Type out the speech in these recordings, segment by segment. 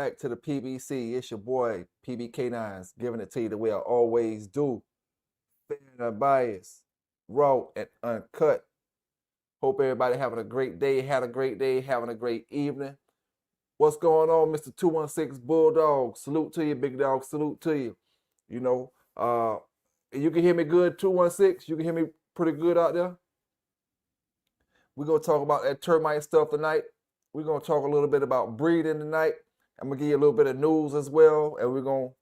back to the PBC. It's your boy, PBK9s, giving it to you the way I always do. Fair and unbiased, raw and uncut. Hope everybody having a great day, having a great evening. What's going on, Mr. 216 Bulldog? Salute to you, big dog. Salute to you. You know, you can hear me good, 216. You can hear me pretty good out there. We're going to talk about that termite stuff tonight. We're going to talk a little bit about breeding tonight. I'm going to give you a little bit of news as well. And we're going to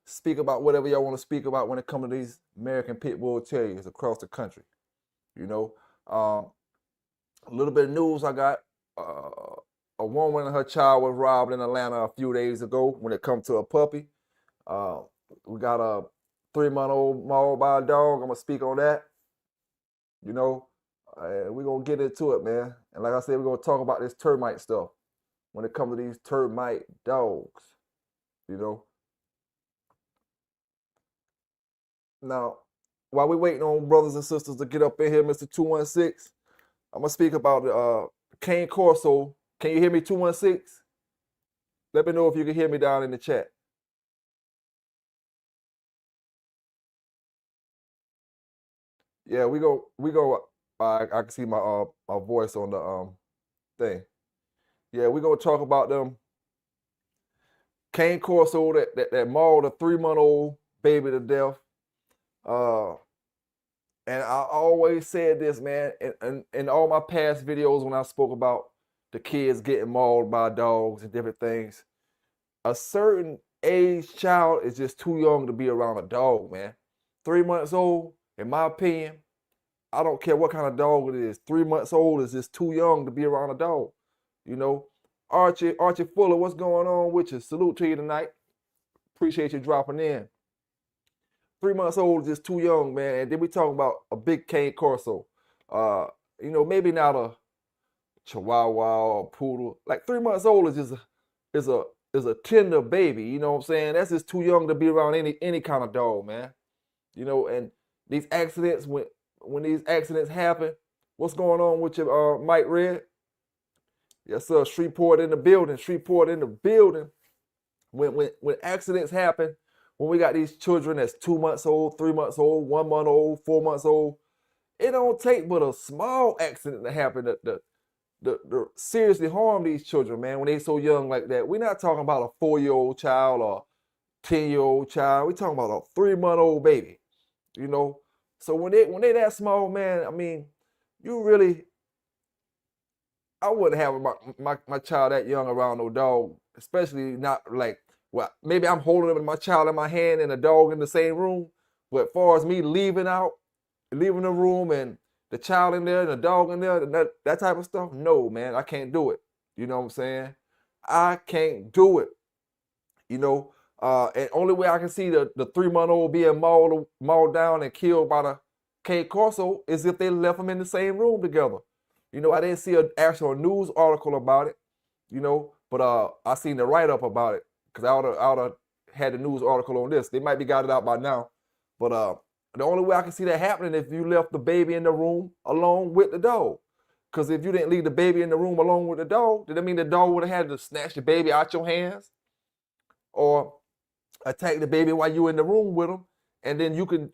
speak about whatever y'all want to speak about when it comes to these American pitbull terriers across the country. You know, a little bit of news I got. A woman and her child was robbed in Atlanta a few days ago when it comes to a puppy. We got a 3-month-old mauled by a dog. I'm going to speak on that. You know, we're going to get into it, man. And like I said, we're going to talk about this termite stuff when it comes to these termite dogs, you know. Now, while we're waiting on brothers and sisters to get up in here, Mr. 216, I'm going to speak about the Cane Corso. Can you hear me, 216? Let me know if you can hear me down in the chat. Yeah, we go. I can see my voice on the thing. Yeah, we're gonna talk about them Cane Corso that mauled a 3-month-old baby to death. And I always said this, man, in all my past videos when I spoke about the kids getting mauled by dogs and different things. A certain age child is just too young to be around a dog, man. 3 months old, in my opinion, I don't care what kind of dog it is. 3 months old is just too young to be around a dog. You know, Archie Fuller, what's going on with you? Salute to you tonight. Appreciate you dropping in. 3 months old is just too young, man. And then we talking about a big Cane Corso. You know, maybe not a Chihuahua or poodle. Like 3 months old is just a tender baby. You know what I'm saying? That's just too young to be around any kind of dog, man. You know, and these accidents, when these accidents happen, what's going on with your Mike Red? Yes, sir. Shreveport in the building. Shreveport in the building. When accidents happen, when we got these children that's 2 months old, 3 months old, 1 month old, 4 months old, it don't take but a small accident to happen to seriously harm these children, man, when they so young like that. We're not talking about a 4-year-old child or 10-year-old child. We're talking about a 3-month-old baby, you know. So when they that small, man, I mean, I wouldn't have my child that young around no dog, especially not like, well, maybe I'm holding my child in my hand and a dog in the same room, but as far as me leaving the room and the child in there and the dog in there, that type of stuff, no, man, I can't do it. You know what I'm saying? I can't do it. You know, and only way I can see the 3-month-old being mauled down and killed by the Cane Corso is if they left them in the same room together. You know, I didn't see an actual news article about it, you know, but I seen the write-up about it because I ought to had the news article on this. They might be got it out by now, but the only way I can see that happening is if you left the baby in the room along with the dog. Because if you didn't leave the baby in the room along with the dog, did that mean the dog would have had to snatch the baby out your hands or attack the baby while you in the room with them? And then you can,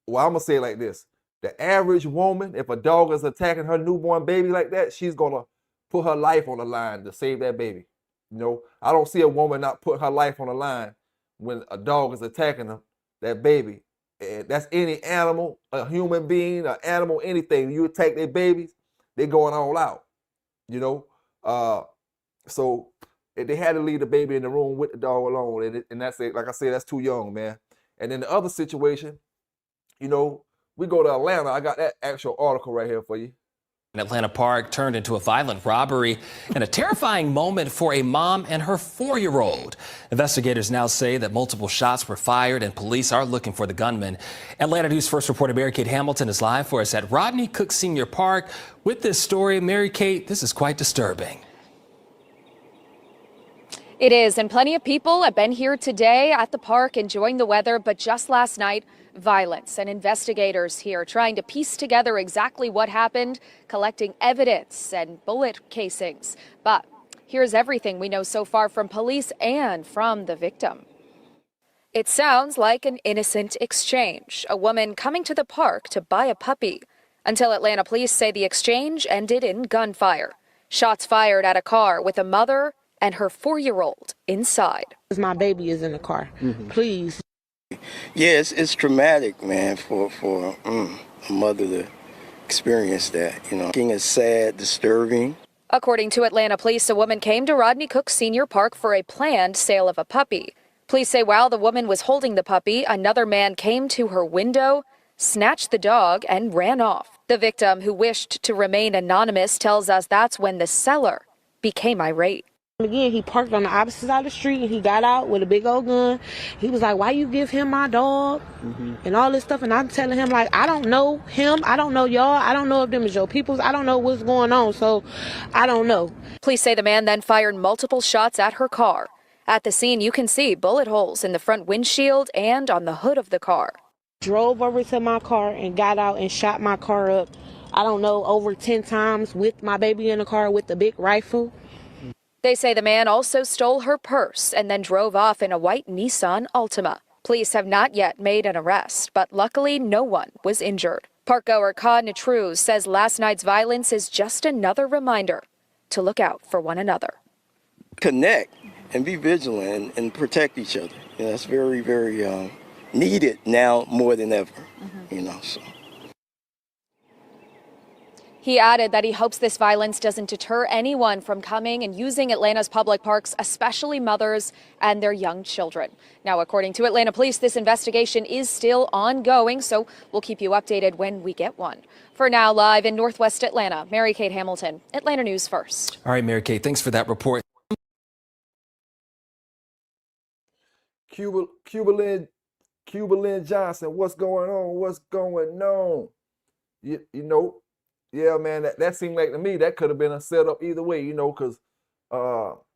well, I'm going to say it like this. The average woman, if a dog is attacking her newborn baby like that, she's going to put her life on the line to save that baby. You know, I don't see a woman not putting her life on the line when a dog is attacking that baby. And that's any animal, a human being, an animal, anything. You attack their babies, they're going all out, you know. So they had to leave the baby in the room with the dog alone. And that's it. Like I said, that's too young, man. And then the other situation, you know, we go to Atlanta. I got that actual article right here for you. An Atlanta park turned into a violent robbery and a terrifying moment for a mom and her 4-year-old. Investigators now say that multiple shots were fired and police are looking for the gunman. Atlanta News First reporter Mary Kate Hamilton is live for us at Rodney Cook Senior Park with this story. Mary Kate, this is quite disturbing. It is, and plenty of people have been here today at the park enjoying the weather, but just last night, violence, and investigators here trying to piece together exactly what happened, collecting evidence and bullet casings. But Here's everything we know so far from police and from the victim. It sounds like an innocent exchange, a woman coming to the park to buy a puppy, until Atlanta police say the exchange ended in gunfire. Shots fired at a car with a mother and her 4-year-old inside. My baby is in the car. Please. Yeah, it's traumatic, man, for a mother to experience that. It's sad, disturbing. According to Atlanta police, a woman came to Rodney Cook Senior Park for a planned sale of a puppy. Police say while the woman was holding the puppy, another man came to her window, snatched the dog, and ran off. The victim, who wished to remain anonymous, tells us that's when the seller became irate. Again, he parked on the opposite side of the street and he got out with a big old gun. He was like, why you give him my dog? And all this stuff. And I'm telling him, like, I don't know him. I don't know y'all. I don't know if them is your peoples. I don't know what's going on. So I don't know. Police say the man then fired multiple shots at her car. At the scene, you can see bullet holes in the front windshield and on the hood of the car. Drove over to my car and got out and shot my car up, I don't know, over 10 times with my baby in the car with the big rifle. They say the man also stole her purse and then drove off in a white Nissan Altima. Police have not yet made an arrest, but luckily no one was injured. Parkgoer Ka Natruz says last night's violence is just another reminder to look out for one another. Connect and be vigilant and protect each other. That's very, very needed now more than ever, so. He added that he hopes this violence doesn't deter anyone from coming and using Atlanta's public parks, especially mothers and their young children. Now, according to Atlanta police, this investigation is still ongoing, so we'll keep you updated when we get one. For now, live in Northwest Atlanta, Mary Kate Hamilton, Atlanta News First. All right, Mary Kate, thanks for that report. Cuba Lynn Johnson, what's going on? What's going on? Yeah, man, that seemed like to me that could have been a setup either way, because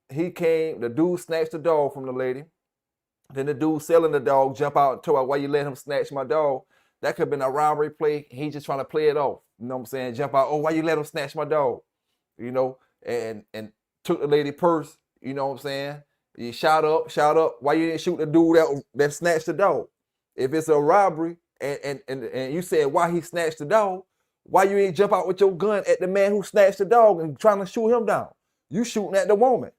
he came, the dude snatched the dog from the lady. Then the dude selling the dog jump out and told her, why you let him snatch my dog? That could have been a robbery play. He just trying to play it off. You know what I'm saying? Jump out, oh, why you let him snatch my dog? And took the lady purse, you know what I'm saying? You shot up. Why you didn't shoot the dude that snatched the dog? If it's a robbery and you said why he snatched the dog, why you ain't jump out with your gun at the man who snatched the dog and trying to shoot him down? You shooting at the woman.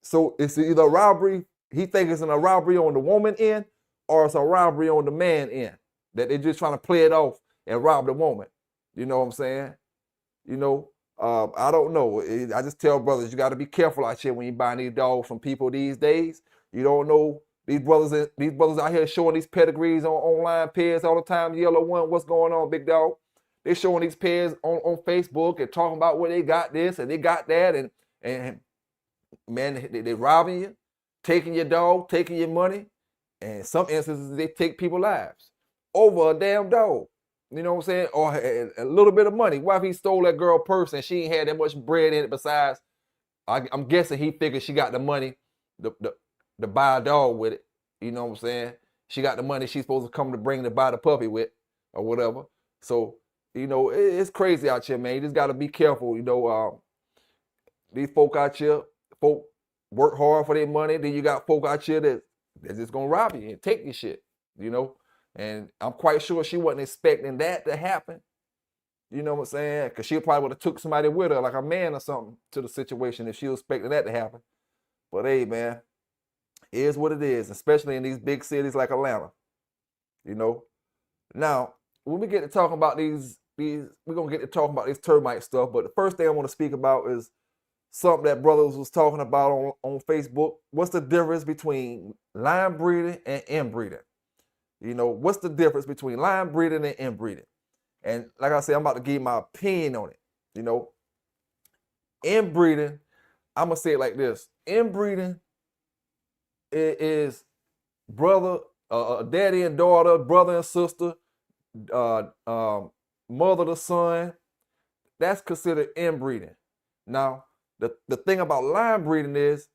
So it's either a robbery, he thinks it's a robbery on the woman end, or it's a robbery on the man end. That they're just trying to play it off and rob the woman. You know what I'm saying? I don't know. I just tell brothers, you got to be careful out here when you buying these dogs from people these days. You don't know. These brothers out here showing these pedigrees on online pairs all the time. Yellow one, what's going on, big dog? They showing these pairs on Facebook and talking about where they got this and they got that, and man, they robbing you, taking your dog, taking your money, and in some instances they take people's lives over a damn dog. You know what I'm saying? Or a little bit of money. What if he stole that girl purse and she ain't had that much bread in it besides? I'm guessing he figured she got the money to buy a dog with it. You know what I'm saying? She got the money she's supposed to come to bring to buy the puppy with or whatever. So, it's crazy out here, man. You just got to be careful. These folk out here, work hard for their money. Then you got folk out here that's just going to rob you and take your shit, And I'm quite sure she wasn't expecting that to happen. You know what I'm saying? Because she probably would have took somebody with her, like a man or something, to the situation if she was expecting that to happen. But hey, man, it is what it is, especially in these big cities like Atlanta. Now, when we get to talking about these, we're going to get to talking about this termite stuff. But the first thing I want to speak about is something that brothers was talking about on Facebook. What's the difference between line breeding and inbreeding? What's the difference between line breeding and inbreeding? And like I said, I'm about to give you my opinion on it. Inbreeding, I'm going to say it like this. Inbreeding is brother, daddy and daughter, brother and sister, mother to son. That's considered inbreeding. Now, the thing about line breeding is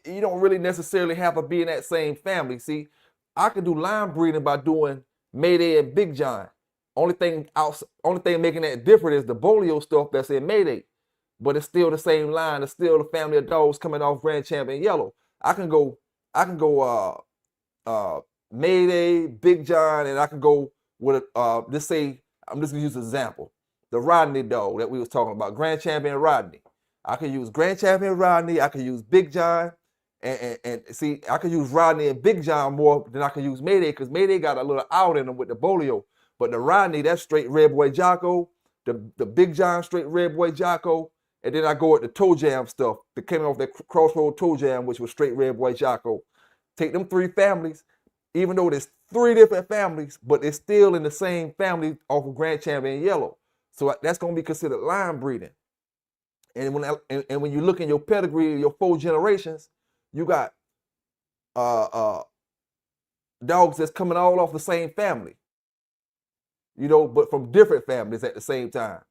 you don't really necessarily have to be in that same family. See, I can do line breeding by doing Mayday and Big John. Only thing making that different is the bolio stuff that's in Mayday. but it's still the same line. It's still the family of dogs coming off Grand Champion Yellow. I can go Mayday, Big John, and I can go with let's say, I'm just gonna use an example. The Rodney dog that we was talking about, Grand Champion Rodney. I can use Grand Champion Rodney, I can use Big John, and see, I can use Rodney and Big John more than I can use Mayday, because Mayday got a little out in him with the bolio. But the Rodney, that's straight Red Boy Jocko. The Big John, straight Red Boy Jocko. And then I go with the Toe Jam stuff that came off that Crossroad Toe Jam, which was straight Red Boy Jocko. Take them 3 families, even though there's 3 different families, but it's still in the same family off of Grand Champion Yellow. So that's going to be considered line breeding. And when you look in your pedigree, your 4 generations, you got dogs that's coming all off the same family, but from different families at the same time.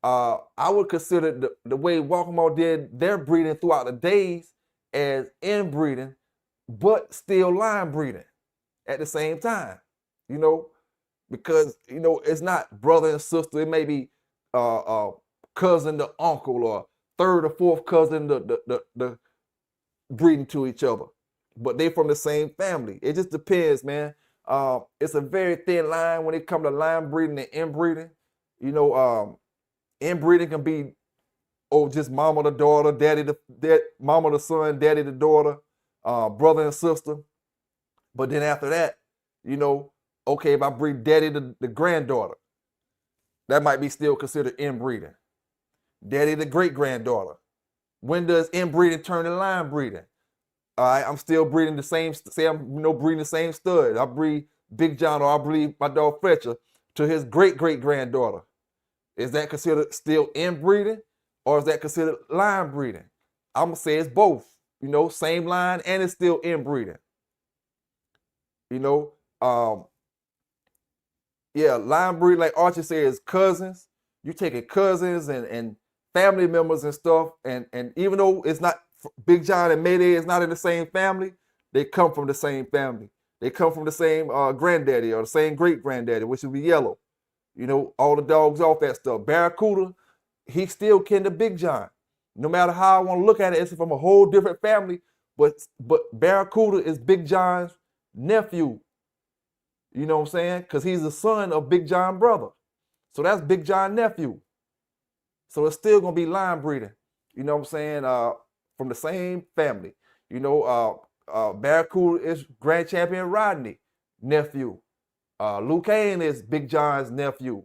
I would consider the way Walkmore did their breeding throughout the days as inbreeding, but still line breeding at the same time, because, it's not brother and sister. It may be cousin to uncle, or 3rd or 4th cousin the breeding to each other, but they from the same family. It just depends, man. It's a very thin line when it comes to line breeding and inbreeding. Inbreeding can be, just mama to daughter, mama to son, daddy to daughter, brother and sister. But then after that, okay, if I breed daddy to the granddaughter, that might be still considered inbreeding. Daddy to great granddaughter. When does inbreeding turn to line breeding? All right, I'm still breeding the same, say I'm breeding the same stud. I breed Big John, or I breed my dog Fletcher to his great granddaughter. Is that considered still inbreeding, or is that considered line breeding? I'm gonna say it's both. Same line, and it's still inbreeding. Yeah, line breeding, like Archie said, is cousins. You taking cousins and family members and stuff, and even though it's not, Big John and Mayday is not in the same family, they come from the same family. They come from the same granddaddy, or the same great granddaddy, which would be Yellow. All the dogs off that stuff. Barracuda, he still kin to Big John. No matter how I want to look at it, it's from a whole different family, but Barracuda is Big John's nephew. You know what I'm saying? Because he's the son of Big John's brother. So that's Big John's nephew. So it's still going to be line breeding. You know what I'm saying? From the same family. Barracuda is Grand Champion Rodney, nephew. Luke Kane is Big John's nephew,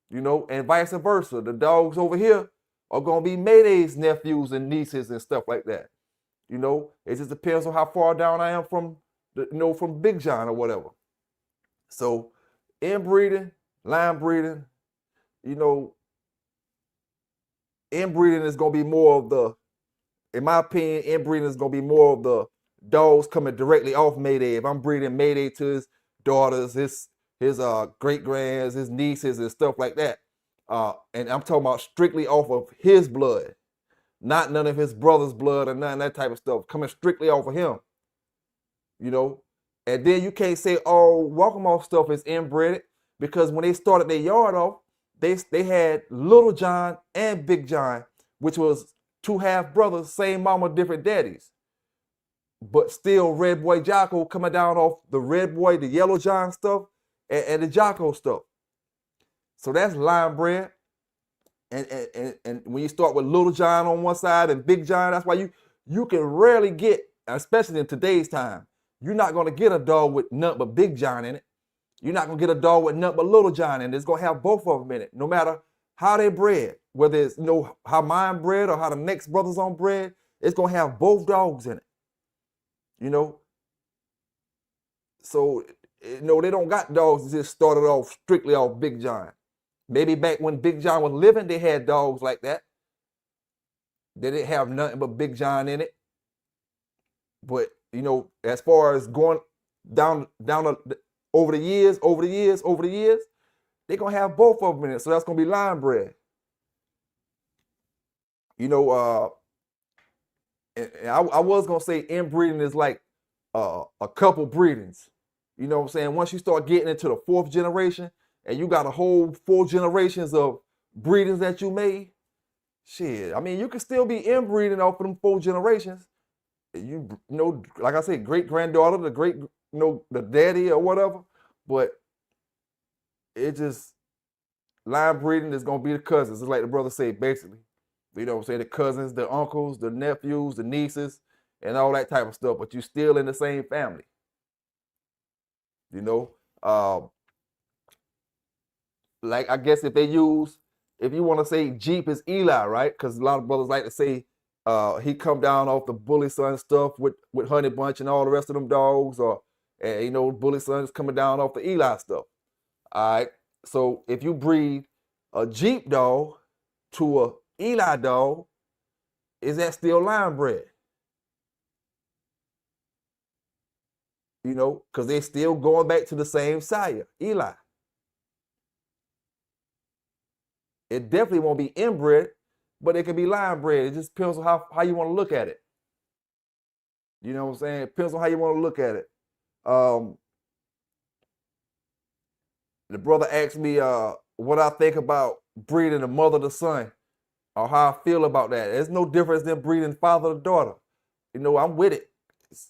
and vice versa. The dogs over here are going to be Mayday's nephews and nieces and stuff like that. It just depends on how far down I am from Big John or whatever. So inbreeding, line breeding, inbreeding is going to be more of the, in my opinion, inbreeding is going to be more of the dogs coming directly off Mayday. If I'm breeding Mayday to his daughters, his great grands, his nieces, and stuff like that. And I'm talking about strictly off of his blood, not none of his brother's blood or none of that type of stuff, coming strictly off of him. And then you can't say, oh, Welcome Off stuff is inbred, because when they started their yard off, they had Little John and Big John, which was 2 half brothers, same mama, different daddies. But still Red Boy Jocko coming down off the Red Boy, the Yellow John stuff, and the Jocko stuff. So that's line bred. And when you start with Little John on one side and Big John, that's why you can rarely get, especially in today's time, you're not going to get a dog with nothing but Big John in it. You're not going to get a dog with nothing but Little John in it. It's going to have both of them in it, no matter how they bred. Whether it's how mine bred or how the next brother's on bred, it's going to have both dogs in it. So, they don't got dogs that just started off strictly off Big John. Maybe back when Big John was living, they had dogs like that. They didn't have nothing but Big John in it. But, as far as going down over the years, they're going to have both of them in it. So that's going to be line bred. And I was going to say inbreeding is like a couple breedings. You know what I'm saying? Once you start getting into the 4th generation and you got a whole 4 generations of breedings that you made, Shit, I mean, you can still be inbreeding off of them 4 generations. You know, like I said, great granddaughter, the great, the daddy or whatever. But it just line breeding is gonna be the cousins. It's like the brother said, basically. You know what I'm saying? The cousins, the uncles, the nephews, the nieces, and all that type of stuff. But you still in the same family. You know, like I guess if you want to say Jeep is Eli, right? Because a lot of brothers like to say he come down off the Bully Son stuff with Honey Bunch and all the rest of them dogs, or Bully Son is coming down off the Eli stuff. All right. So if you breed a Jeep dog to a Eli dog, is that still line bred? You know, because they still going back to the same sire, Eli. It definitely won't be inbred, but it can be line bred. It just depends on how you want to look at it. You know what I'm saying? It depends on how you want to look at it. The brother asked me what I think about breeding a mother to son, or how I feel about that. There's no difference than breeding father to daughter. You know, I'm with it.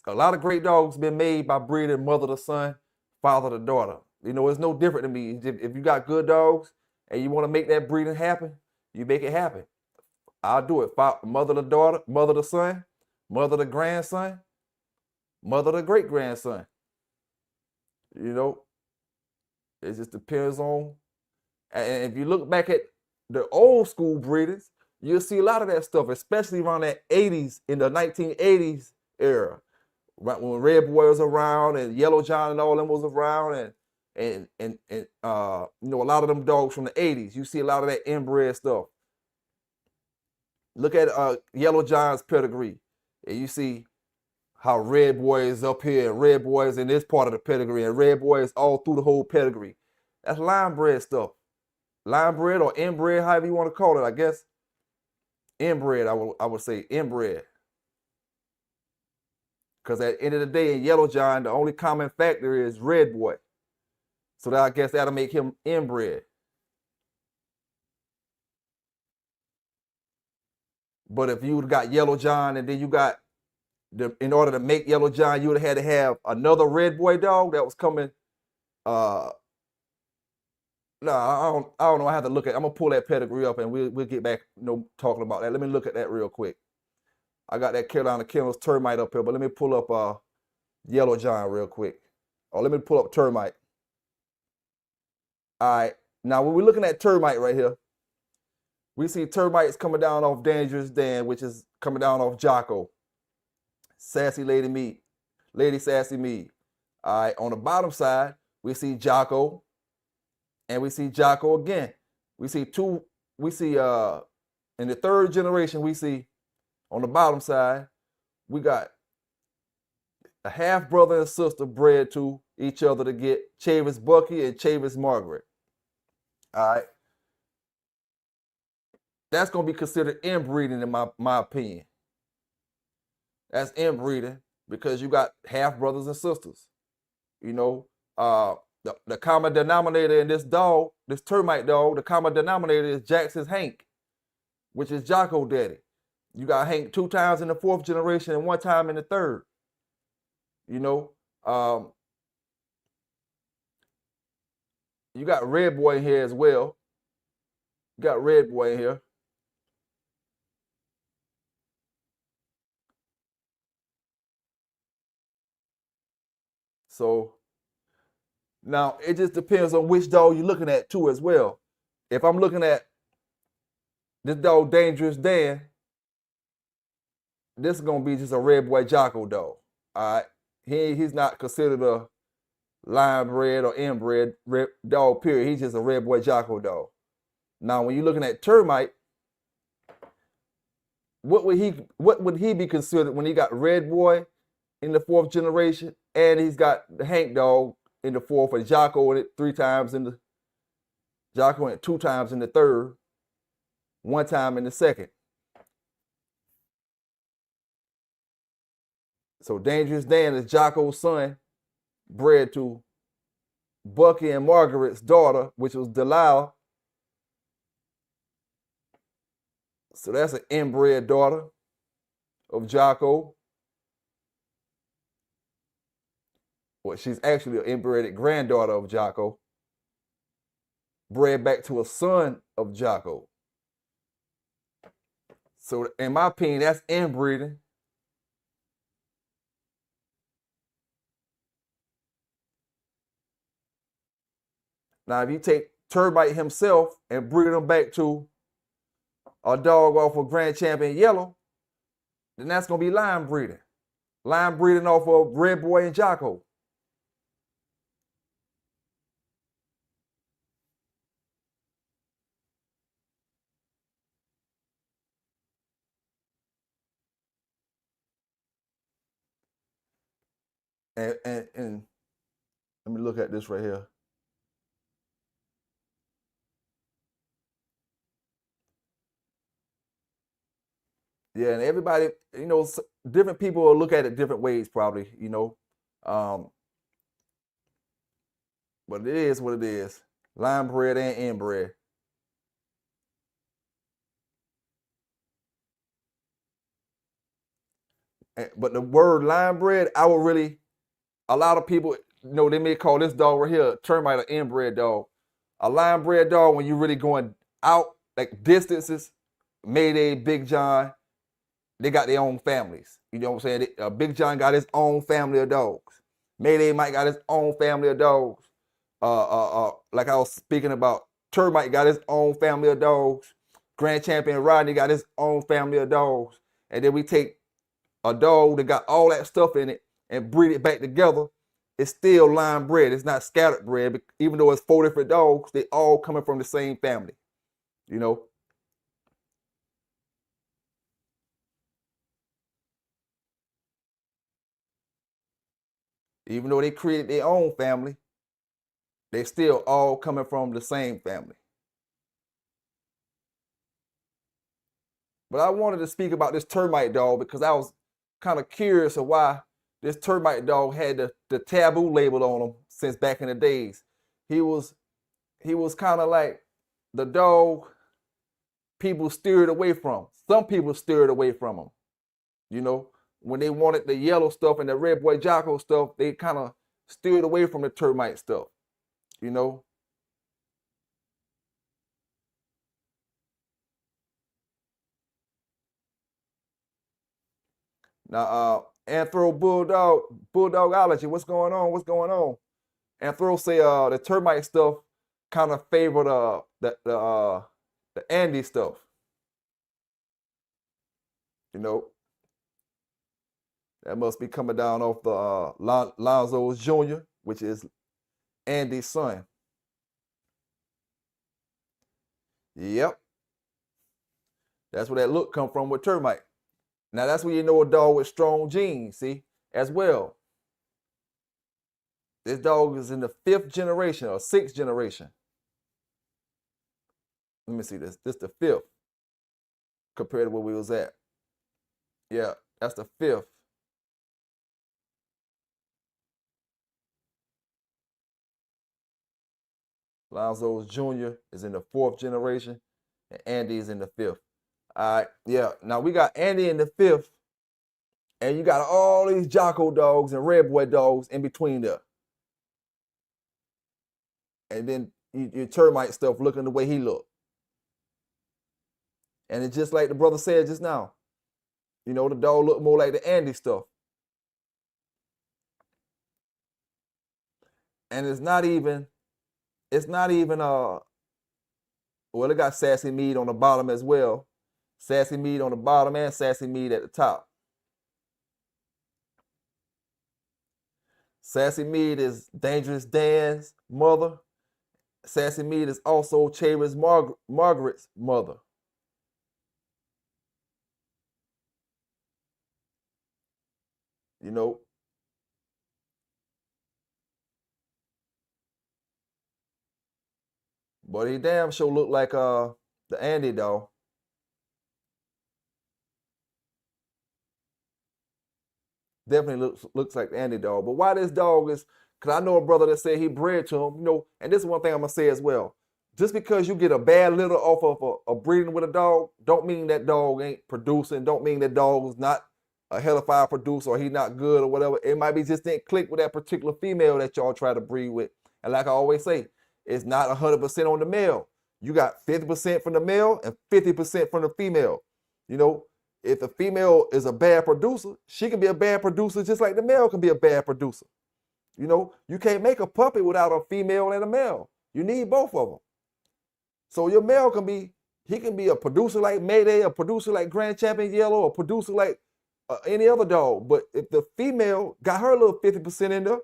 A lot of great dogs been made by breeding mother to son, father to daughter. You know, it's no different to me. If you got good dogs and you want to make that breeding happen, you make it happen. I'll do it. Mother to daughter, mother to son, mother to grandson, mother to great grandson. You know, it just depends on. And if you look back at the old school breeders, you'll see a lot of that stuff, especially around that 80s, in the 1980s era, right when Red Boy was around and Yellow John and all them was around, and a lot of them dogs from the 80s. You see a lot of that inbred stuff. Look at Yellow John's pedigree, and you see how Red Boy is up here, and Red Boy is in this part of the pedigree, and Red Boy is all through the whole pedigree. That's line bred stuff. Line bred or inbred, however you want to call it, I guess. Inbred, I would say inbred. Because at the end of the day, in Yellow John, the only common factor is Red Boy. So I guess that'll make him inbred. But if you got Yellow John and then you got, in order to make Yellow John, you would have had to have another Red Boy dog that was coming. No, I don't know. I have to look at. I'm gonna pull that pedigree up and we'll get back, talking about that. Let me look at that real quick. I got that Carolina Kennels Termite up here, but let me pull up Yellow John real quick. Or let me pull up Termite. All right. Now when we're looking at Termite right here, we see Termites coming down off Dangerous Dan, which is coming down off Jocko. Sassy Lady Meat, Lady Sassy Meat. All right. On the bottom side, we see Jocko. And we see Jocko again. We see in the third generation, we see on the bottom side, we got a half brother and sister bred to each other to get Chavis Bucky and Chavis Margaret. All right. That's going to be considered inbreeding in my opinion. That's inbreeding because you got half brothers and sisters. You know, the common denominator in this dog, this termite dog, the common denominator is Jackson's Hank, which is Jocko daddy. You got Hank 2 times in the 4th generation and 1 time in the 3rd. You know, you got Red Boy in here as well. You got Red Boy in here. So now it just depends on which dog you're looking at too as well. If I'm looking at this dog Dangerous Dan, this is gonna be just a Red Boy Jocko dog. All right. He's not considered a line bred or inbred dog, period. He's just a Red Boy Jocko dog. Now when you're looking at Termite, what would he be considered when he got Red Boy in the 4th generation and he's got the Hank dog in the 4th, and Jocko in it 3 times in the Jocko in it 2 times in the 3rd, 1 time in the 2nd. So Dangerous Dan is Jocko's son, bred to Bucky and Margaret's daughter, which was Delilah. So that's an inbred daughter of Jocko. Well, she's actually an inbred granddaughter of Jocko, bred back to a son of Jocko. So in my opinion, that's inbreeding. Now, if you take Termite himself and breed him back to a dog off of Grand Champion Yellow, then that's going to be line breeding. Line breeding off of Red Boy and Jocko. And let me look at this right here. Yeah, and everybody, different people will look at it different ways, probably, but it is what it is. Line bred and inbred. But the word line bred, a lot of people, they may call this dog right here a termite or inbred dog. A line bred dog, when you're really going out, like distances, Mayday, Big John, they got their own families. You know what I'm saying? Big John got his own family of dogs. Mayday Mike got his own family of dogs. Like I was speaking about, Termite got his own family of dogs. Grand Champion Rodney got his own family of dogs. And then we take a dog that got all that stuff in it and breed it back together. It's still line bred. It's not scattered bred. Even though it's 4 different dogs, they all coming from the same family. Even though they created their own family, they still all coming from the same family. But I wanted to speak about this termite dog because I was kind of curious of why this termite dog had the taboo label on him since back in the days. He was kind of like the dog people steered away from. Some people steered away from him. When they wanted the yellow stuff and the Red Boy Jocko stuff, they kind of steered away from the termite stuff. Now, Anthro Bulldogology, what's going on? What's going on? Anthro say the termite stuff kind of favored the Andy stuff. That must be coming down off the Lonzo's Jr., which is Andy's son. Yep. That's where that look come from with termite. Now that's when you know a dog with strong genes, see, as well. This dog is in the 5th generation or 6th generation. Let me see this. This the 5th compared to where we was at. Yeah, that's the 5th. Lonzo's Jr. is in the 4th generation, and Andy is in the 5th. All right, yeah. Now we got Andy in the 5th, and you got all these Jocko dogs and Red Boy dogs in between there. And then your termite stuff looking the way he looked. And it's just like the brother said just now. The dog looked more like the Andy stuff. And it's not even well, it got Sassy Mead on the bottom as well. Sassy Mead on the bottom and Sassy Mead at the top. Sassy Mead is Dangerous Dan's mother. Sassy Mead is also Chavis Margaret's mother. But he damn sure look like the Andy dog. Definitely looks like the Andy dog. But why this dog is, because I know a brother that said he bred to him, and this is one thing I'm going to say as well. just because you get a bad litter off of a breeding with a dog, don't mean that dog ain't producing. Don't mean that dog is not a hellified producer or he not good or whatever. It might be just didn't click with that particular female that y'all try to breed with. And like I always say, it's not 100% on the male. You got 50% from the male and 50% from the female. You know, if the female is a bad producer, she can be a bad producer just like the male can be a bad producer. You know, you can't make a puppy without a female and a male. You need both of them. So your male can be, he can be a producer like Mayday, a producer like Grand Champion Yellow, a producer like any other dog. But if the female got her little 50% in there,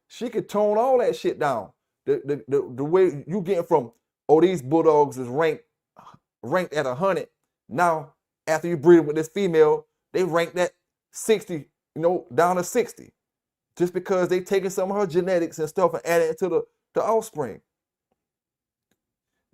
she could tone all that shit down. The way you getting from, oh, these bulldogs is ranked at 100. Now, after you breed with this female, they rank that 60, you know, down to 60. Just because they taking some of her genetics and stuff and adding it to the offspring.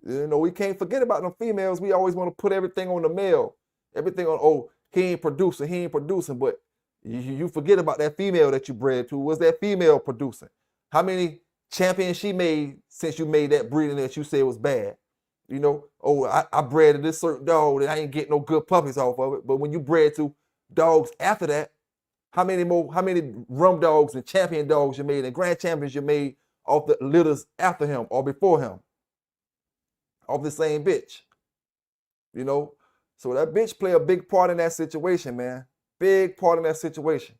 You know, we can't forget about them females. We always want to put everything on the male. Everything on, oh, he ain't producing. But you forget about that female that you bred to. Was that female producing? How many champions she made since you made that breeding that you said was bad? You know, oh, I bred to this certain dog and I ain't getting no good puppies off of it. But when you bred to dogs after that, how many rum dogs and champion dogs you made and grand champions you made off the litters after him or before him? Off the same bitch. You know? So that bitch play a big part in that situation, man. Big part in that situation.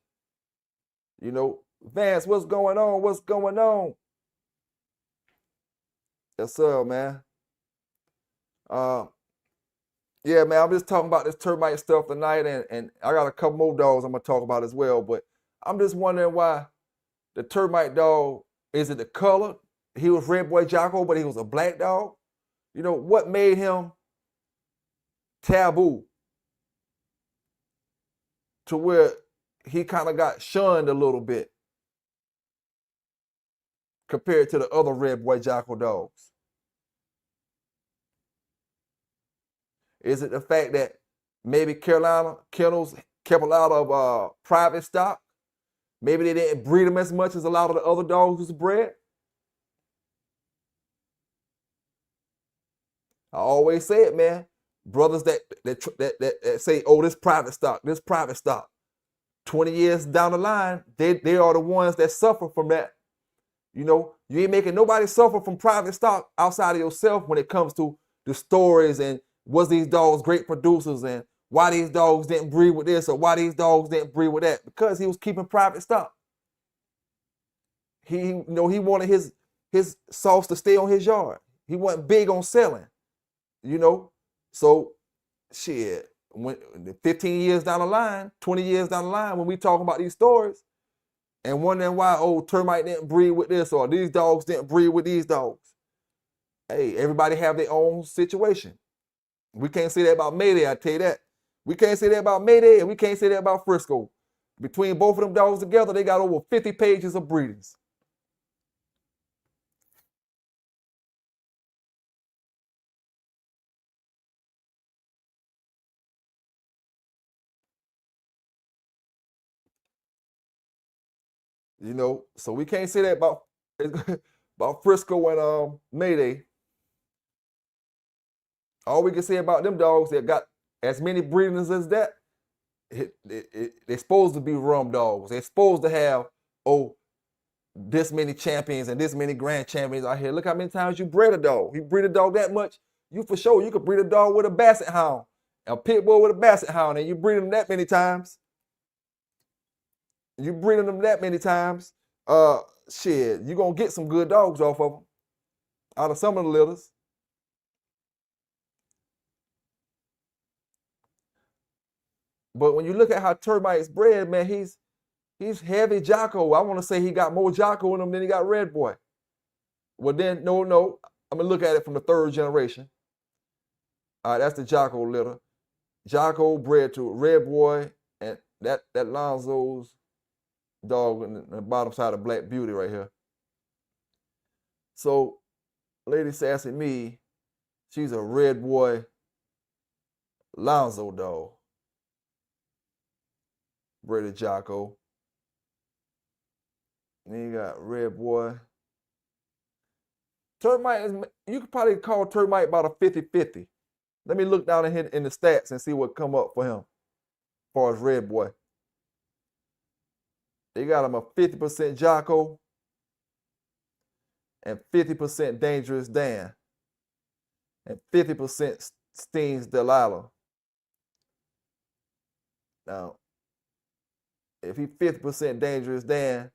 You know, Vance, what's going on? What's going on? Yes, sir, man. Yeah, man, I'm just talking about this termite stuff tonight, and I got a couple more dogs I'm gonna talk about as well. But I'm just wondering why the termite dog, is it the color? He was Red Boy Jocko, but he was a black dog. You know, what made him taboo to where he kind of got shunned a little bit compared to the other Red Boy Jocko dogs? Is it the fact that maybe Carolina Kennels kept a lot of private stock? Maybe they didn't breed them as much as a lot of the other dogs was bred? I always say it, man. Brothers that say, oh, this private stock. 20 years down the line, they are the ones that suffer from that. You know, you ain't making nobody suffer from private stock outside of yourself when it comes to the stories and was these dogs great producers and why these dogs didn't breed with this or why these dogs didn't breed with that. Because he was keeping private stock. He wanted his sauce to stay on his yard. He wasn't big on selling. You know, so shit, when 15 years down the line, 20 years down the line, when we talking about these stories and wondering why, oh, termite didn't breed with this or these dogs didn't breed with these dogs. Hey, everybody have their own situation. We can't say that about Mayday, I tell you that. We can't say that about Mayday and we can't say that about Frisco. Between both of them dogs together, they got over 50 pages of breedings. You know, so we can't say that about Frisco and Mayday. All we can say about them dogs that got as many breedings as that, they're supposed to be rum dogs. They're supposed to have, oh, this many champions and this many grand champions out here. Look how many times you bred a dog. You breed a dog that much, you for sure, you could breed a dog with a basset hound, a pitbull with a basset hound, and you breed them that many times. You breeding them that many times, shit, you're gonna get some good dogs off of them, out of some of the litters. But when you look at how termites bred, man, he's heavy Jocko. I want to say he got more Jocko in him than he got Red Boy. Well, then, no, I'm gonna look at it from the third generation. All right, that's the Jocko litter. Jocko bred to Red Boy, and that Lonzo's dog in the bottom side of Black Beauty right here. So, Lady Sassy Me, she's a Red Boy Lonzo dog. Bred to Jocko. Then you got Red Boy. Termite is, you could probably call Termite about a 50-50. Let me look down in the stats and see what come up for him as far as Red Boy. They got him a 50% Jocko and 50% Dangerous Dan and 50% Stings Delilah. Now, if he 50% Dangerous Dan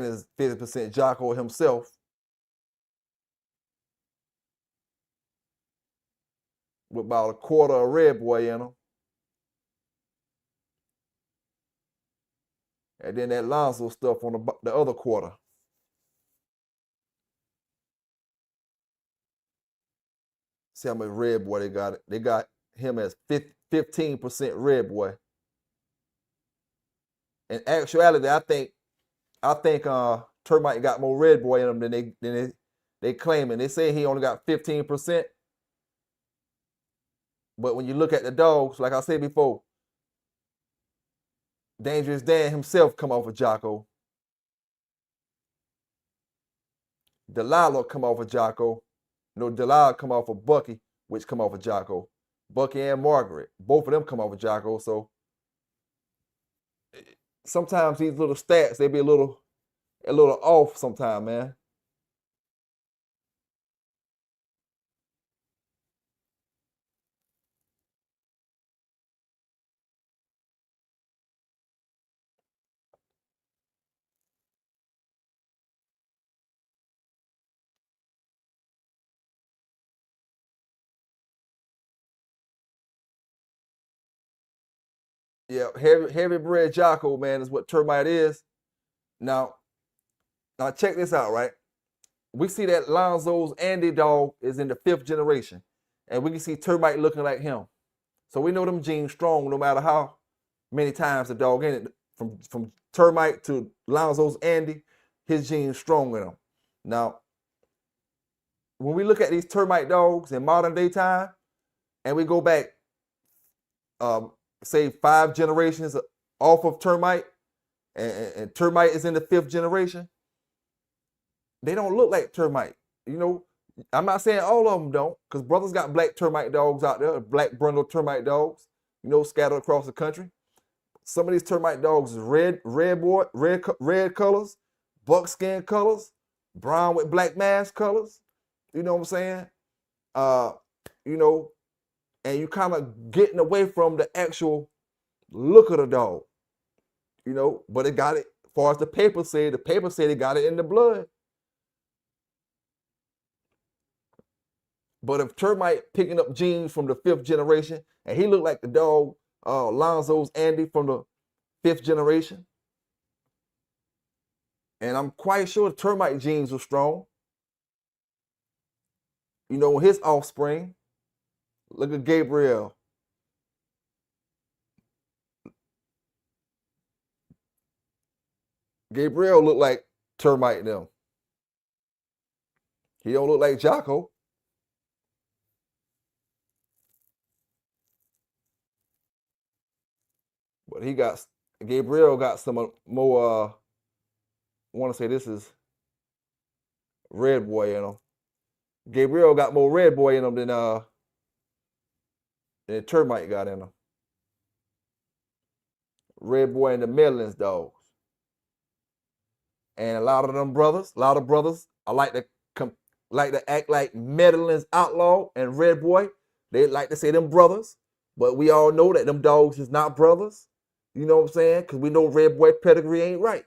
is 50% Jocko himself. With about a quarter of Red Boy in him. And then that Lonzo stuff on the other quarter. See how much Red Boy they got. They got him as 15% Red Boy. In actuality, I think Termite got more Red Boy in him than they claiming. They say he only got 15%. But when you look at the dogs, like I said before, Dangerous Dan himself come off of Jocko. Delilah come off of Jocko. No, Delilah come off of Bucky, which come off of Jocko. Bucky and Margaret, both of them come off of Jocko. So sometimes these little stats, they be a little off sometimes, man. Yeah, heavy bred Jocko, man, is what Termite is. Now check this out, right? We see that Lonzo's Andy dog is in the 5th generation, and we can see Termite looking like him. So we know them genes strong no matter how many times the dog in it. From Termite to Lonzo's Andy, his genes strong in him. Now, when we look at these Termite dogs in modern day time, and we go back, say 5 generations off of Termite, and Termite is in the 5th generation, they don't look like Termite. You know, I'm not saying all of them don't, because brothers got black Termite dogs out there, black brindle Termite dogs, you know, scattered across the country. Some of these Termite dogs is red colors, buckskin colors, brown with black mask colors. You know what I'm saying? You know, and you kind of getting away from the actual look of the dog. You know, but it got it, as far as the paper said they got it in the blood. But if Termite picking up genes from the 5th generation, and he looked like the dog Lonzo's Andy from the 5th generation, and I'm quite sure the Termite genes were strong. You know, his offspring. Look at Gabriel. Gabriel looked like Termite them. He don't look like Jocko. But Gabriel got some more, I want to say this is Red Boy in him. Gabriel got more Red Boy in him than Termite got in him. Red Boy and the Medlins dogs. And a lot of brothers I like to act like Medlins Outlaw and Red Boy. They like to say them brothers, but we all know that them dogs is not brothers. You know what I'm saying? Because we know Red Boy pedigree ain't right.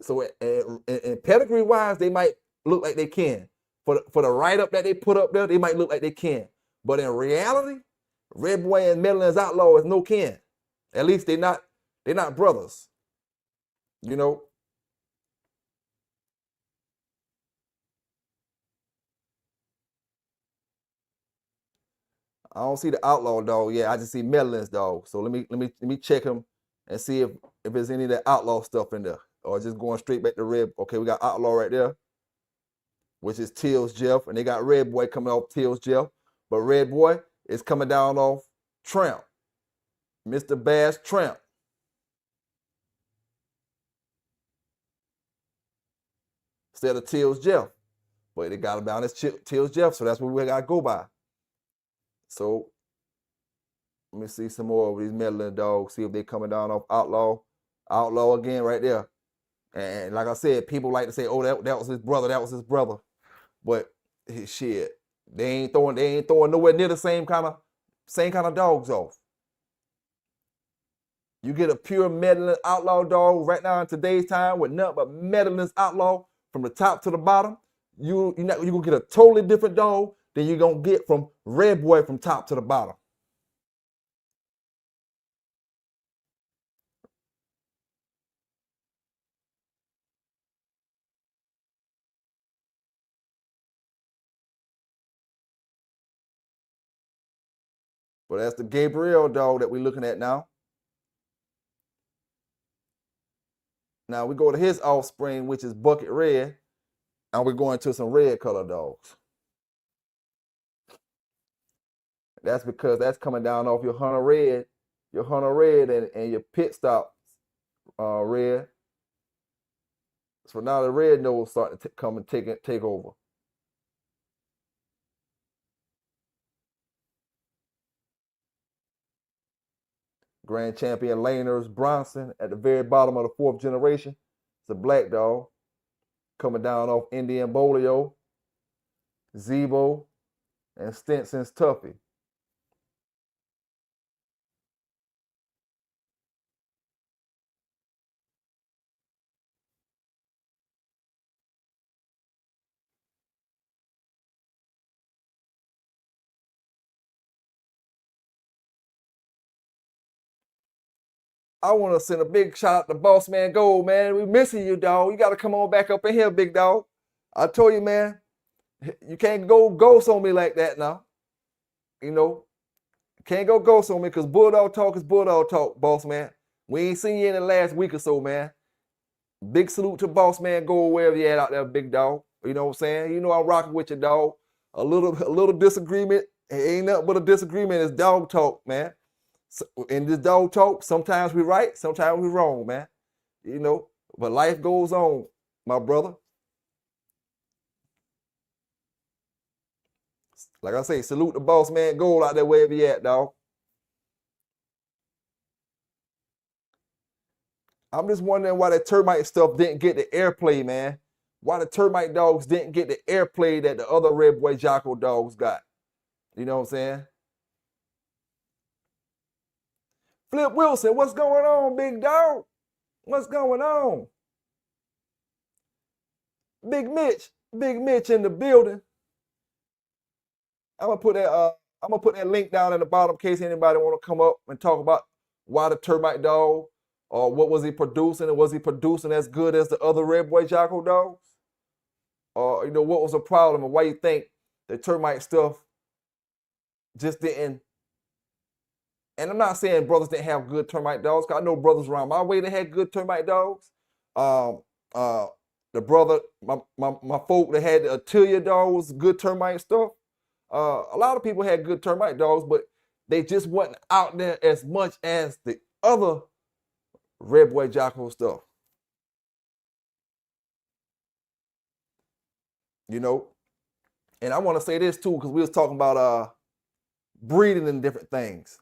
So and pedigree wise, they might look like they can. For the write-up that they put up there, they might look like they can. But in reality, Red Boy and Medlins Outlaw is no kin. At least they're not brothers. You know? I don't see the Outlaw dog. Yeah, I just see Medlin's dog. So let me check him and see if there's any of that Outlaw stuff in there. Or just going straight back to Red. Okay, we got Outlaw right there, which is Till's Jeff. And they got Red Boy coming off Till's Jeff. But Red Boy is coming down off Tramp. Mr. Bass Tramp. instead of Tills Jeff. But they got him down as Tills Jeff, so that's what we got to go by. So let me see some more of these meddling dogs, see if they're coming down off outlaw. Outlaw again right there. And like I said, people like to say, oh, that was his brother, that was his brother. But shit, they ain't throwing nowhere near the same kind of dogs off. You get a pure meddling outlaw dog right now in today's time with nothing but meddling outlaw from the top to the bottom. You're gonna get a totally different dog than you're gonna get from Red Boy from top to the bottom. But that's the Gabriel dog that we're looking at now. Now we go to his offspring, which is Bucket Red, and we're going to some red color dogs. That's because that's coming down off your Hunter Red and your Pit Stop Red. So now the red nose starting to come and take over. Grand Champion Laners Bronson at the very bottom of the 4th generation. It's a black dog coming down off Indian Bolio, Zebo, and Stinson's Tuffy. I want to send a big shout out to Boss Man Gold, man. We missing you, dog. You got to come on back up in here, big dog. I told you, man, you can't go ghost on me like that now. You know, can't go ghost on me because Bulldog talk is Bulldog talk, Boss Man. We ain't seen you in the last week or so, man. Big salute to Boss Man Gold, wherever you at out there, big dog. You know what I'm saying? You know I'm rocking with you, dog. A little disagreement. It ain't nothing but a disagreement. It's dog talk, man. So in this dog talk, sometimes we right, sometimes we wrong, man. You know, but life goes on, my brother. Like I say, salute the Boss Man Gold out there wherever you at, dog. I'm just wondering why the termite stuff didn't get the airplay, man. Why the termite dogs didn't get the airplay that the other Red Boy Jocko dogs got. You know what I'm saying? Flip Wilson, what's going on, big dog? What's going on? Big Mitch in the building. I'm gonna put that link down in the bottom in case anybody want to come up and talk about why the termite dog, or what was he producing, and was he producing as good as the other Red Boy Jocko dogs? Or what was the problem, and why you think the termite stuff just didn't. And I'm not saying brothers didn't have good termite dogs, because I know brothers around my way that had good termite dogs. The brother, my folk that had the Attilia dog was good termite stuff. A lot of people had good termite dogs, but they just wasn't out there as much as the other Red Boy Jocko stuff. You know? And I want to say this too, because we was talking about breeding and different things.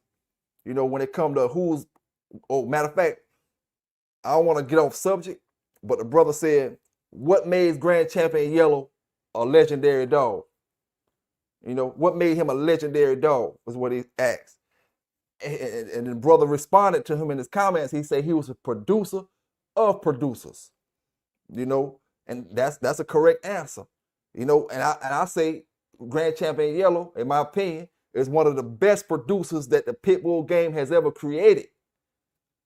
You know, when it come to matter of fact, I don't want to get off subject, but the brother said, what made Grand Champion Yellow a legendary dog? You know, what made him a legendary dog was what he asked. And the brother responded to him in his comments. He said he was a producer of producers, you know, and that's a correct answer. You know, and I say Grand Champion Yellow, in my opinion, is one of the best producers that the pitbull game has ever created.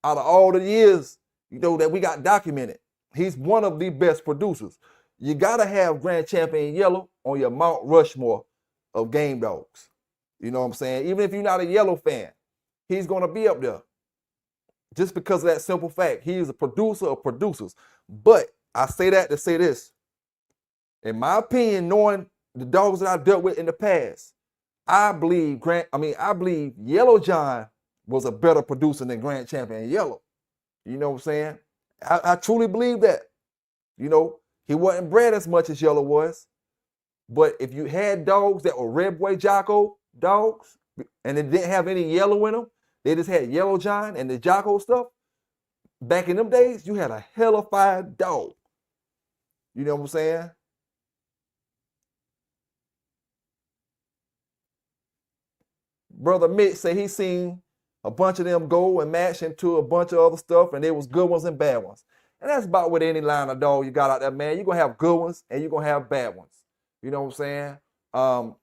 Out of all the years, that we got documented, he's one of the best producers. You gotta have Grand Champion Yellow on your Mount Rushmore of game dogs. You know what I'm saying? Even if you're not a Yellow fan, he's gonna be up there. Just because of that simple fact. He is a producer of producers. But I say that to say this. In my opinion, knowing the dogs that I've dealt with in the past, I believe Yellow John was a better producer than Grand Champion Yellow. You know what I'm saying? I truly believe that. You know, He wasn't bred as much as Yellow was. But if you had dogs that were Red Boy Jocko dogs and they didn't have any yellow in them, they just had Yellow John and the Jocko stuff, back in them days, you had a hellified dog. You know what I'm saying? Brother Mitch said he seen a bunch of them go and match into a bunch of other stuff, and there was good ones and bad ones. And that's about with any line of dog you got out there, man. You're going to have good ones and you're going to have bad ones. You know what I'm saying?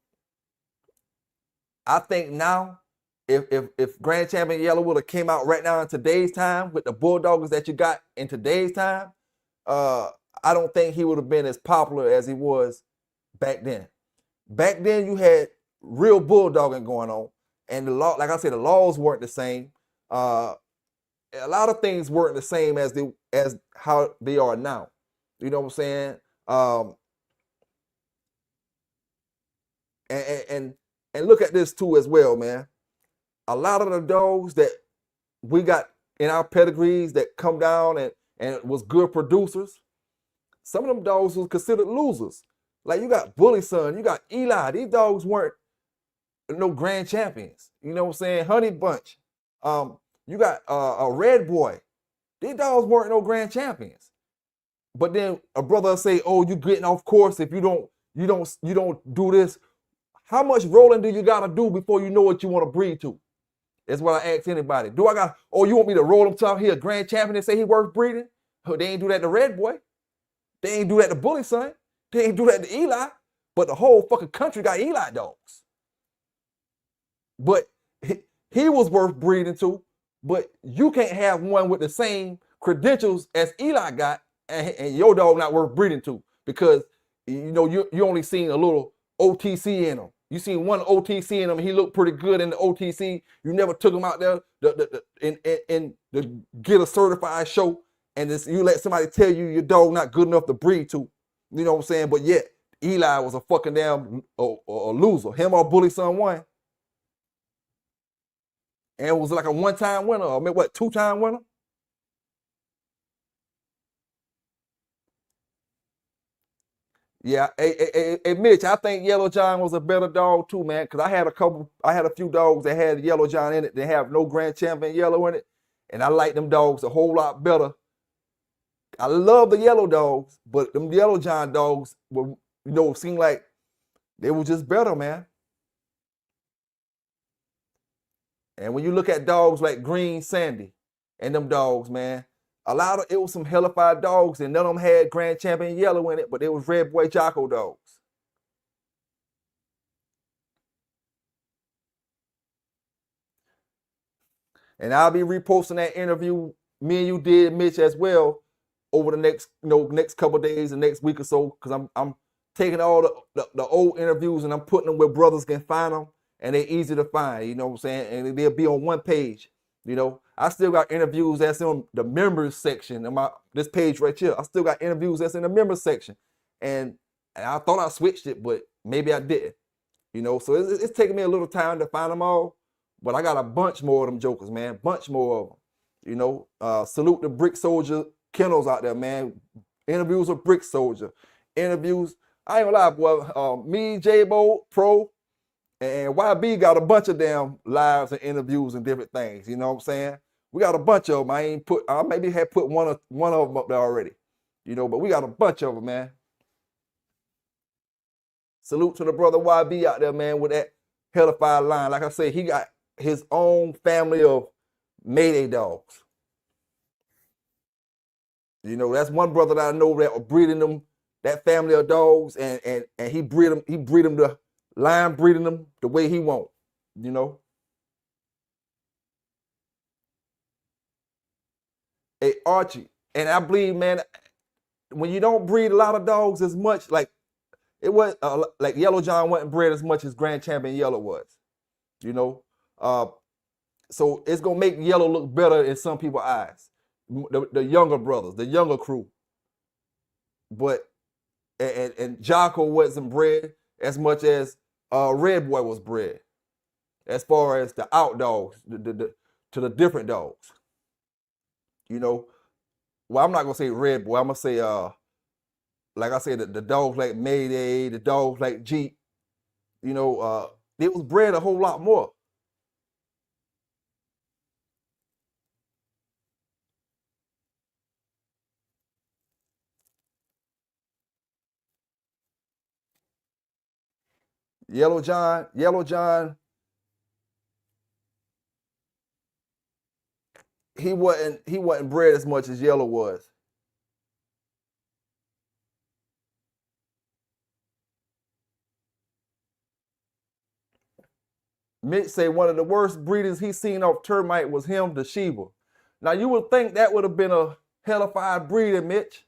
I think now, if Grand Champion Yellow would have came out right now in today's time with the Bulldogs that you got in today's time, I don't think he would have been as popular as he was back then. Back then, you had real bulldogging going on, and the law, like I said, the laws weren't the same. A lot of things weren't the same as how they are now. You know what I'm saying? And look at this too as well, man. A lot of the dogs that we got in our pedigrees that come down and was good producers, some of them dogs was considered losers. Like you got Bully Son, you got Eli. These dogs weren't no grand champions. You know what I'm saying? Honey Bunch. You got a Red Boy. These dogs weren't no grand champions. But then a brother will say, "Oh, you getting off course if you don't do this." How much rolling do you gotta do before you know what you want to breed to? That's what I ask anybody. You want me to roll him till he a grand champion and say he worth breeding? Oh, they ain't do that to Red Boy. They ain't do that to Bully Son. They ain't do that to Eli. But the whole fucking country got Eli dogs. But he was worth breeding to. But you can't have one with the same credentials as Eli got and your dog not worth breeding to, because you only seen a little OTC in him. You seen one OTC in him, and he looked pretty good in the OTC. You never took him out there to get a certified show, and you let somebody tell you your dog not good enough to breed to. You know what I'm saying? But yet, Eli was a fucking damn a loser. Him or Bully Son won. And it was like a one-time winner, or maybe what, two-time winner? Yeah, hey, Mitch, I think Yellow John was a better dog too, man. Cause I had a few dogs that had Yellow John in it. They have no Grand Champion Yellow in it, and I like them dogs a whole lot better. I love the yellow dogs, but them Yellow John dogs were, seemed like they were just better, man. And when you look at dogs like Green Sandy and them dogs, man, it was some hellified dogs, and none of them had Grand Champion Yellow in it, but it was Red Boy Jocko dogs. And I'll be reposting that interview me and you did, Mitch, as well, over the next couple of days, the next week or so, because I'm taking all the old interviews and I'm putting them where brothers can find them, and they're easy to find, you know what I'm saying? And they'll be on one page. I still got interviews that's in the members section of this page right here. I still got interviews that's in the members section. And I thought I switched it, but maybe I didn't. So it's taking me a little time to find them all. But I got a bunch more of them jokers, man. Bunch more of them. Salute the Brick Soldier Kennels out there, man. Interviews with Brick Soldier. Interviews. I ain't gonna lie, boy. Me, J-Bo, Pro, and YB got a bunch of damn lives and interviews and different things. You know what I'm saying? We got a bunch of them. I maybe had put one of them up there already. But we got a bunch of them, man. Salute to the brother YB out there, man, with that hellified line. Like I said, he got his own family of Mayday dogs. That's one brother that I know that was breeding them, that family of dogs, and he breed them the line breeding them the way he want, Hey, Archie, and I believe, man, when you don't breed a lot of dogs as much, like it was like Yellow John wasn't bred as much as Grand Champion Yellow was, so it's gonna make Yellow look better in some people's eyes, the younger brothers, the younger crew. But and Jocko wasn't bred as much as Red Boy was bred, as far as the out dogs, to the different dogs. Well, I'm not gonna say Red Boy. I'm gonna say like I said, the dogs like Mayday, the dogs like Jeep, you know, it was bred a whole lot more. Yellow John, he wasn't bred as much as Yellow was. Mitch say one of the worst breeders he seen off termite was him, the Sheba. Now you would think that would have been a hellified breeder, Mitch.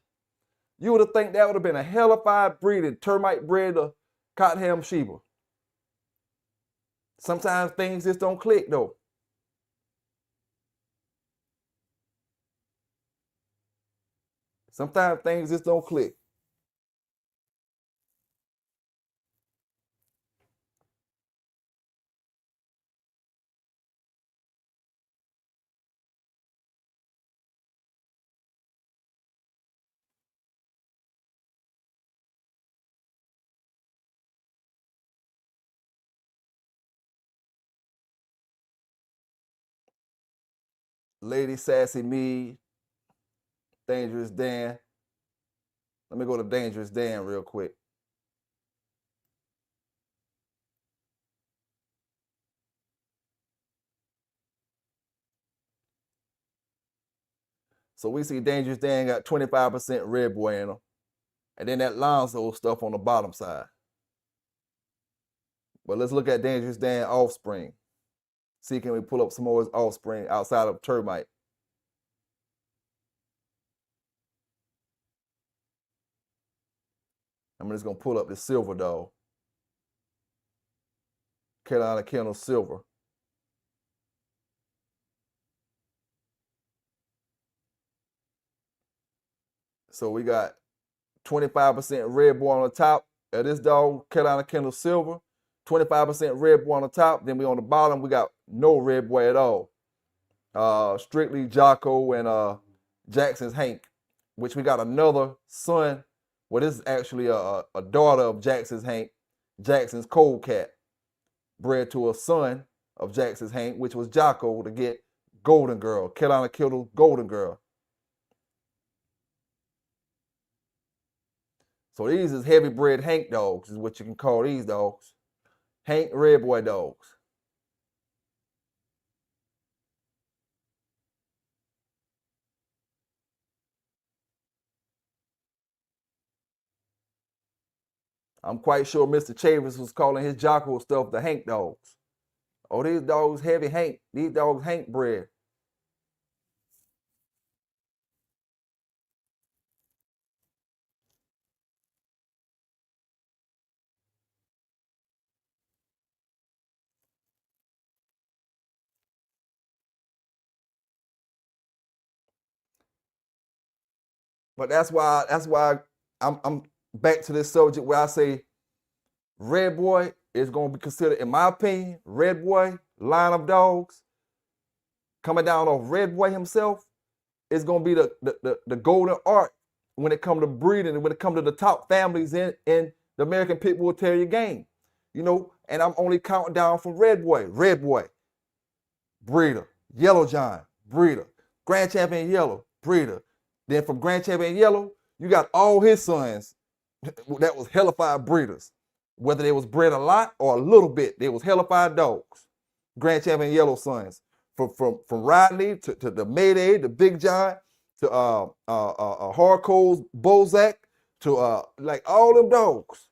You would have think that would have been a hellified breeder, termite bred a Cottonham Sheba. Sometimes things just don't click though. Sometimes things just don't click. Lady Sassy Me, Dangerous Dan. Let me go to Dangerous Dan real quick. So we see Dangerous Dan got 25% red boy in him. And then that Lonzo stuff on the bottom side. But let's look at Dangerous Dan offspring. See, can we pull up some more of his offspring outside of termite? I'm just gonna pull up the silver dog. Carolina Kennels Silver. So we got 25% red boy on the top of this dog, Carolina Kennels Silver. 25% red boy on the top. Then we on the bottom, we got no red boy at all. Strictly Jocko and Jackson's Hank, which we got another son. Well, this is actually a daughter of Jackson's Hank, Jackson's Cold Cat, bred to a son of Jackson's Hank, which was Jocko to get Golden Girl, Carolina Kennels Golden Girl. So these is heavy bred Hank dogs, is what you can call these dogs. Hank red boy dogs. I'm quite sure Mr. Chavez was calling his Jocko stuff the Hank dogs. Oh, these dogs heavy Hank. These dogs Hank bred. But that's why I'm back to this subject where I say red boy is going to be considered, in my opinion, red boy line of dogs coming down off red boy himself is going to be the golden art when it comes to breeding and when it comes to the top families in the American Pit Bull Terrier game. You know, and I'm only counting down from red boy, breeder, Yellow John, breeder, Grand Champion Yellow, breeder. Then from Grand Champion Yellow, you got all his sons that was hellified breeders. Whether they was bred a lot or a little bit, they was hellified dogs. Grand Champion Yellow sons. From Rodney to the Mayday, the Big John, to Hardcore's Bozak, to like all them dogs.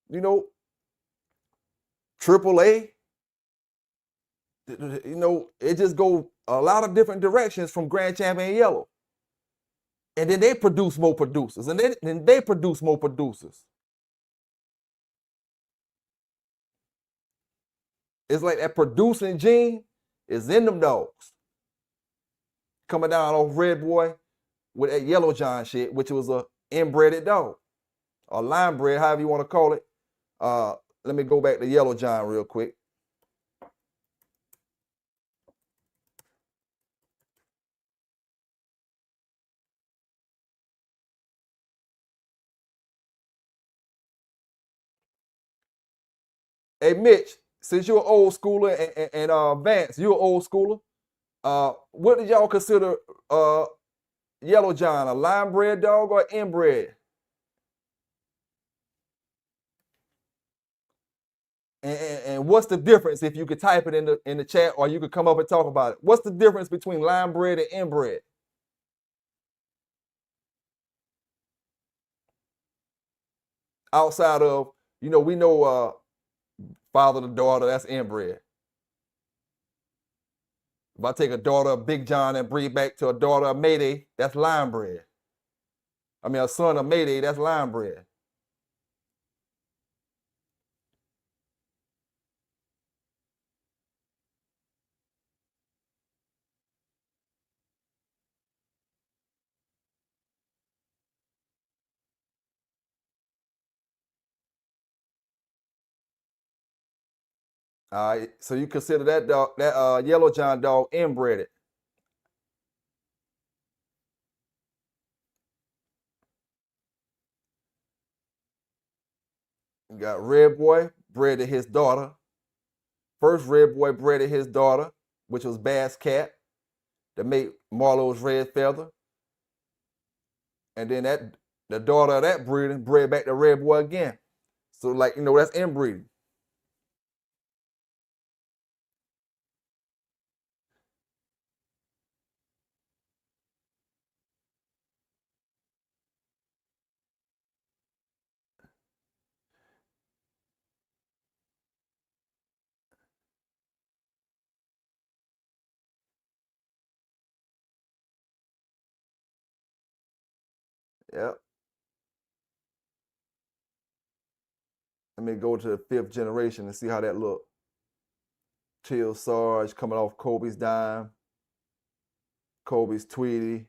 You know, AAA. You know, it just go a lot of different directions from Grand Champion Yellow. And then they produce more producers, and then they produce more producers. It's like that producing gene is in them dogs. Coming down off red boy with that Yellow John shit, which was a inbreded dog. Or line bred, however you want to call it. Let me go back to Yellow John real quick. Hey, Mitch, since you're an old schooler and Vance, you're an old schooler. What did y'all consider Yellow John, a line bred dog or inbred? And what's the difference if you could type it in the chat or you could come up and talk about it? What's the difference between line bred and inbred? Outside of, we know father to daughter, that's inbred. If I take a daughter of Big John and breed back to a daughter of Mayday, that's line bred. I mean, a son of Mayday, that's line bred. All right, so you consider that dog, that Yellow John dog, inbred? You got Red Boy bred to his daughter. First Red Boy bred to his daughter, which was Bass Cat, that made Marlowe's Red Feather. And then the daughter of that breeding bred back to Red Boy again. So that's inbreeding. Yep. Let me go to the 5th generation and see how that look. Chill Sarge coming off Kobe's dime. Kobe's Tweety.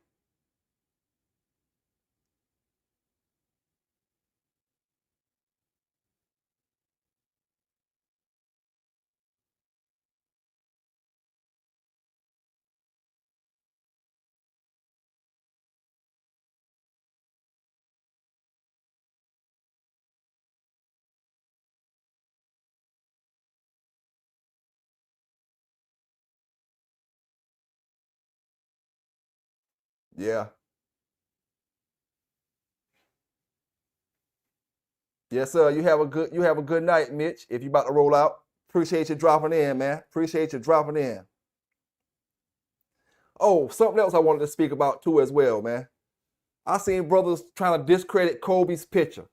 Yeah. Yes, sir. You have a good night, Mitch. If you about to roll out. Appreciate you dropping in, man. Appreciate you dropping in. Oh, something else I wanted to speak about too as well, man. I seen brothers trying to discredit Kobe's picture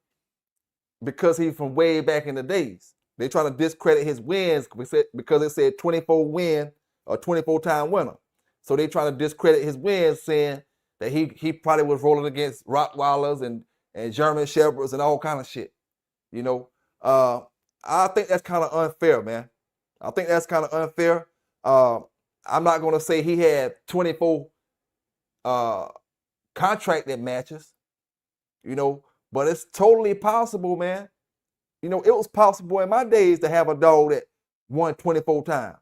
because he's from way back in the days. They trying to discredit his wins because it said 24 win or 24-time winner. So they trying to discredit his wins, saying that he probably was rolling against Rottweilers and German Shepherds and all kind of shit. I think that's kind of unfair, man. I think that's kind of unfair. I'm not gonna say he had 24 contracted matches, but it's totally possible, man. It was possible in my days to have a dog that won 24 times.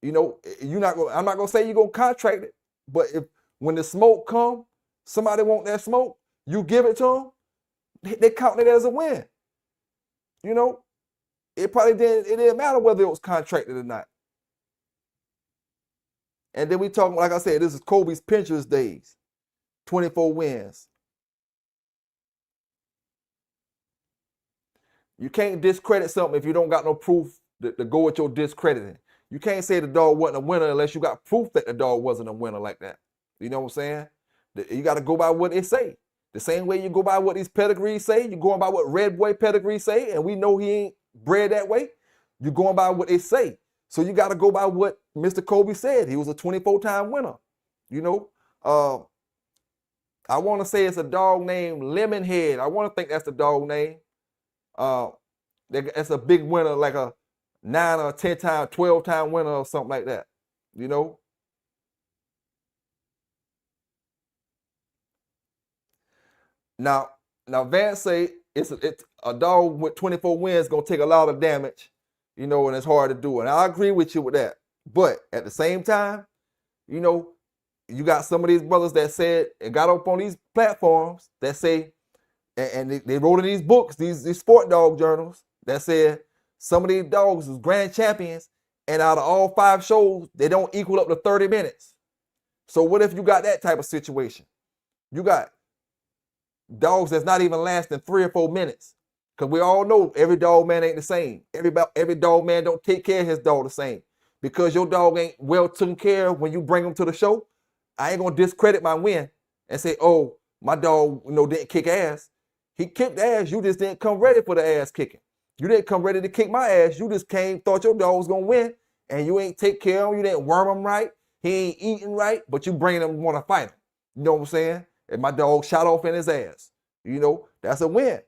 I'm not gonna say you're gonna contract it, but when the smoke come, somebody want that smoke, you give it to them, they count it as a win. It didn't matter whether it was contracted or not. And then we talking, like I said, this is Kobe's Pinterest days, 24 wins. You can't discredit something if you don't got no proof to go with your discrediting. You can't say the dog wasn't a winner unless you got proof that the dog wasn't a winner like that. You know what I'm saying? You got to go by what it say. The same way you go by what these pedigrees say, you're going by what Red Boy pedigree say, and we know he ain't bred that way. You're going by what they say. So you got to go by what Mr. Kobe said. He was a 24-time winner. I want to say it's a dog named Lemonhead. I want to think that's the dog name. That's a big winner, like a 9 or 10-time, 12-time winner or something like that. Now Vance say it's a dog with 24 wins gonna take a lot of damage, and it's hard to do. And I agree with you with that. But at the same time, you got some of these brothers that said and got up on these platforms that say, and they wrote in these books, these sport dog journals that said Some of these dogs is grand champions, and out of all 5 shows, they don't equal up to 30 minutes. So what if you got that type of situation? You got dogs that's not even lasting 3 or 4 minutes. Because we all know every dog man ain't the same. Every dog man don't take care of his dog the same. Because your dog ain't well taken care of when you bring him to the show, I ain't gonna discredit my win and say, oh, my dog, didn't kick ass. He kicked ass, you just didn't come ready for the ass kicking. You didn't come ready to kick my ass. You just came, thought your dog was gonna win, and you ain't take care of him. You didn't worm him right. He ain't eating right, but you bringing him want to fight him. You know what I'm saying? And my dog shot off in his ass. That's a win.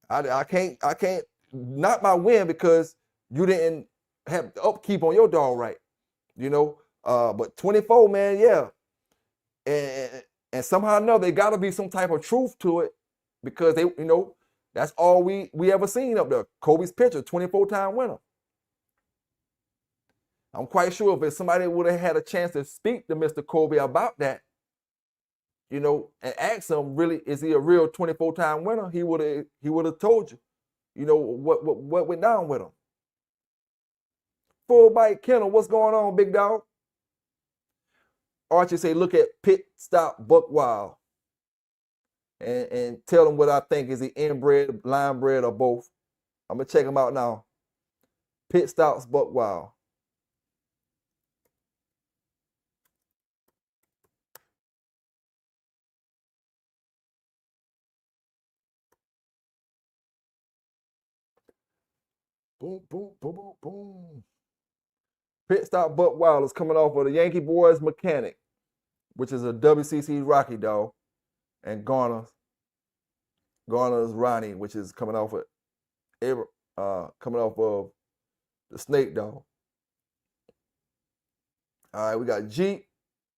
I can't not my win because you didn't have the upkeep on your dog right. But 24, man, yeah. And somehow or another, there gotta be some type of truth to it because that's all we ever seen up there. Kobe's picture, 24-time winner. I'm quite sure if somebody would have had a chance to speak to Mr. Kobe about that, and ask him, really, is he a real 24-time winner? He would have told you, what went down with him. Full Bite Kennel, what's going on, big dog? Archie say, look at Pit Stop Buck Wild and tell him what I think. Is he inbred, line bred, or both? I'm gonna check him out now. Pit Stops Buck Wild. Boom, boom, boom, boom, boom. Pit Stop Buck Wild is coming off of the Yankee Boys Mechanic, which is a WCC Rocky dog, and Garner's Ronnie, which is coming off of the Snake dog. All right, we got Jeep,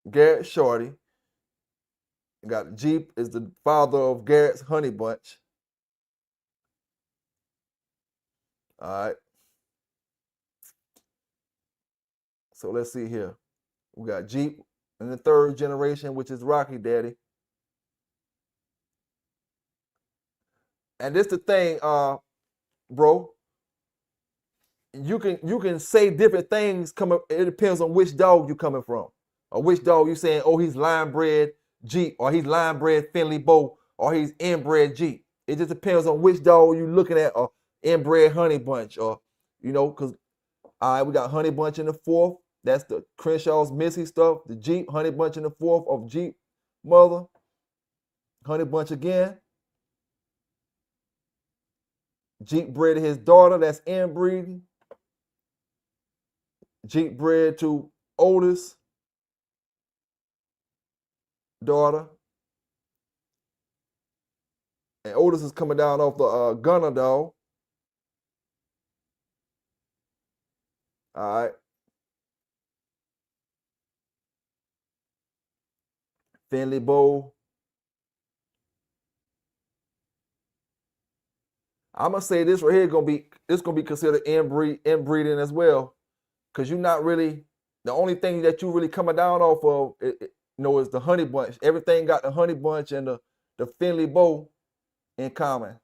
Garrett Shorty. We got Jeep is the father of Garrett's Honey Bunch. All right. So let's see here. We got Jeep in the 3rd generation, which is Rocky Daddy. And this the thing, bro. You can say different things it depends on which dog you coming from. Or which dog you saying, oh, he's line bred Jeep, or he's line bred Finley Bow, or he's inbred Jeep. It just depends on which dog you looking at, or inbred Honey Bunch, or because all right, we got Honey Bunch in the 4th. That's the Crenshaw's Missy stuff. The Jeep, Honey Bunch in the 4th of Jeep mother. Honey Bunch again. Jeep bred his daughter, that's inbreeding. Jeep bred to Otis' daughter. And Otis is coming down off the Gunner dog. All right. Finley Bow. I'm gonna say this right here gonna be considered inbreeding as well, because you're not really the only thing that you really coming down off of. Is the Honey Bunch. Everything got the Honey Bunch and the Finley Bow in common.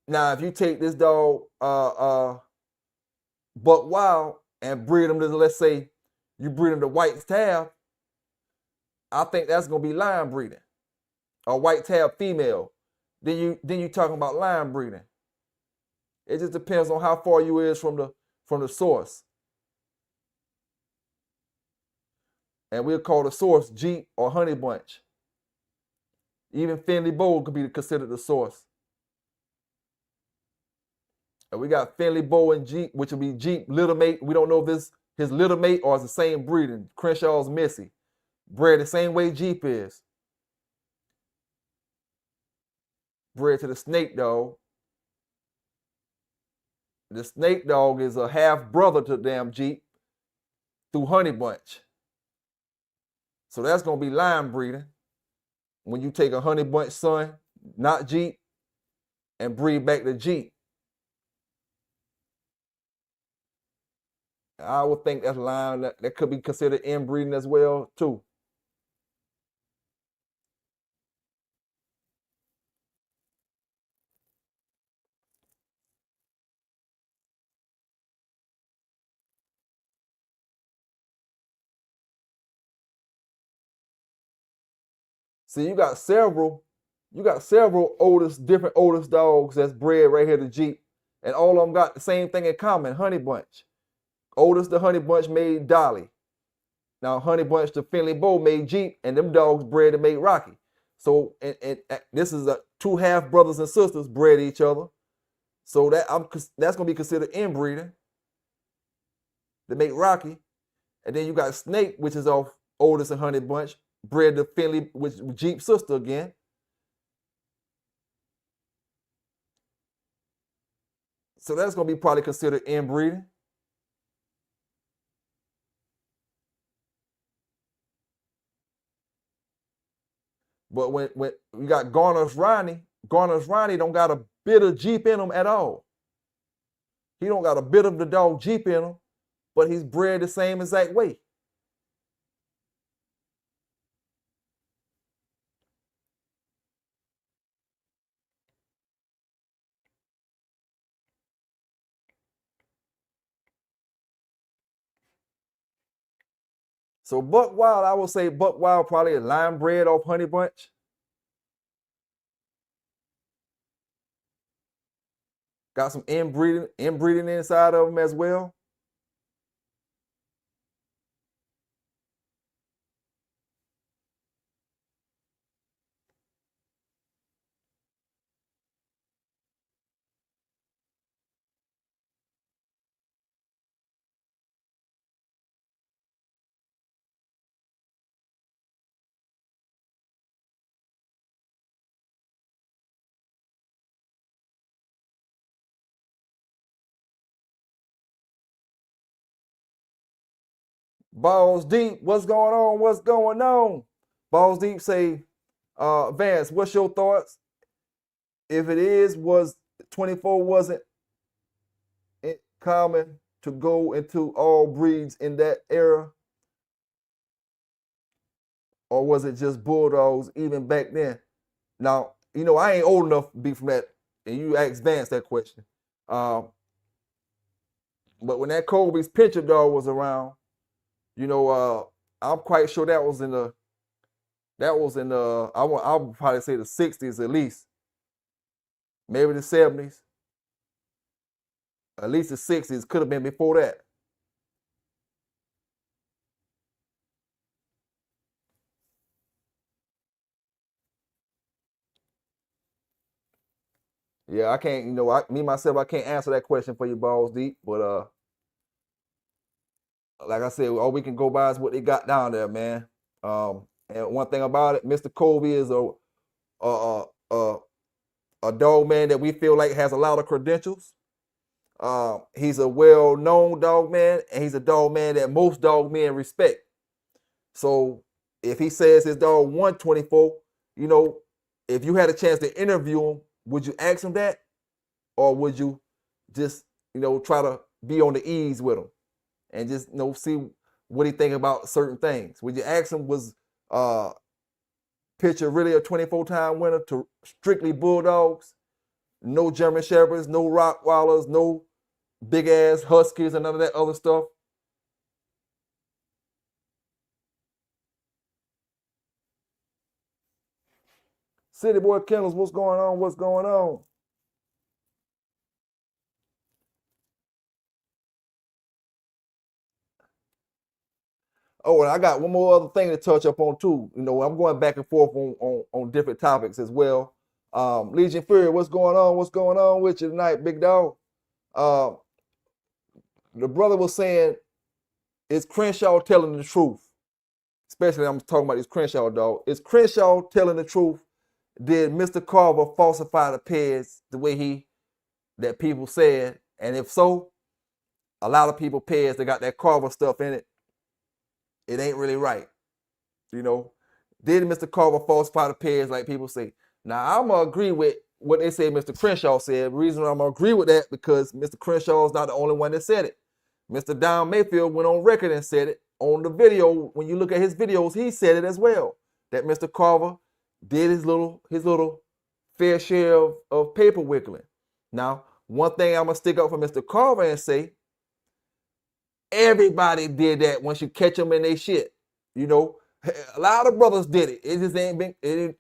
Now, if you take this dog, Buck Wild, and breed him to, let's say, you breed him to White Tab, I think that's gonna be line breeding, a White Tab female. Then you talking about line breeding. It just depends on how far you is from the source. And we'll call the source Jeep or Honey Bunch. Even Finley Bow could be considered the source. And we got Finley Bow and Jeep, which will be Jeep little mate. We don't know if this his little mate or it's the same breeding. Crenshaw's Missy. Bred the same way Jeep is. Bred to the Snake dog. The Snake dog is a half brother to damn Jeep through Honey Bunch. So that's gonna be line breeding. When you take a Honey Bunch son, not Jeep, and breed back to Jeep. I would think that's line that could be considered inbreeding as well too. See, you got several different oldest dogs that's bred right here to Jeep, and all of them got the same thing in common: Honey Bunch. Oldest the Honey Bunch made Dolly. Now Honey Bunch the Finley Bow made Jeep, and them dogs bred to make Rocky. So and this is two half brothers and sisters bred each other. So that's gonna be considered inbreeding to make Rocky. And then you got Snake, which is off Oldest and Honey Bunch, bred to Finley, which Jeep sister again. So that's gonna be probably considered inbreeding. But when you got Garner's Ronnie don't got a bit of Jeep in him at all. He don't got a bit of the dog Jeep in him, but he's bred the same exact way. So Buck Wild, I would say Buck Wild probably a line bred off Honey Bunch. Got some inbreeding inside of him as well. Balls Deep, what's going on? What's going on? Balls Deep say, Vance, what's your thoughts? If it was 24 wasn't common to go into all breeds in that era? Or was it just bulldogs even back then? Now, I ain't old enough to be from that, and you asked Vance that question. But when that Colby's Pincher dog was around, I'm quite sure that was in the I would probably say the 60s at least, maybe the 70s, at least the 60s, could have been before that. Yeah, I can't, me myself, I can't answer that question for you, Balls Deep, but like I said, all we can go by is what they got down there, man. And one thing about it, Mr. Colby is a dog man that we feel like has a lot of credentials. He's a well-known dog man, and he's a dog man that most dog men respect. So if he says his dog 124, if you had a chance to interview him, would you ask him that? Or would you just, try to be on the ease with him and just, see what he think about certain things? Would you ask him, was Pitcher really a 24-time winner to strictly bulldogs? No German Shepherds, no Rottweilers, no big-ass Huskies and none of that other stuff? City Boy Kennels, what's going on? What's going on? Oh, and I got one more other thing to touch up on too. I'm going back and forth on different topics as well. Legion Fury, what's going on? What's going on with you tonight, big dog? The brother was saying, is Crenshaw telling the truth? Especially I'm talking about this Crenshaw dog. Is Crenshaw telling the truth? Did Mr. Carver falsify the pairs the way that people said? And if so, a lot of people pairs that got that Carver stuff in it, it ain't really right. Did Mr. Carver falsify the pairs like people say? Now, I'm going to agree with what they say Mr. Crenshaw said. The reason I'm going to agree with that, because Mr. Crenshaw is not the only one that said it. Mr. Don Mayfield went on record and said it. On the video, when you look at his videos, he said it as well, that Mr. Carver did his little fair share of paper wiggling. Now, one thing I'm going to stick up for Mr. Carver and say, everybody did that once you catch them in their shit. A lot of brothers did it. It just ain't been. They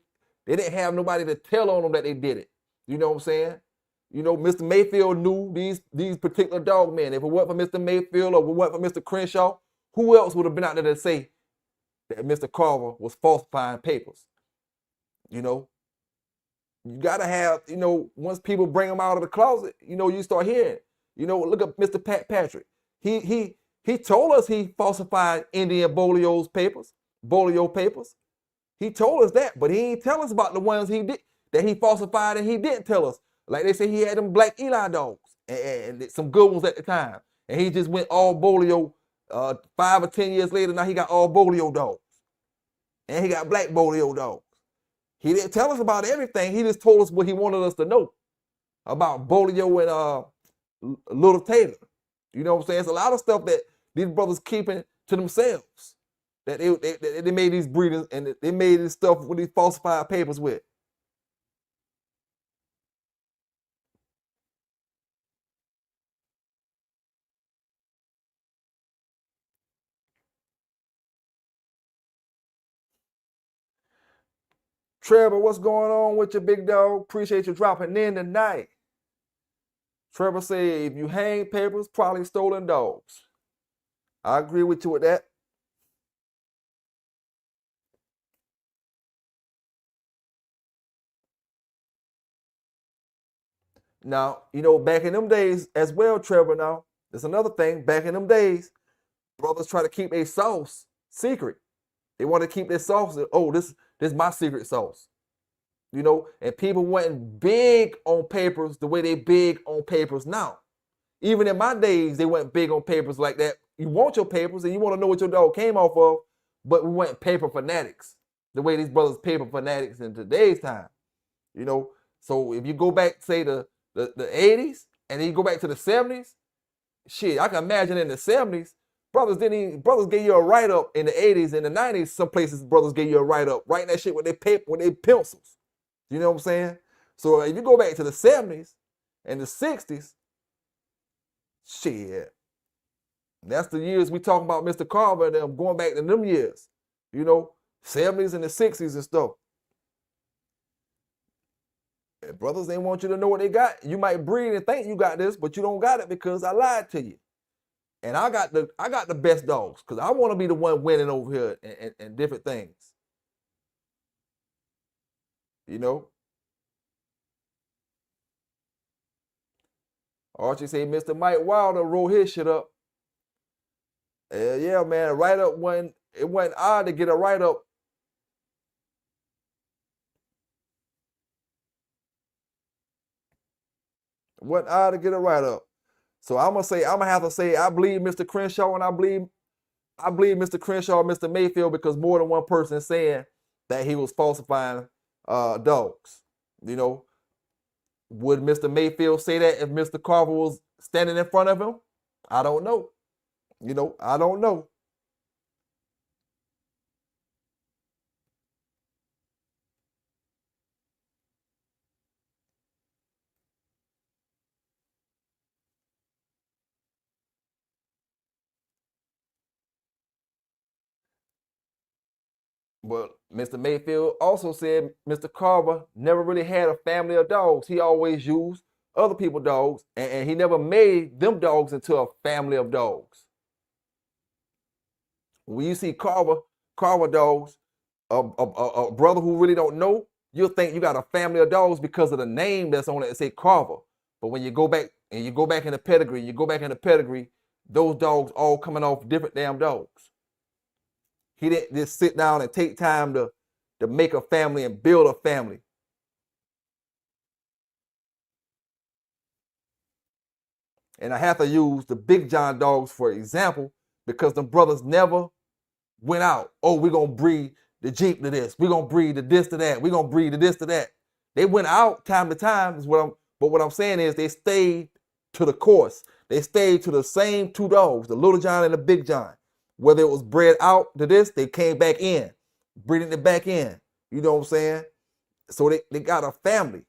didn't have nobody to tell on them that they did it. You know what I'm saying? You know, Mr. Mayfield knew these particular dog men. If it wasn't for Mr. Mayfield or if it wasn't for Mr. Crenshaw, who else would have been out there to say that Mr. Carver was falsifying papers? You know, you gotta have, you know, once people bring them out of the closet, you know, you start hearing. You know, look at Mr. Pat Patrick. He told us he falsified Indian Bolio's papers, Bolio papers. He told us that, but he didn't tell us about the ones he did that he falsified and he didn't tell us. Like they say, he had them black Eli dogs and some good ones at the time, and he just went all Bolio. 5 or 10 years later, now he got all Bolio dogs, and he got black Bolio dogs. He didn't tell us about everything. He just told us what he wanted us to know about Bolio and Little Taylor. You know what I'm saying? It's a lot of stuff that these brothers keeping to themselves. That they made these breeders and they made this stuff with these falsified papers with. Trevor, what's going on with your big dog? Appreciate you dropping in tonight. Trevor said, if you hang papers, probably stolen dogs. I agree with you with that. Now, you know, back in them days as well, Trevor, now, there's another thing. Back in them days, brothers try to keep a sauce secret. They want to keep their sauce. Oh, this is my secret sauce. You know, and people weren't big on papers the way they big on papers now. Even in my days, they weren't big on papers like that. You want your papers and you want to know what your dog came off of, but we weren't paper fanatics the way these brothers paper fanatics in today's time. You know, so if you go back, say the 80s, and then you go back to the 70s, shit, I can imagine in the 70s, brothers gave you a write-up in the 80s and the 90s. Some places brothers gave you a write-up, writing that shit with their paper, with their pencils. You know what I'm saying? So if you go back to the 70s and the 60s, shit, that's the years we talking about Mr. Carver and them going back to them years. You know, 70s and the 60s and stuff. And brothers, they want you to know what they got. You might breed and think you got this, but you don't got it because I lied to you. And I got the best dogs because I want to be the one winning over here and different things. You know? Archie say Mr. Mike Wilder wrote his shit up. Yeah, man, write-up it wasn't odd to get a write-up. It wasn't odd to get a write-up. So I'm gonna have to say I believe Mr. Crenshaw and I believe Mr. Crenshaw and Mr. Mayfield because more than one person is saying that he was falsifying dogs. You know, would Mr. Mayfield say that if Mr. Carver was standing in front of him? I don't know. You know, I don't know. But Mr. Mayfield also said Mr. Carver never really had a family of dogs. He always used other people's dogs, and he never made them dogs into a family of dogs. When you see Carver dogs, a brother who really don't know, you'll think you got a family of dogs because of the name that's on it and say Carver. But when you go back in the pedigree, those dogs all coming off different damn dogs. He didn't just sit down and take time to make a family and build a family. And I have to use the Big John dogs for example because them brothers never went out. Oh, we're going to breed the Jeep to this. We're going to breed the this to that. We're going to breed the this to that. They went out time to time, but what I'm saying is they stayed to the course. They stayed to the same two dogs, the Little John and the Big John. Whether it was bred out to this, they came back in, breeding it back in. You know what I'm saying? So they got a family.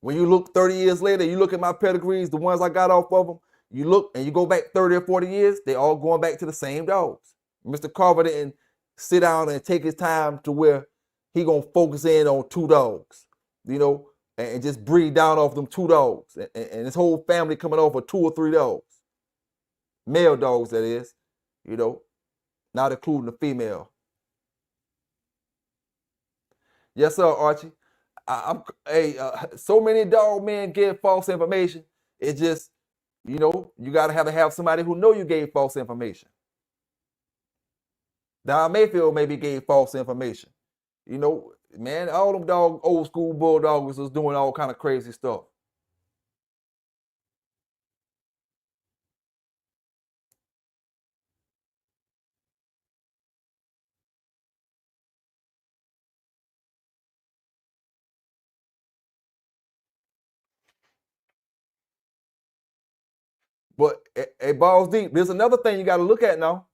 When you look 30 years later, you look at my pedigrees, the ones I got off of them, you look and you go back 30 or 40 years, they all going back to the same dogs. Mr. Carver didn't sit down and take his time to where he gonna focus in on 2 dogs, you know, and just breed down off them 2 dogs, and his whole family coming off of 2 or 3 dogs, male dogs that is, you know, not including the female. Yes, sir, Archie. So many dog men give false information. It just, you know, you gotta have somebody who know you gave false information. Don Mayfield maybe gave false information. You know, man, all them old school bulldogs was doing all kind of crazy stuff. But balls deep, there's another thing you got to look at now.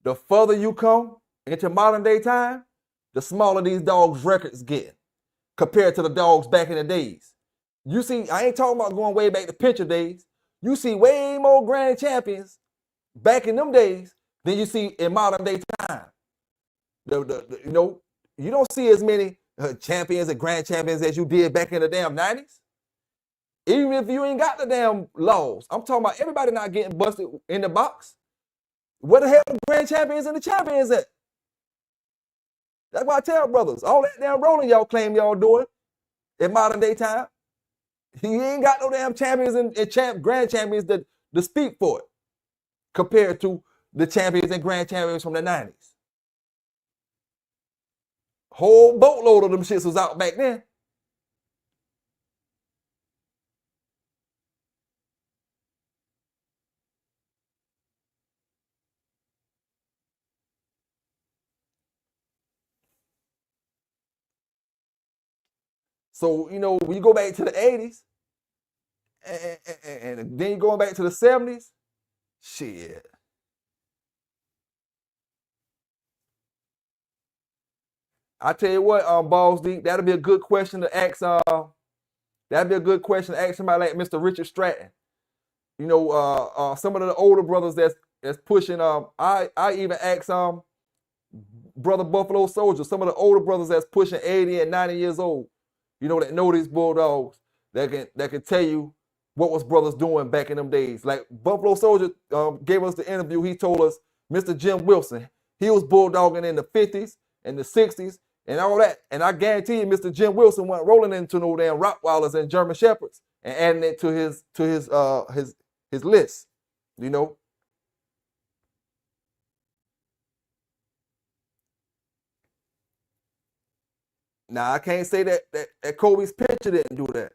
The further you come into modern day time, the smaller these dogs' records get compared to the dogs back in the days. You see, I ain't talking about going way back to picture days. You see way more grand champions back in them days than you see in modern day time. You know, you don't see as many champions and grand champions as you did back in the damn 90s. Even if you ain't got the damn laws. I'm talking about everybody not getting busted in the box. Where the hell the grand champions and the champions at? That's why I tell brothers, all that damn rolling y'all claim y'all doing in modern day time, you ain't got no damn champions and grand champions to speak for it compared to the champions and grand champions from the 90s. Whole boatload of them shits was out back then. So, you know, when you go back to the 80s, and then you're going back to the 70s, shit. I tell you what, Balls Deep, that'll be a good question to ask. That'd be a good question to ask somebody like Mr. Richard Stratton. You know, some of the older brothers that's pushing. I even asked Brother Buffalo Soldier, some of the older brothers that's pushing 80 and 90 years old. You know, that know these bulldogs, that can tell you what was brothers doing back in them days. Like Buffalo Soldier gave us the interview. He told us Mr. Jim Wilson, he was bulldogging in the 50s and the 60s and all that. And I guarantee you, Mr. Jim Wilson went rolling into no damn Rottweilers and German Shepherds and adding it to his list. You know. Now I can't say that Kobe's picture didn't do that,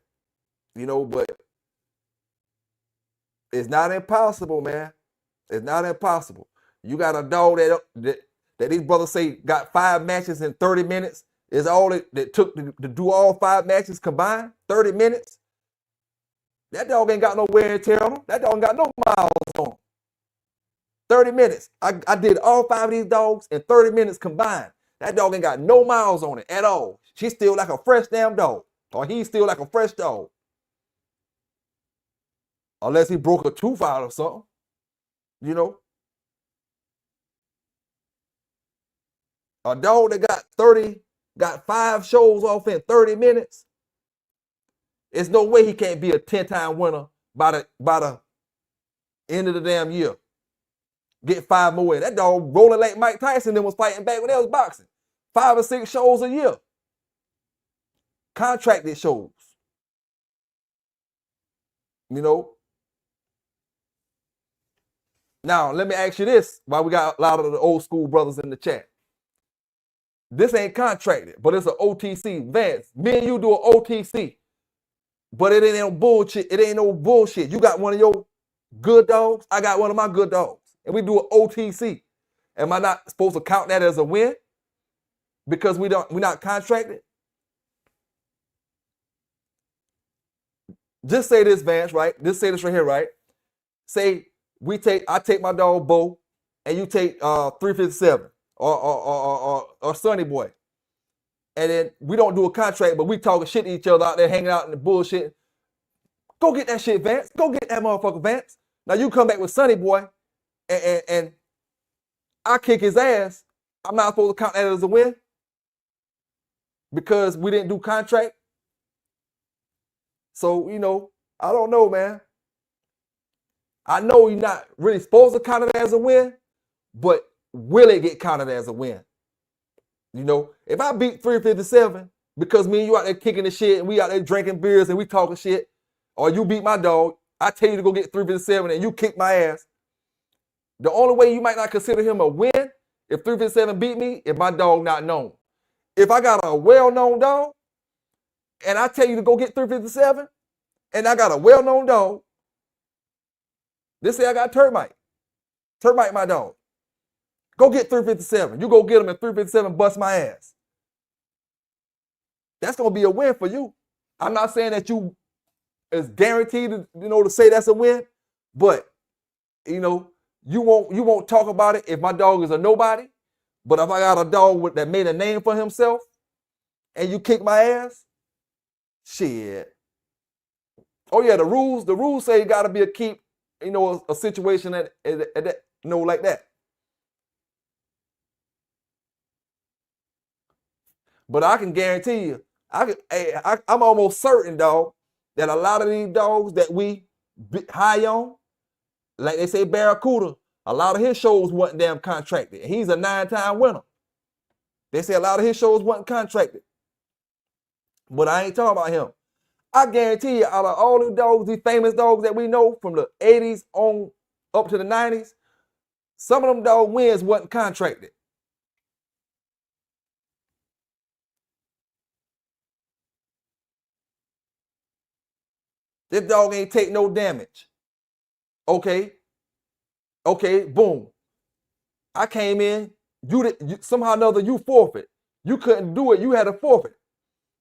you know, but it's not impossible, man. It's not impossible. You got a dog that these brothers say got 5 matches in 30 minutes. Is all that took to do all 5 matches combined? 30 minutes. That dog ain't got no wear and tear on him. That dog ain't got no miles on him. 30 minutes. I did all 5 of these dogs in 30 minutes combined. That dog ain't got no miles on it at all. She's still like a fresh damn dog. Or he's still like a fresh dog. Unless he broke a tooth out or something. You know? A dog that got 5 shows off in 30 minutes. There's no way he can't be a 10-time winner by the end of the damn year. Get 5 more in. That dog rolling like Mike Tyson and was fighting back when they was boxing. 5 or 6 shows a year. Contracted shows. You know? Now, let me ask you this, while we got a lot of the old school brothers in the chat. This ain't contracted, but it's an OTC. Vance, me and you do an OTC. But it ain't no bullshit. It ain't no bullshit. You got one of your good dogs. I got one of my good dogs. And we do an OTC. Am I not supposed to count that as a win? Because we're not contracted? Just say this, Vance, right? Just say this right here, right? Say I take my dog Bo, and you take 357 or Sonny Boy. And then we don't do a contract, but we talking shit to each other out there, hanging out in the bullshit. Go get that shit, Vance. Go get that motherfucker, Vance. Now you come back with Sonny Boy, and I kick his ass, I'm not supposed to count that as a win because we didn't do contract. So, I don't know, man. I know you're not really supposed to count it as a win, but will it get counted as a win? If I beat 357 because me and you out there kicking the shit and we out there drinking beers and we talking shit, or you beat my dog, I tell you to go get 357 and you kick my ass. The only way you might not consider him a win if 357 beat me, if my dog not known. If I got a well-known dog and I tell you to go get 357 and I got a well-known dog, let's say I got Termite my dog. Go get 357. You go get him and 357 bust my ass. That's going to be a win for you. I'm not saying that you is guaranteed to say that's a win, but you won't talk about it if my dog is a nobody. But if I got a dog that made a name for himself and you kick my ass, shit. Oh yeah, the rules say it got to be a keep, a situation at that, like that. But I can guarantee you, I'm almost certain, dog, that a lot of these dogs that we high on, like they say Barracuda, a lot of his shows wasn't damn contracted. He's a 9-time winner. They say a lot of his shows wasn't contracted. But I ain't talking about him. I guarantee you, out of all the dogs, these famous dogs that we know from the 80s on up to the 90s, some of them dog wins wasn't contracted. This dog ain't take no damage. Okay, boom. I came in, you somehow or another you forfeit. You couldn't do it, you had to forfeit.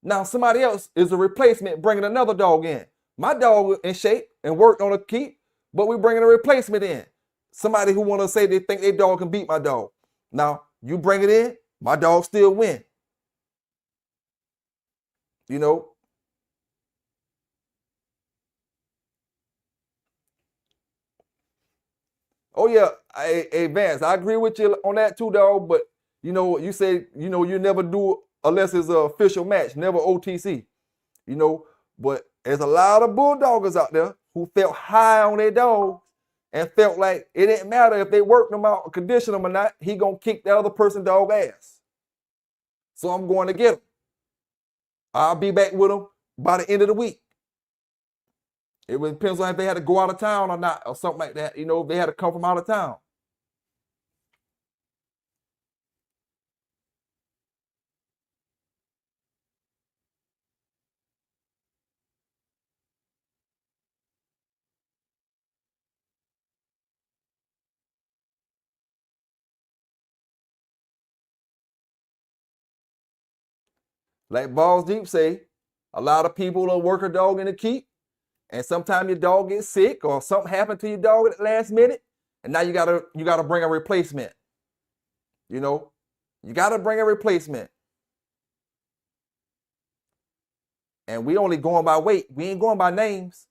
Now somebody else is a replacement bringing another dog in. My dog in shape and worked on a keep, but we bringing a replacement in. Somebody who want to say they think their dog can beat my dog. Now, you bring it in, my dog still win. Oh yeah, hey Vance, I agree with you on that too, dog. But you say you never do unless it's an official match, never OTC. But there's a lot of bulldoggers out there who felt high on their dogs and felt like it didn't matter if they worked them out or conditioned them or not. He gonna kick the other person's dog ass. So I'm going to get him. I'll be back with him by the end of the week. It depends on if they had to go out of town or not, or something like that. If they had to come from out of town. Like Balls Deep say, a lot of people will work a dog in a keep, and sometimes your dog gets sick or something happened to your dog at the last minute, and now you gotta bring a replacement. You gotta bring a replacement. And we only going by weight. We ain't going by names.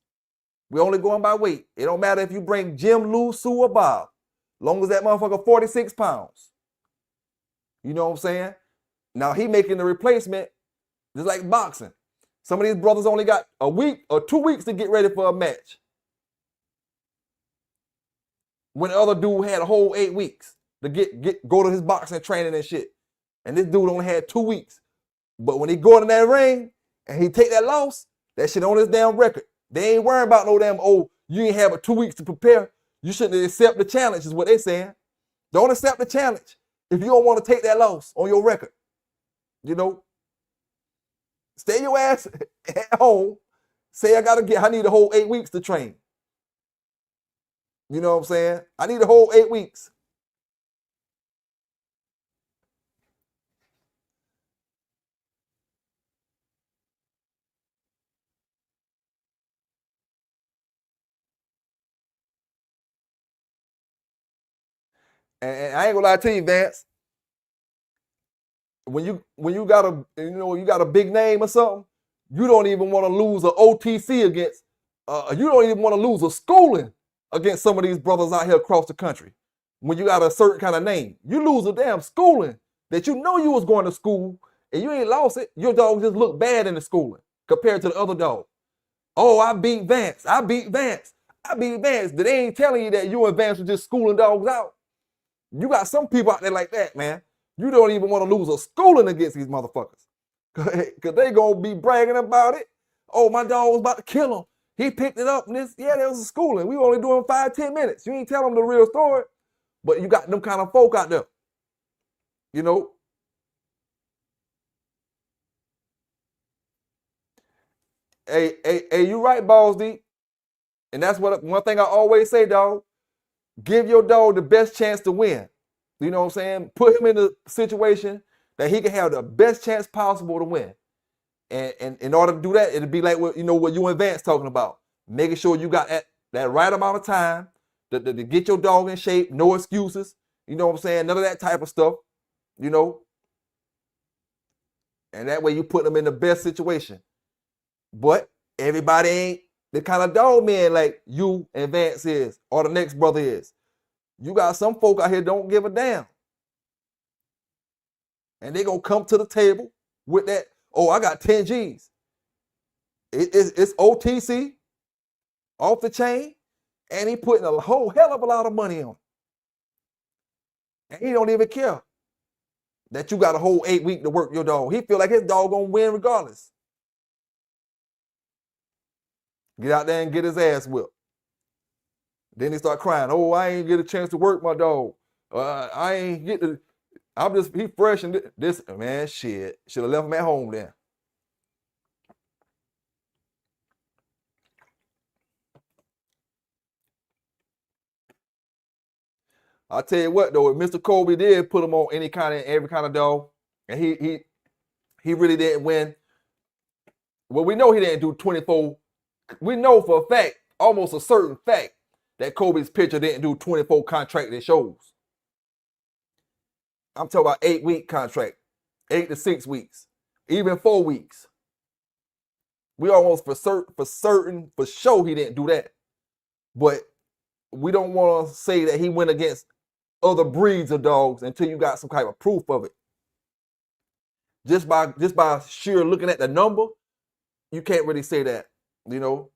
We only going by weight. It don't matter if you bring Jim, Lou, Sue, or Bob, long as that motherfucker 46 pounds. You know what I'm saying? Now he making the replacement just like boxing. Some of these brothers only got a week or 2 weeks to get ready for a match. When the other dude had a whole 8 weeks to go to his boxing training and shit. And this dude only had 2 weeks. But when he go in that ring and he take that loss, that shit on his damn record. They ain't worrying about no damn, you ain't have 2 weeks to prepare. You shouldn't accept the challenge is what they saying. Don't accept the challenge if you don't want to take that loss on your record. Stay your ass at home. Say I need a whole 8 weeks to train. You know what I'm saying? I need a whole 8 weeks. And I ain't gonna lie to you, Vance. When you got a big name or something, you don't even want to lose an OTC against. You don't even want to lose a schooling against some of these brothers out here across the country. when you got a certain kind of name. You lose a damn schooling that you know you was going to school and you ain't lost it. Your dog just look bad in the schooling compared to the other dog. Oh, I beat Vance. I beat Vance. I beat Vance. They ain't telling you that you and Vance were just schooling dogs out. You got some people out there like that, man. You don't even want to lose a schooling against these motherfuckers. Because they going to be bragging about it. Oh, my dog was about to kill him. He picked it up. And this, yeah, there was a schooling. We were only doing 5-10 minutes. You ain't telling them the real story. But you got them kind of folk out there. You know? Hey, you right, Balls D. And that's what one thing I always say, dog. Give your dog the best chance to win. You know what I'm saying? Put him in a situation that he can have the best chance possible to win. And in order to do that, it'll be like what you and Vance talking about. Making sure you got that right amount of time to get your dog in shape, no excuses. You know what I'm saying? None of that type of stuff. You know? And that way you put them in the best situation. But everybody ain't the kind of dog man like you and Vance is, or the next brother is. You got some folk out here don't give a damn. And they gonna come to the table with that, oh, I got 10 G's. It's OTC, off the chain, and he putting a whole hell of a lot of money on it. And he don't even care that you got a whole 8 weeks to work your dog. He feel like his dog gonna win regardless. Get out there and get his ass whipped. Then he start crying. Oh, I ain't get a chance to work my dog. I ain't get to. He fresh and this man, shit. Should have left him at home then. I'll tell you what though, if Mr. Kobe did put him on every kind of dog, and he really didn't win. Well, we know he didn't do 24. We know for a fact, almost a certain fact, that Kobe's pitcher didn't do 24 contracted shows. I'm talking about 8-week contract, 8 to 6 weeks, even 4 weeks. We almost for sure he didn't do that. But we don't want to say that he went against other breeds of dogs until you got some kind of proof of it. Just by sheer looking at the number, you can't really say that, you know.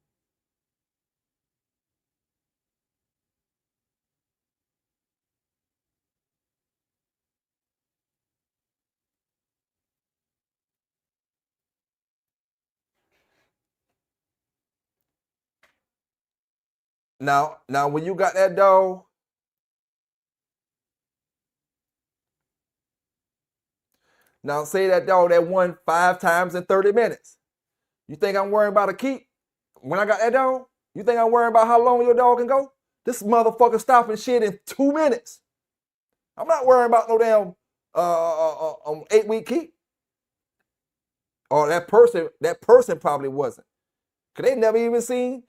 Now when you got that dog, now say that dog that won 5 times in 30 minutes. You think I'm worrying about a keep when I got that dog? You think I'm worrying about how long your dog can go? This motherfucker stopping shit in 2 minutes. I'm not worrying about no damn 8-week keep. Or that person probably wasn't. Cause they never even seen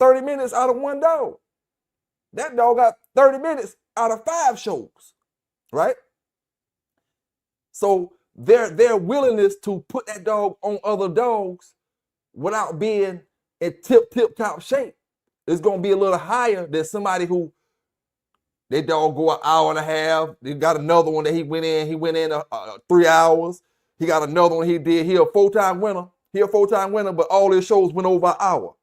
30 minutes out of one dog. That dog got 30 minutes out of 5 shows, right? So their willingness to put that dog on other dogs without being in tip top shape is gonna be a little higher than somebody who their dog go an hour and a half. They got another one that he went in 3 hours. He got another one he did. He a full-time winner, but all his shows went over an hour.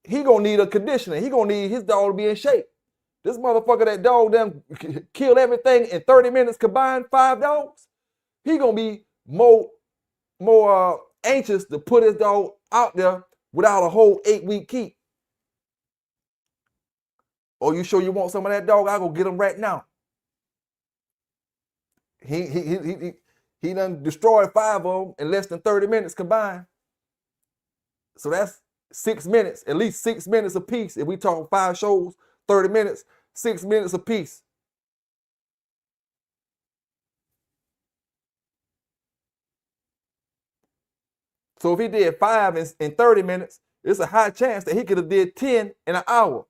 He gonna need a conditioner. He gonna need his dog to be in shape. This motherfucker, that dog them killed everything in 30 minutes combined, 5 dogs. He gonna be more anxious to put his dog out there without a whole 8-week keep. Oh, you sure you want some of that dog? I'll go get him right now. He done destroyed 5 of them in less than 30 minutes combined. So that's 6 minutes, at least 6 minutes apiece. If we talk 5 shows, 30 minutes, 6 minutes apiece. So if he did 5 in 30 minutes, it's a high chance that he could have did 10 in an hour.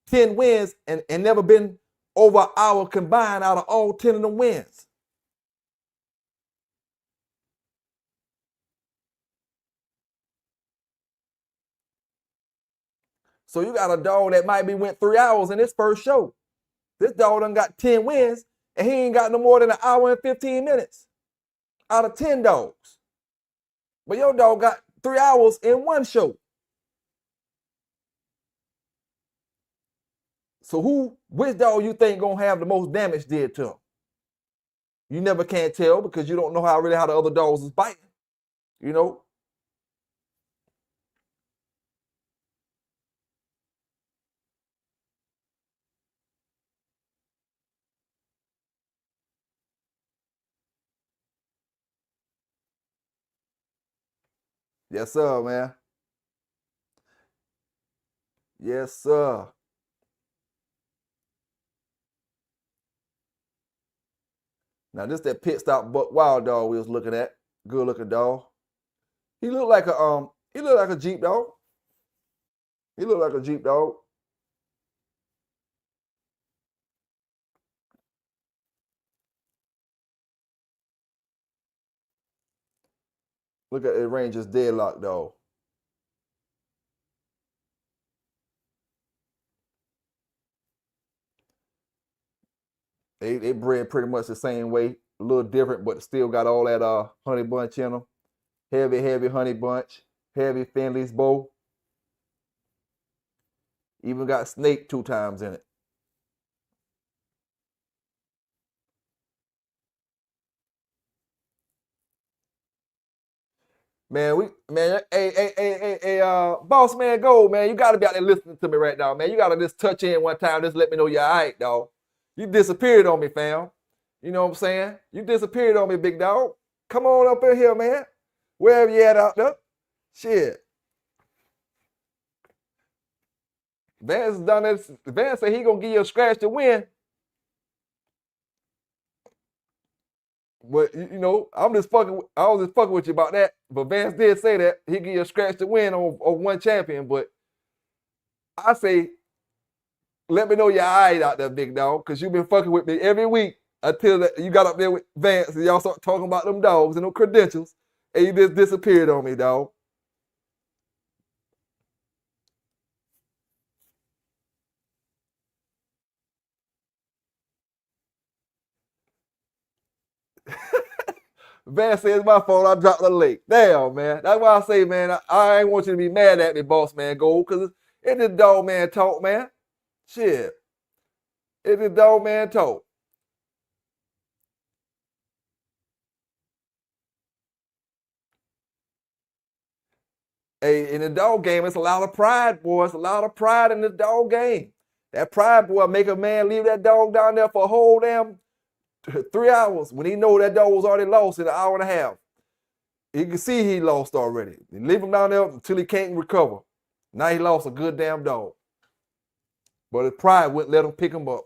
10 wins and never been over an hour combined out of all 10 of them wins. So you got a dog that might be went 3 hours in his first show. This dog done got 10 wins, and he ain't got no more than an hour and 15 minutes out of 10 dogs. But your dog got 3 hours in one show. So which dog you think gonna have the most damage did to him? You never can tell because you don't know how the other dogs is biting, you know? Yes, sir, man. Yes, sir. Now this that pit stop buck wild dog we was looking at. Good looking dog. He looked like a Jeep dog. He looked like a Jeep dog. Look at the Rangers deadlock dog. They bred pretty much the same way, a little different, but still got all that honey bunch in them. Heavy honey bunch, heavy Finley's bow. Even got snake 2 times in it. Man, hey, boss man, Gold, man, you gotta be out there listening to me right now, man. You gotta just touch in one time, just let me know you're all right, dog. You disappeared on me, fam. You know what I'm saying? You disappeared on me, big dog. Come on up in here, man. Wherever you at out there. Shit. Vance done this. Vance said he gonna give you a scratch to win. But you know, I was just fucking with you about that. But Vance did say that he give you a scratch to win on one champion. But I say, let me know you're all right out there, big dog, because you've been fucking with me every week until you got up there with Vance and y'all start talking about them dogs and them credentials, and you just disappeared on me, dog. Vance says my fault. I dropped the lake. Damn, man. That's why I say, man, I ain't want you to be mad at me, boss man, Gold, because it's this dog man talk, man. Shit. It's this dog man talk. Hey, in the dog game, it's a lot of pride, boy. It's a lot of pride in the dog game. That pride, boy, make a man leave that dog down there for a whole damn 3 hours when he know that dog was already lost in an hour and a half. He can see he lost already. You leave him down there until he can't recover. Now he lost a good damn dog. But his pride wouldn't let him pick him up.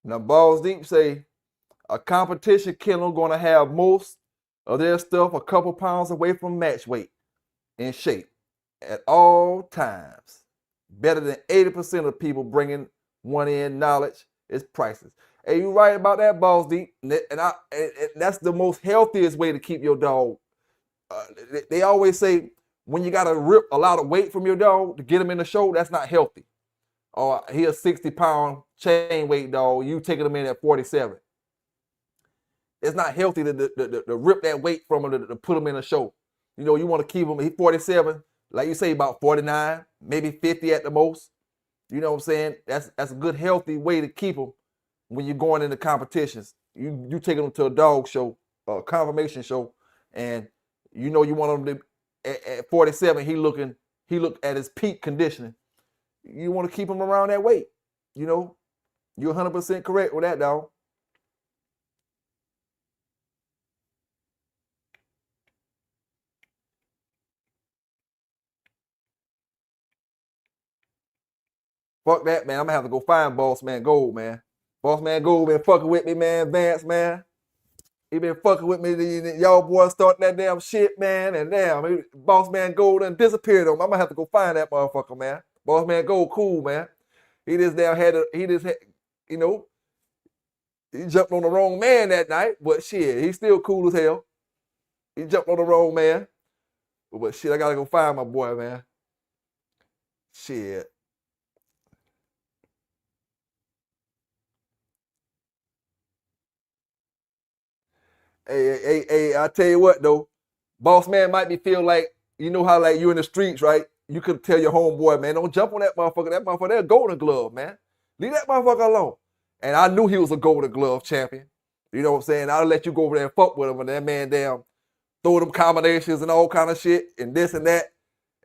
Now, Balls Deep say a competition kennel gonna have most of their stuff a couple pounds away from match weight in shape at all times. Better than 80% of people bringing one in knowledge is priceless. Hey, you right about that, Balls Deep. And that's the most healthiest way to keep your dog. They always say when you gotta rip a lot of weight from your dog to get him in the show, that's not healthy. Or he a 60-pound chain weight dog, you taking him in at 47. It's not healthy to rip that weight from him to put him in a show. You know, you want to keep him, he's 47, like you say, about 49, maybe 50 at the most. You know what I'm saying? That's a good, healthy way to keep him when you're going into competitions. You taking him to a dog show, a confirmation show, and you know you want him to, at 47, he look at his peak conditioning. You want to keep him around that weight. You know, you're 100% correct with that, dog. Fuck that, man. I'm gonna have to go find Boss Man Gold, man. Boss man Gold been fucking with me, man. Vance, man. He been fucking with me. Y'all boys starting that damn shit, man. And damn, Boss man Gold done disappeared on me. I'm gonna have to go find that motherfucker, man. Boss man Gold cool, man. He just you know, he jumped on the wrong man that night, but shit, he's still cool as hell. He jumped on the wrong man. But shit, I gotta go find my boy, man. Shit. Hey, I tell you what though, boss man might be feel like, you know how like you in the streets, right? You could tell your homeboy, man, don't jump on that motherfucker. That motherfucker, they're a golden glove, man. Leave that motherfucker alone. And I knew he was a golden glove champion. You know what I'm saying? I'll let you go over there and fuck with him, and that man damn throw them combinations and all kind of shit and this and that.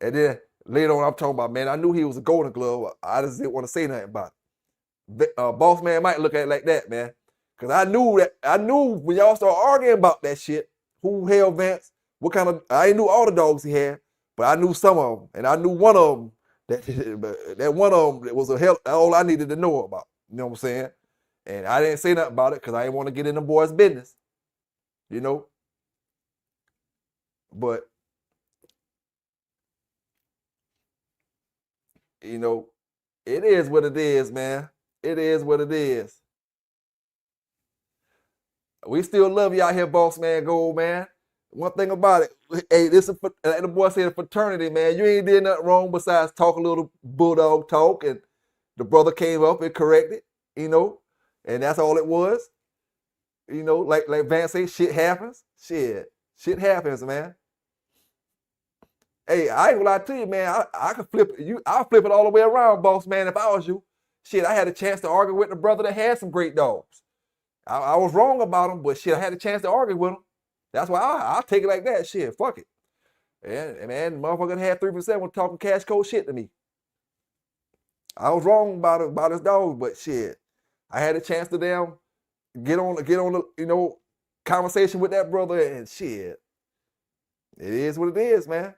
And then later on, I'm talking about, man, I knew he was a golden glove. I just didn't want to say nothing about it. Boss man might look at it like that, man. Cause I knew when y'all start arguing about that shit, who held Vance, what kind of, I ain't knew all the dogs he had, but I knew some of them. And I knew one of them, that one of them was a hell, all I needed to know about. You know what I'm saying? And I didn't say nothing about it because I didn't want to get in the boys' business. You know? But, you know, it is what it is, man. It is what it is. We still love you out here, Boss Man Gold, man. One thing about it, hey, this is like the boy said, a fraternity, man. You ain't did nothing wrong besides talk a little bulldog talk, and the brother came up and corrected, you know, and that's all it was. You know, like Vance say, shit happens. Shit happens, man. Hey, I ain't gonna lie to you, man. I could flip it. I'll flip it all the way around, boss man, if I was you. Shit, I had a chance to argue with the brother that had some great dogs. I was wrong about him, but shit, I had a chance to argue with him. That's why I'll take it like that. Shit, fuck it. And man, the motherfucker had 3% was talking cash cold shit to me. I was wrong about his dog, but shit, I had a chance to damn get on the, you know, conversation with that brother, and shit. It is what it is, man.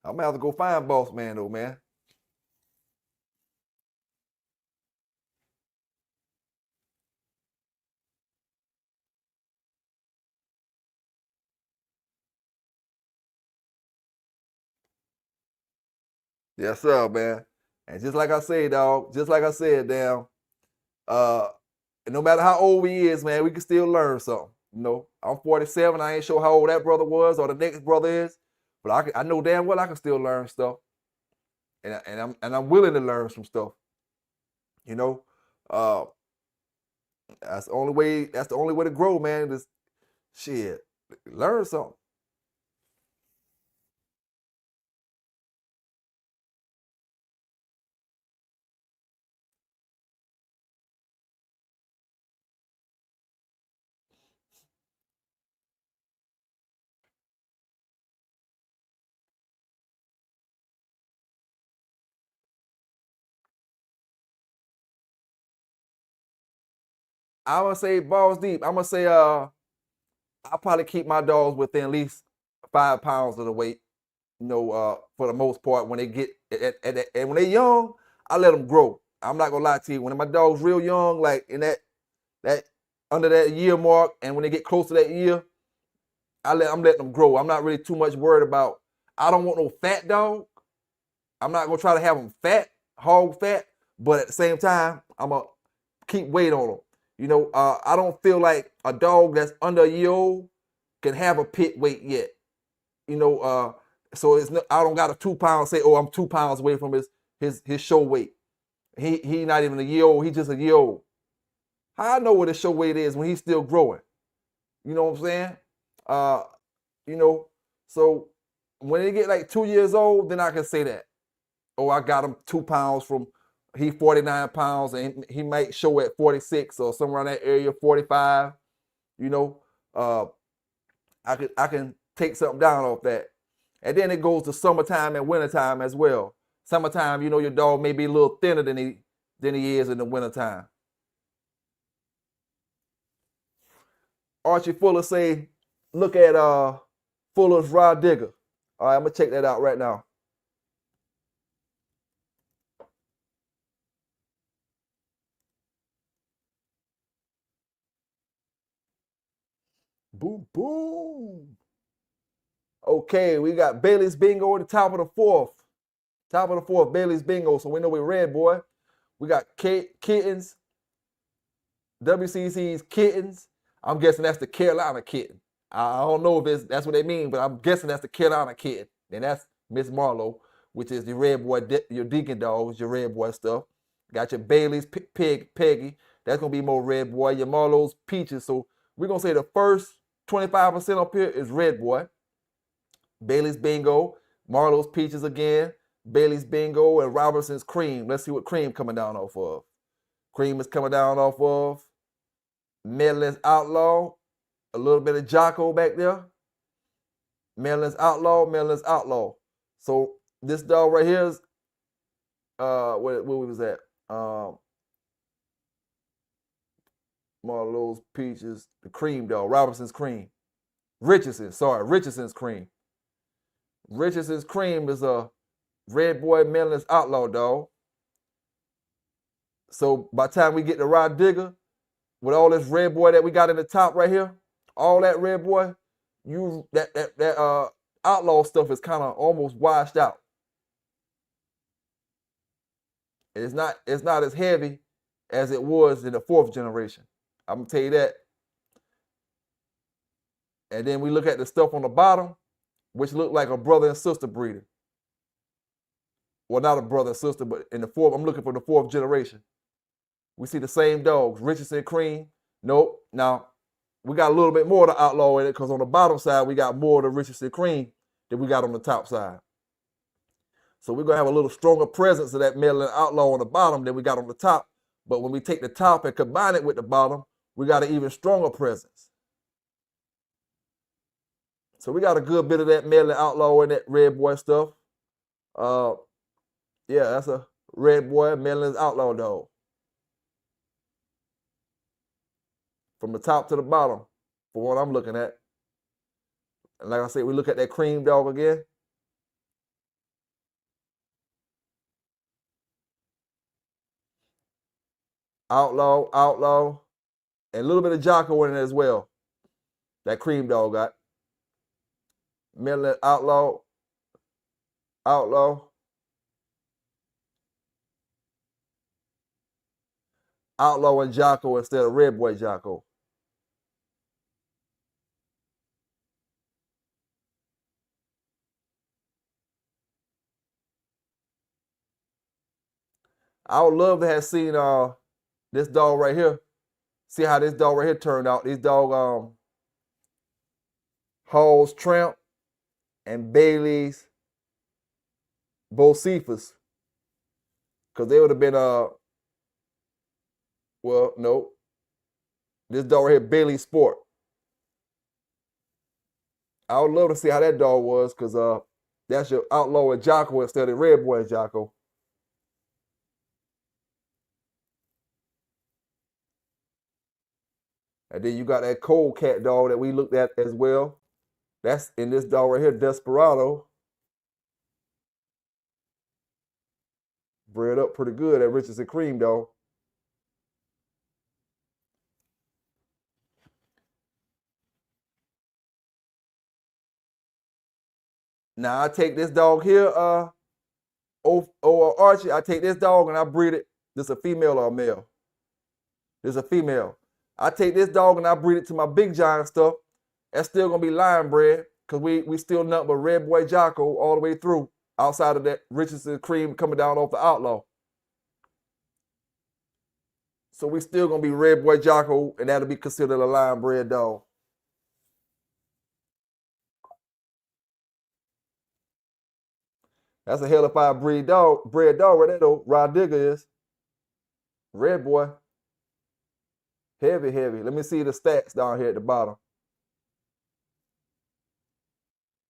I'm gonna have to go find Boss Man though, man. Yes, sir, man. And just like I say, dog, just like I said, damn, no matter how old he is, man, we can still learn something. You know, I'm 47. I ain't sure how old that brother was or the next brother is, but I know damn well I can still learn stuff, and I'm willing to learn some stuff. You know, that's the only way. That's the only way to grow, man. Just shit, learn something. I'm gonna say balls deep. I'm gonna say I'll probably keep my dogs within at least 5 pounds of the weight. You know, for the most part, when they get and when they're young, I let them grow. I'm not gonna lie to you. When my dog's real young, like in that under that year mark, and when they get close to that year, I'm letting them grow. I'm not really too much worried about. I don't want no fat dog. I'm not gonna try to have them fat, hog fat, but at the same time, I'm gonna keep weight on them. You know, I don't feel like a dog that's under a year old can have a pit weight yet. You know, so it's I don't got a 2 pound say, oh, I'm 2 pounds away from his show weight. He not even a year old. He's just a year old. How I know what his show weight is when he's still growing? You know what I'm saying? You know, so when they get like 2 years old, then I can say that. Oh, I got him 2 pounds from, he 49 pounds and he might show at 46 or somewhere in that area, 45. You know, I can take something down off that. And then it goes to summertime and wintertime as well. Summertime, you know, your dog may be a little thinner than he is in the wintertime. Archie Fuller say, look at Fuller's Rod Digger. All right, I'm gonna check that out right now. Boom, boom. Okay, we got Bailey's Bingo at the top of the fourth. Top of the fourth, Bailey's Bingo. So we know we're red, boy. We got kittens. WCC's kittens. I'm guessing that's the Carolina kitten. I don't know if that's what they mean, but I'm guessing that's the Carolina kitten. And that's Miss Marlowe, which is the red boy, your deacon dogs, your red boy stuff. Got your Bailey's Peggy. That's gonna be more red boy. Your Marlowe's Peaches. So we're gonna say the first 25% up here is red boy. Bailey's Bingo, Marlowe's Peaches again, Bailey's Bingo, and Robertson's Cream. Let's see what Cream coming down off of. Cream is coming down off of Maryland's Outlaw, a little bit of Jocko back there. Maryland's Outlaw, Maryland's Outlaw. So this dog right here is, where we was at? Marlowe's Peaches, the Cream dog, Robertson's Cream. Richardson's Cream. Richardson's Cream is a red boy Maryland's Outlaw dog. So by the time we get to Rod Digger, with all this red boy that we got in the top right here, all that red boy, that outlaw stuff is kind of almost washed out. It's not as heavy as it was in the fourth generation. I'm gonna tell you that. And then we look at the stuff on the bottom, which look like a brother and sister breeding. Well, not a brother and sister, but in the fourth, I'm looking for the fourth generation. We see the same dogs, Richardson Cream. Nope. Now, we got a little bit more of the outlaw in it because on the bottom side, we got more of the Richardson Cream than we got on the top side. So we're going to have a little stronger presence of that Maryland Outlaw on the bottom than we got on the top. But when we take the top and combine it with the bottom, we got an even stronger presence. So we got a good bit of that Maryland Outlaw in that red boy stuff. Yeah, that's a red boy Maryland's Outlaw dog. From the top to the bottom, for what I'm looking at. And like I said, we look at that Cream dog again. Outlaw, and a little bit of Jocko in it as well. That Cream dog got. Maryland Outlaw, Outlaw and Jocko instead of red boy Jocko. I would love to have seen this dog right here. See how this dog right here turned out. This dog Hall's Tramp and Bailey's Bocephus. Because they would have been well, no. This dog right here, Bailey Sport. I would love to see how that dog was, because that's your Outlaw and Jocko instead of red boy and Jocko. And then you got that Cold Cat dog that we looked at as well. That's in this dog right here, Desperado. Bred up pretty good, that Richardson Cream dog. Now I take this dog here, Archie, I take this dog and I breed it. This a female or a male? This a female. I take this dog and I breed it to my big giant stuff. That's still gonna be lion bred, because we still nothing but red boy Jocko all the way through, outside of that Richardson Cream coming down off the Outlaw. So we still gonna be red boy Jocko, and that'll be considered a lion bred dog. That's a hell of a bred dog right there though. Rod Digger is. Red boy. Heavy. Let me see the stats down here at the bottom.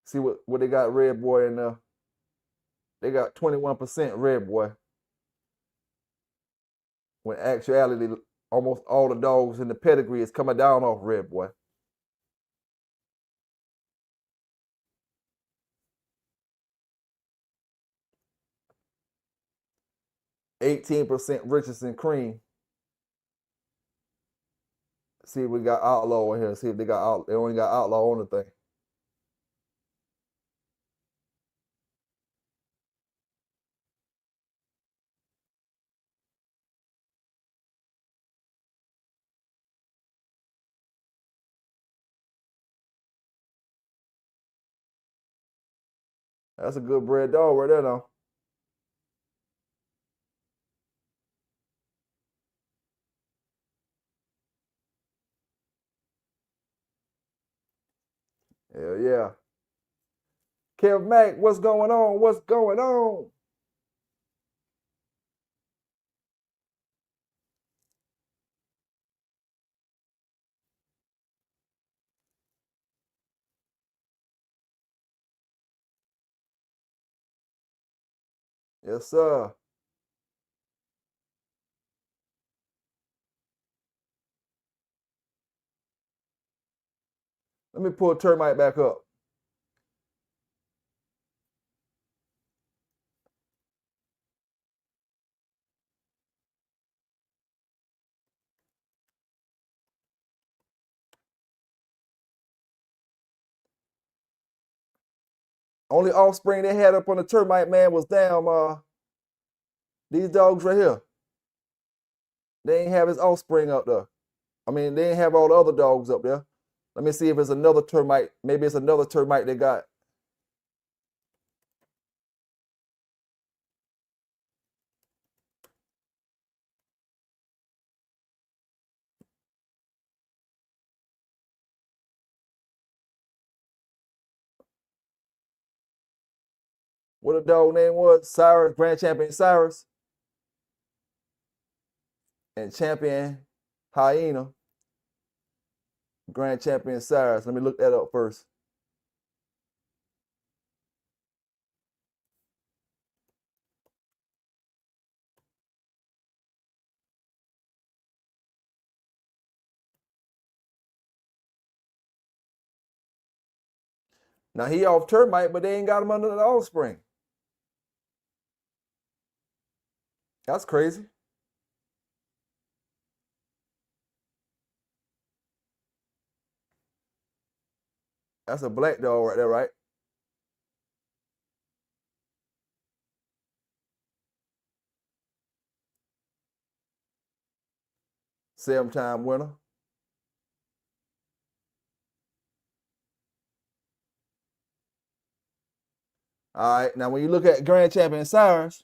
See what they got red boy in there. They got 21% red boy. When actuality, almost all the dogs in the pedigree is coming down off red boy. %18 Richardson Cream. See if we got outlaw in here. See if they got out. They only got outlaw on the thing. That's a good bred dog right there now. Hell yeah. Kev Mack, what's going on? What's going on? Yes, sir. Let me pull Termite back up. Only offspring they had up on the Termite, man, was damn these dogs right here. They ain't have his offspring up there. I mean, they ain't have all the other dogs up there. Let me see if it's another Termite. Maybe it's another Termite they got. What the dog name was? Cyrus, Grand Champion Cyrus. And Champion Hyena. Grand Champion Cyrus. Let me look that up first. Now he off Termite, but they ain't got him under the offspring. That's crazy. That's a black dog right there, right? Seven-time winner. All right, now when you look at Grand Champion Cyrus,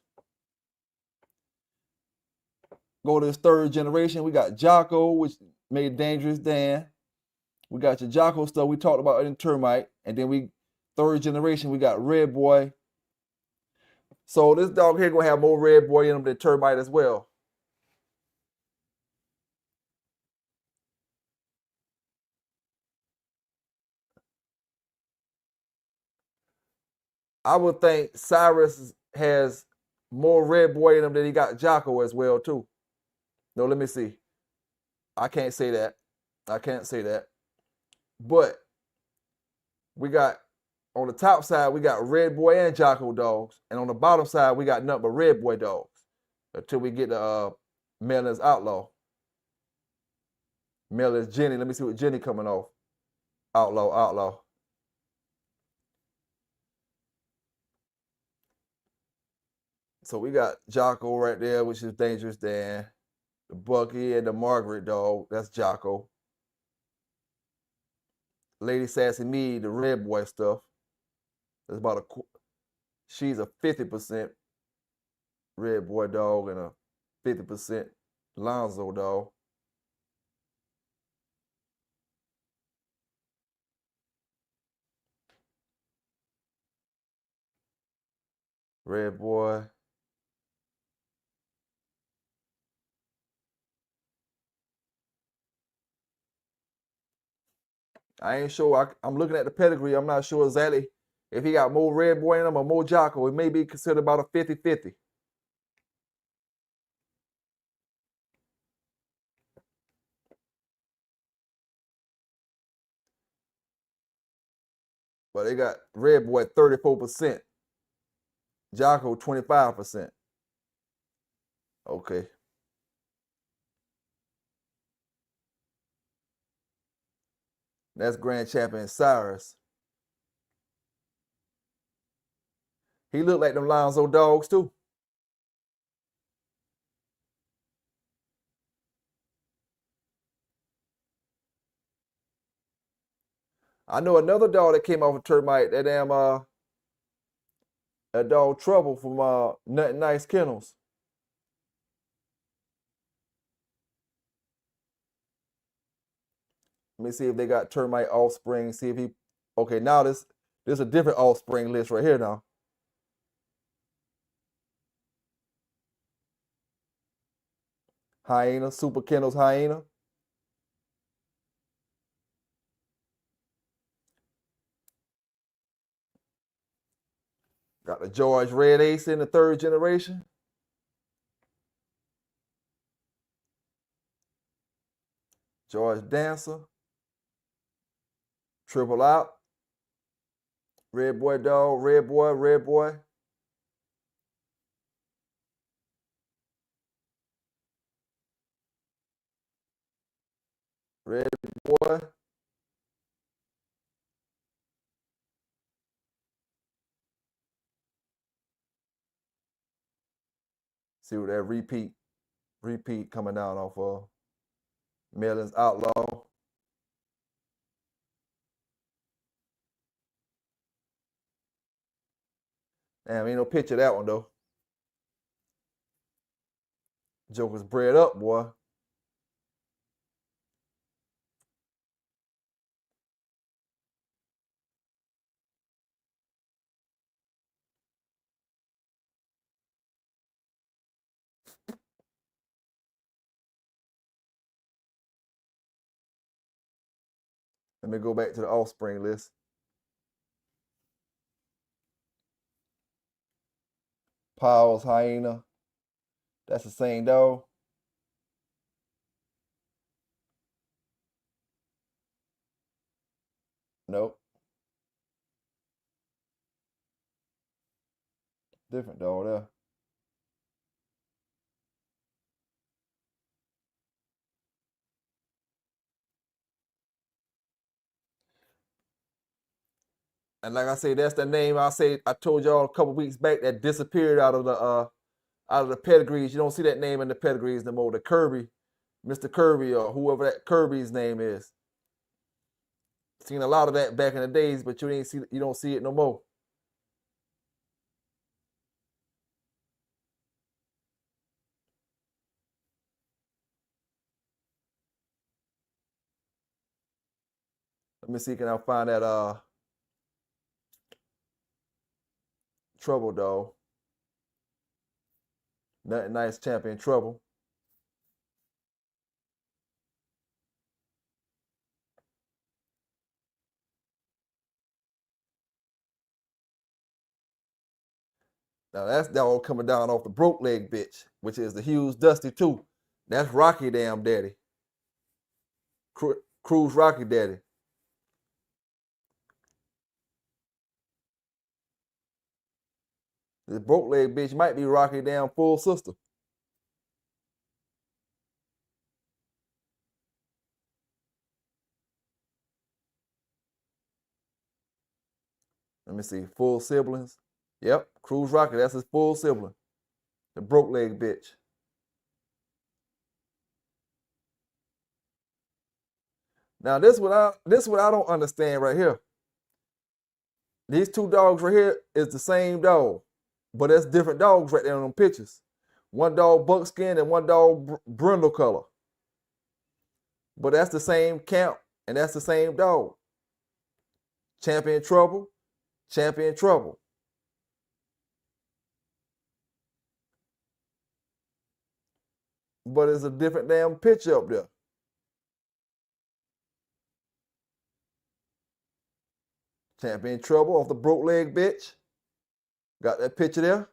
go to his third generation. We got Jocko, which made Dangerous Dan. We got your Jocko stuff we talked about in Termite. And then we, third generation, we got Red Boy. So this dog here gonna have more Red Boy in him than Termite as well. I would think Cyrus has more Red Boy in him than he got Jocko as well too. No, let me see. I can't say that. I can't say that. But we got on the top side, we got Red Boy and Jocko dogs. And on the bottom side, we got nothing but Red Boy dogs until we get the Melon's Outlaw. Melon's Jenny. Let me see what Jenny coming off. Outlaw, Outlaw. So we got Jocko right there, which is Dangerous Dan. The Bucky and the Margaret dog, that's Jocko. Lady Sassy Me, the Red Boy stuff. That's about she's a 50% Red Boy dog and a 50% Lonzo dog. Red Boy. I ain't sure. I'm looking at the pedigree. I'm not sure exactly if he got more Red Boy in him or more Jocko. It may be considered about a 50-50. But they got Red Boy 34%. Jocko 25%. Okay. That's grand champion Cyrus. He looked like them Lonzo dogs too. I know another dog that came off of termite, that damn that dog Trouble from Nothing Nice Kennels. Let me see if they got termite offspring. See if he. Okay, now this is a different offspring list right here now. Hyena, Super Kennels Hyena. Got the George Red Ace in the 3rd generation. George Dancer. Triple out. Red boy dog, red boy, red boy. Red boy. See what that repeat coming down off of Merlin's Outlaw. Damn, ain't no picture of that one though. Joker's bred up, boy. Let me go back to the offspring list. Powell's Hyena. That's the same dog. Nope. Different dog there. And like I say, that's the name I told y'all a couple weeks back that disappeared out of the pedigrees. You don't see that name in the pedigrees no more. The Kirby, Mr. Kirby, or whoever that Kirby's name is. Seen a lot of that back in the days, but you don't see it no more. Let me see, can I find that Trouble dog. Nothing Nice champion Trouble. Now that's dog coming down off the broke leg bitch, which is the Hughes Dusty too. That's Rocky damn daddy. Cruz Rocky daddy. This broke leg bitch might be Rocky damn full sister. Let me see, full siblings. Yep, Cruz Rocky, that's his full sibling. The broke leg bitch. Now this what I don't understand right here. These two dogs right here is the same dog, but that's different dogs right there on them pictures. One dog buckskin and one dog brindle color. But that's the same camp and that's the same dog. Champion Trouble, Champion Trouble. But it's a different damn picture up there. Champion Trouble off the broke leg bitch. Got that picture there?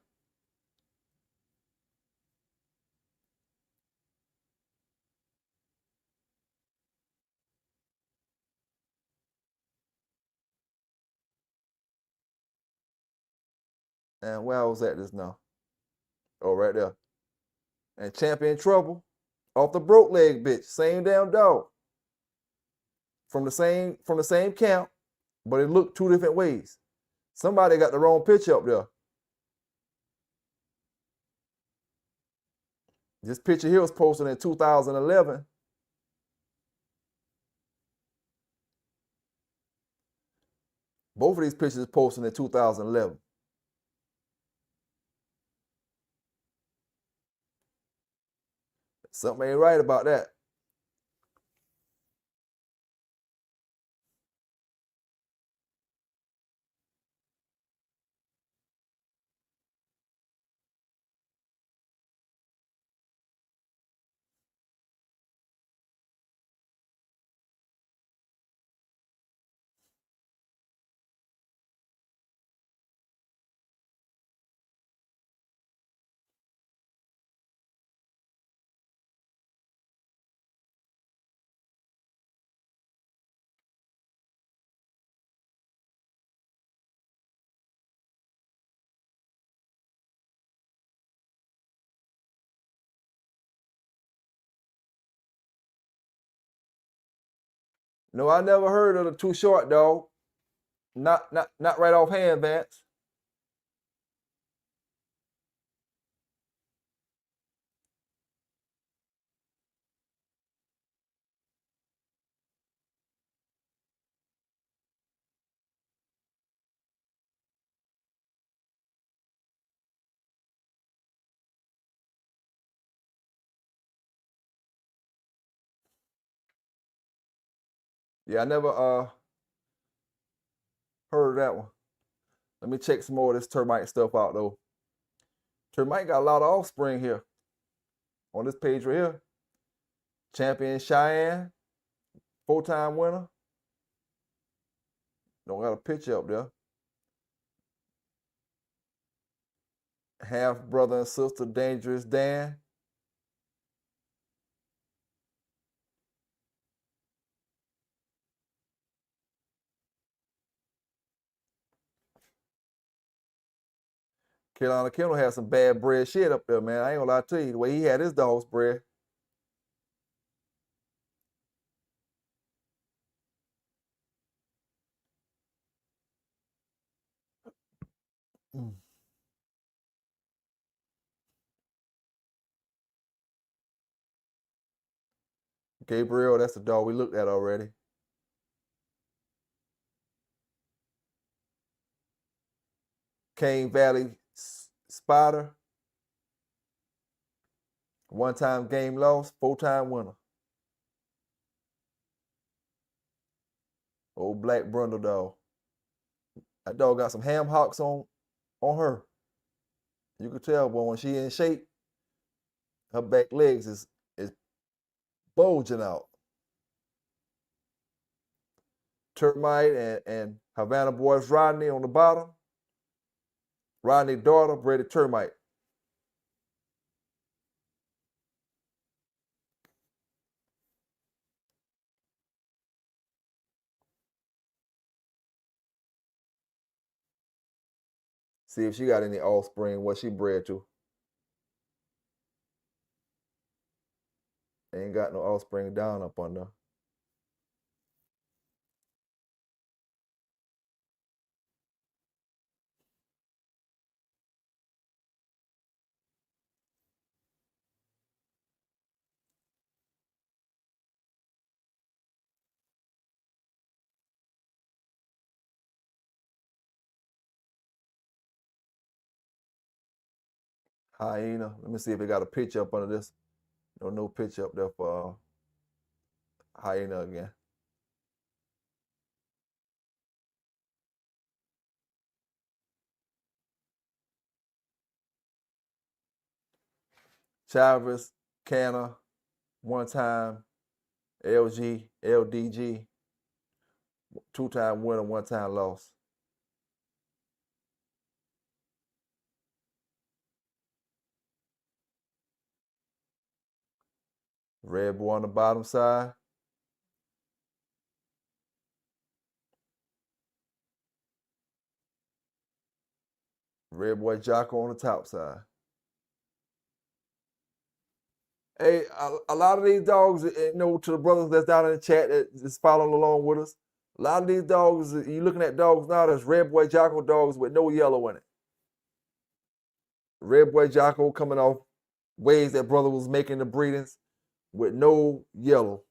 And where I was at this now? Oh, right there. And Champion Trouble off the broke leg bitch. Same damn dog. from the same camp, but it looked two different ways. Somebody got the wrong picture up there. This picture here was posted in 2011. Both of these pictures posted in 2011. Something ain't right about that. No, I never heard of the Too Short dog. Not right offhand, Vance. Yeah, I never heard of that one. Let me check some more of this termite stuff out though. Termite got a lot of offspring here. On this page right here. Champion Cheyenne, 4-time winner. Don't got a picture up there. Half brother and sister, Dangerous Dan. Carolina Kennels had some bad bred shit up there, man. I ain't gonna lie to you. The way he had his dogs bred. Gabriel, that's the dog we looked at already. Cane Valley Spider. 1-time game loss, 4-time winner. Old black brundle dog. That dog got some ham hocks on her. You could tell, boy, when she in shape, her back legs is bulging out. Termite and Havana Boys Rodney on the bottom. Rodney's daughter bred a termite. See if she got any offspring, what she bred to. Ain't got no offspring down up on there. Hyena. Let me see if it got a picture up under this. No picture up there for hyena again. Chavez, Canna, 1-time, LG, LDG, 2-time winner, 1-time loss. Red boy on the bottom side. Red boy Jocko on the top side. Hey, a lot of these dogs, to the brothers that's down in the chat that is following along with us, a lot of these dogs, you looking at dogs now, there's red boy Jocko dogs with no yellow in it. Red boy Jocko coming off ways that brother was making the breedings with no yellow.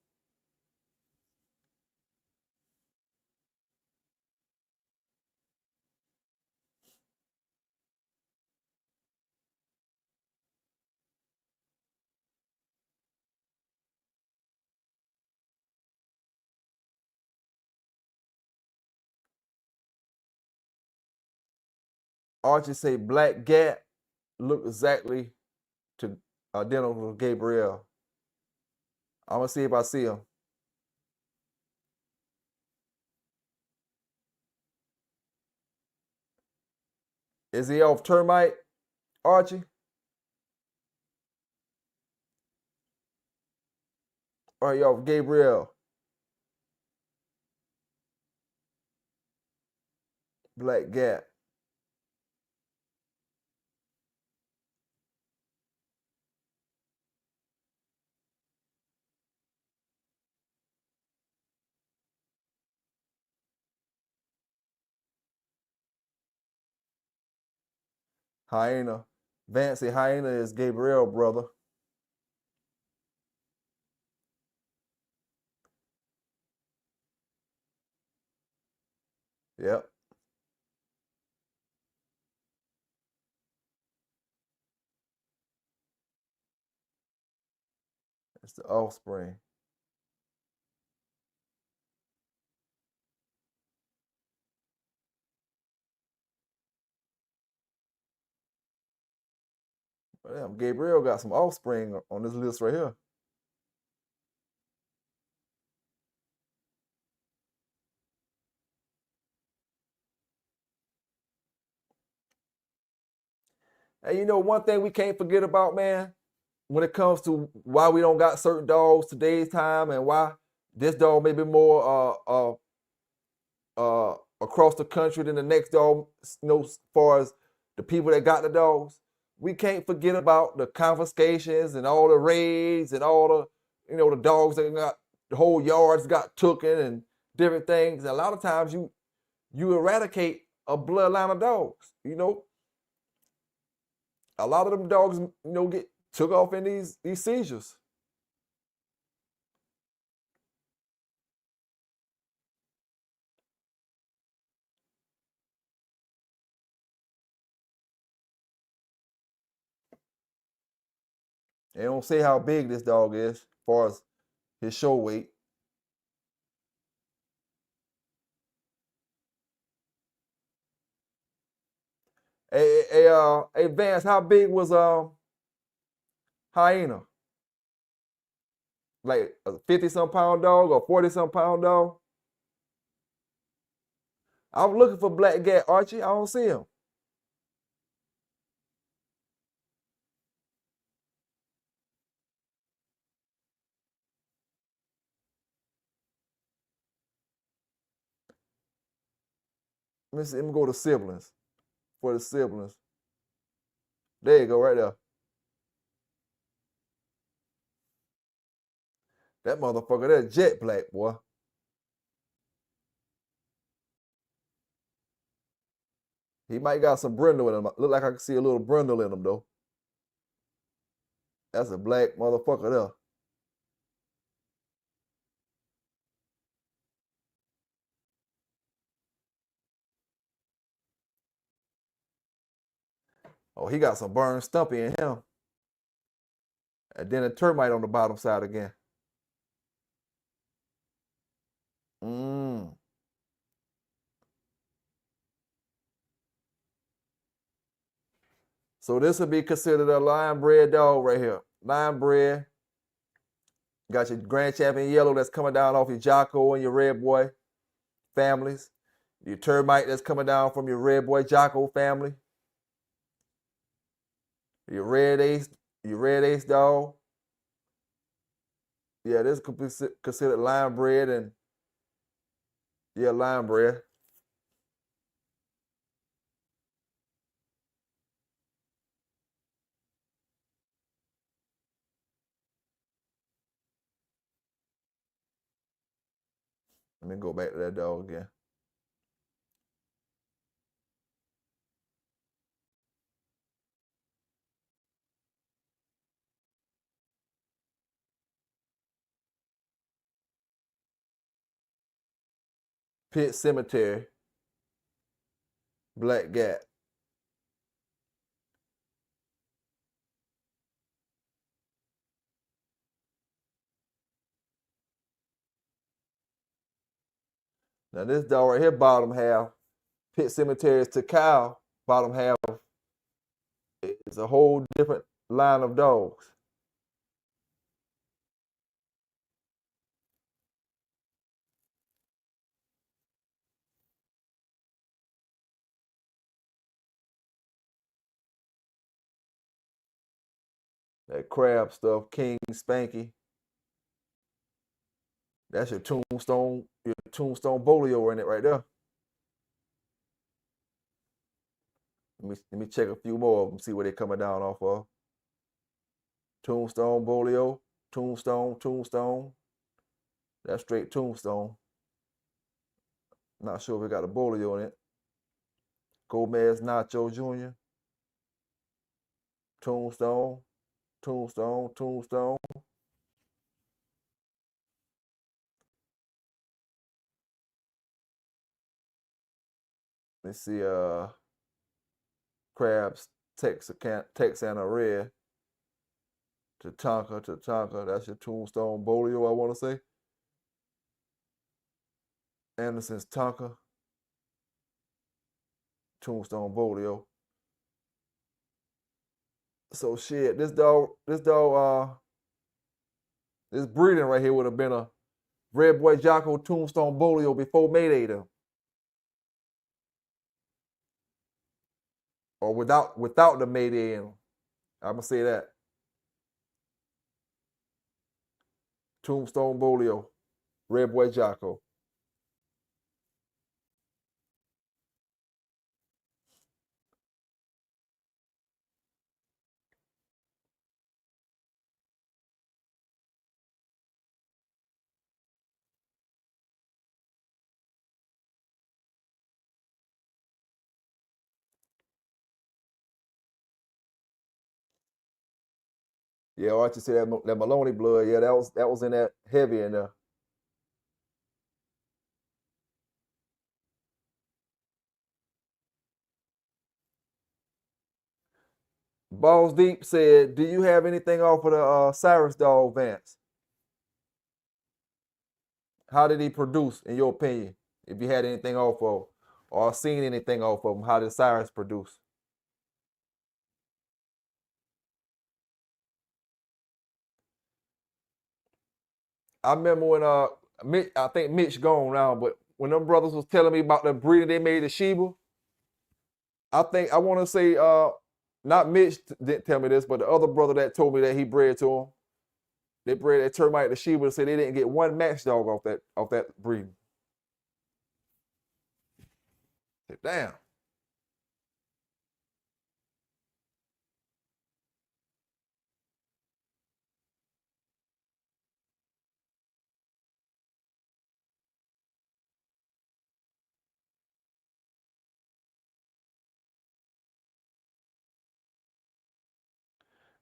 Archie say Black Gat look exactly to identical to Gabriel. I'm gonna see if I see him. Is he off Termite, Archie? Or are you off Gabriel? Black Gat. Hyena. Vance say Hyena is Gabriel, brother. Yep. It's the offspring. Damn, Gabriel got some offspring on this list right here. And one thing we can't forget about, man, when it comes to why we don't got certain dogs today's time and why this dog may be more across the country than the next dog, as far as the people that got the dogs. We can't forget about the confiscations and all the raids and all the dogs that got the whole yards got taken and different things. And a lot of times you eradicate a bloodline of dogs. A lot of them dogs, get took off in these seizures. They don't say how big this dog is as far as his show weight. Hey, Vance, how big was Hyena? Like a 50-some pound dog or 40-some pound dog? I'm looking for Black Gat, Archie. I don't see him. Let me see. Let me go to siblings. For the siblings. There you go, right there. That motherfucker, that jet black, boy. He might got some brindle in him. Look like I can see a little brindle in him, though. That's a black motherfucker there. Oh, he got some burned stumpy in him. And then a termite on the bottom side again. So this would be considered a lion bred dog right here. Lion bred. Got your Grand Champion Yellow that's coming down off your Jocko and your Red Boy families. Your Termite that's coming down from your Red Boy Jocko family. Your Red Ace dog. Yeah, this could be considered lion bred and lion bred. Let me go back to that dog again. Pit Cemetery, Black Gap. Now this dog right here, bottom half, Pit Cemetery is to cow, bottom half is a whole different line of dogs. That crab stuff, King Spanky. That's your tombstone bolio in it right there. Let me check a few more of them, see where they're coming down off of. Tombstone bolio, tombstone. That's straight tombstone. Not sure if it got a bolio in it. Gomez Nacho Jr. Tombstone. Let's see, Crabs, Texana Red. Tatanka, that's your tombstone bolio, I want to say. Anderson's Tonka. Tombstone bolio. So shit, this breeding right here would have been a Red Boy Jocko Tombstone bolio before Mayday though. Or without the Mayday in them. I'm gonna say that. Tombstone bolio, Red Boy Jocko. Yeah, Archie said that Maloney blood. Yeah, that was in that heavy in there. Balls Deep said, "Do you have anything off of the Cyrus dog, Vance? How did he produce, in your opinion? If you had anything off of, or seen anything off of him, how did Cyrus produce?" I remember when I think Mitch gone now, but when them brothers was telling me about the breeding they made the Sheba, I want to say not Mitch didn't tell me this, but the other brother that told me that he bred to him, they bred that termite the Sheba, said they didn't get one match dog off that breeding. I said, damn.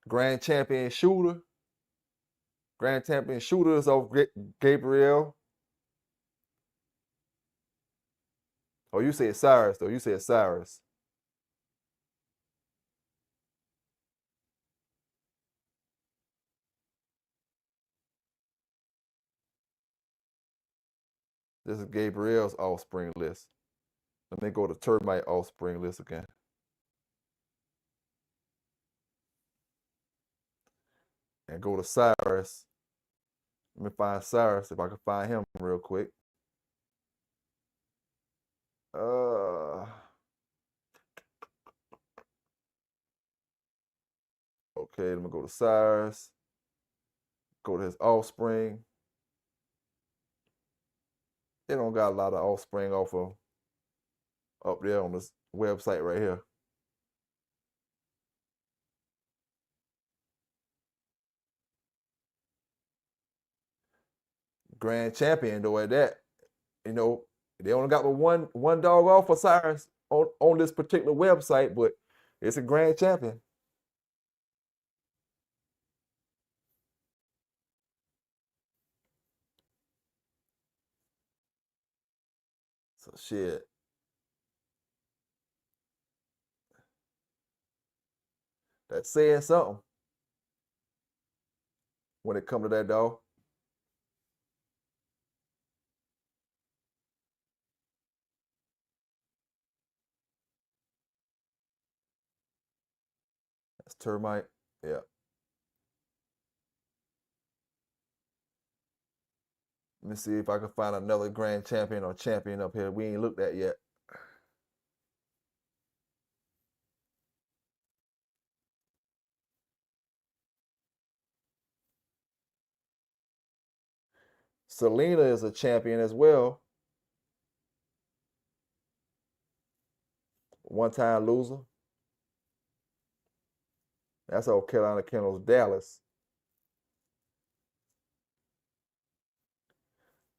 Grand champion shooter. Grand champion shooter is off Gabriel. Oh, you said Cyrus, though. You said Cyrus. This is Gabriel's offspring list. Let me go to termite offspring list again. And go to Cyrus. Let me find Cyrus if I can find him real quick. Okay, let me go to Cyrus. Go to his offspring. They don't got a lot of offspring off of up there on this website right here. Grand champion though at that. You know, they only got one dog off for Cyrus on this particular website, but it's a grand champion. So shit. That's saying something when it comes to that dog. That's termite. Yeah. Let me see if I can find another grand champion or champion up here. We ain't looked at yet. Selena is a champion as well. One-time loser. That's old Carolina Kennels Dallas.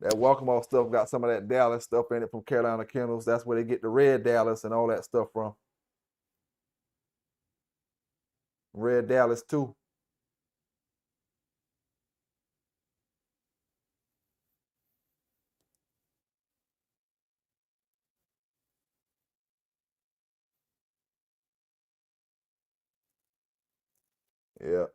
That welcome all stuff got some of that Dallas stuff in it from Carolina Kennels. That's where they get the red Dallas and all that stuff from. Red Dallas too. Yeah.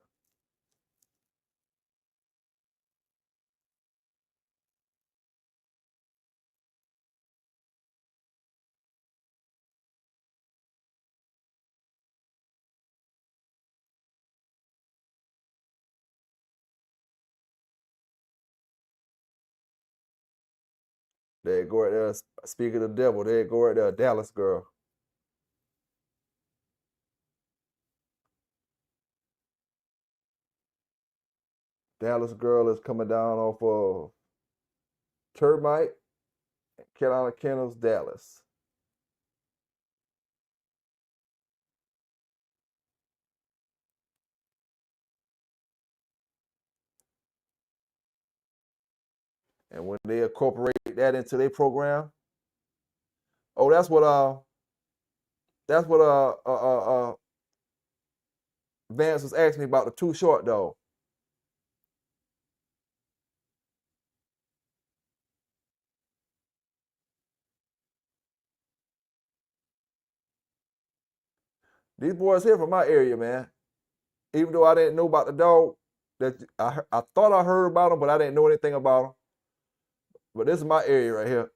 There you go right there. Speaking of the devil, there you go right there, Dallas girl. Dallas girl is coming down off of Termite, Carolina Kennels, Dallas. And when they incorporate that into their program, oh, that's what Vance was asking me about the too short dog. These boys here from my area, man. Even though I didn't know about the dog, that I thought I heard about them, but I didn't know anything about them. But this is my area right here.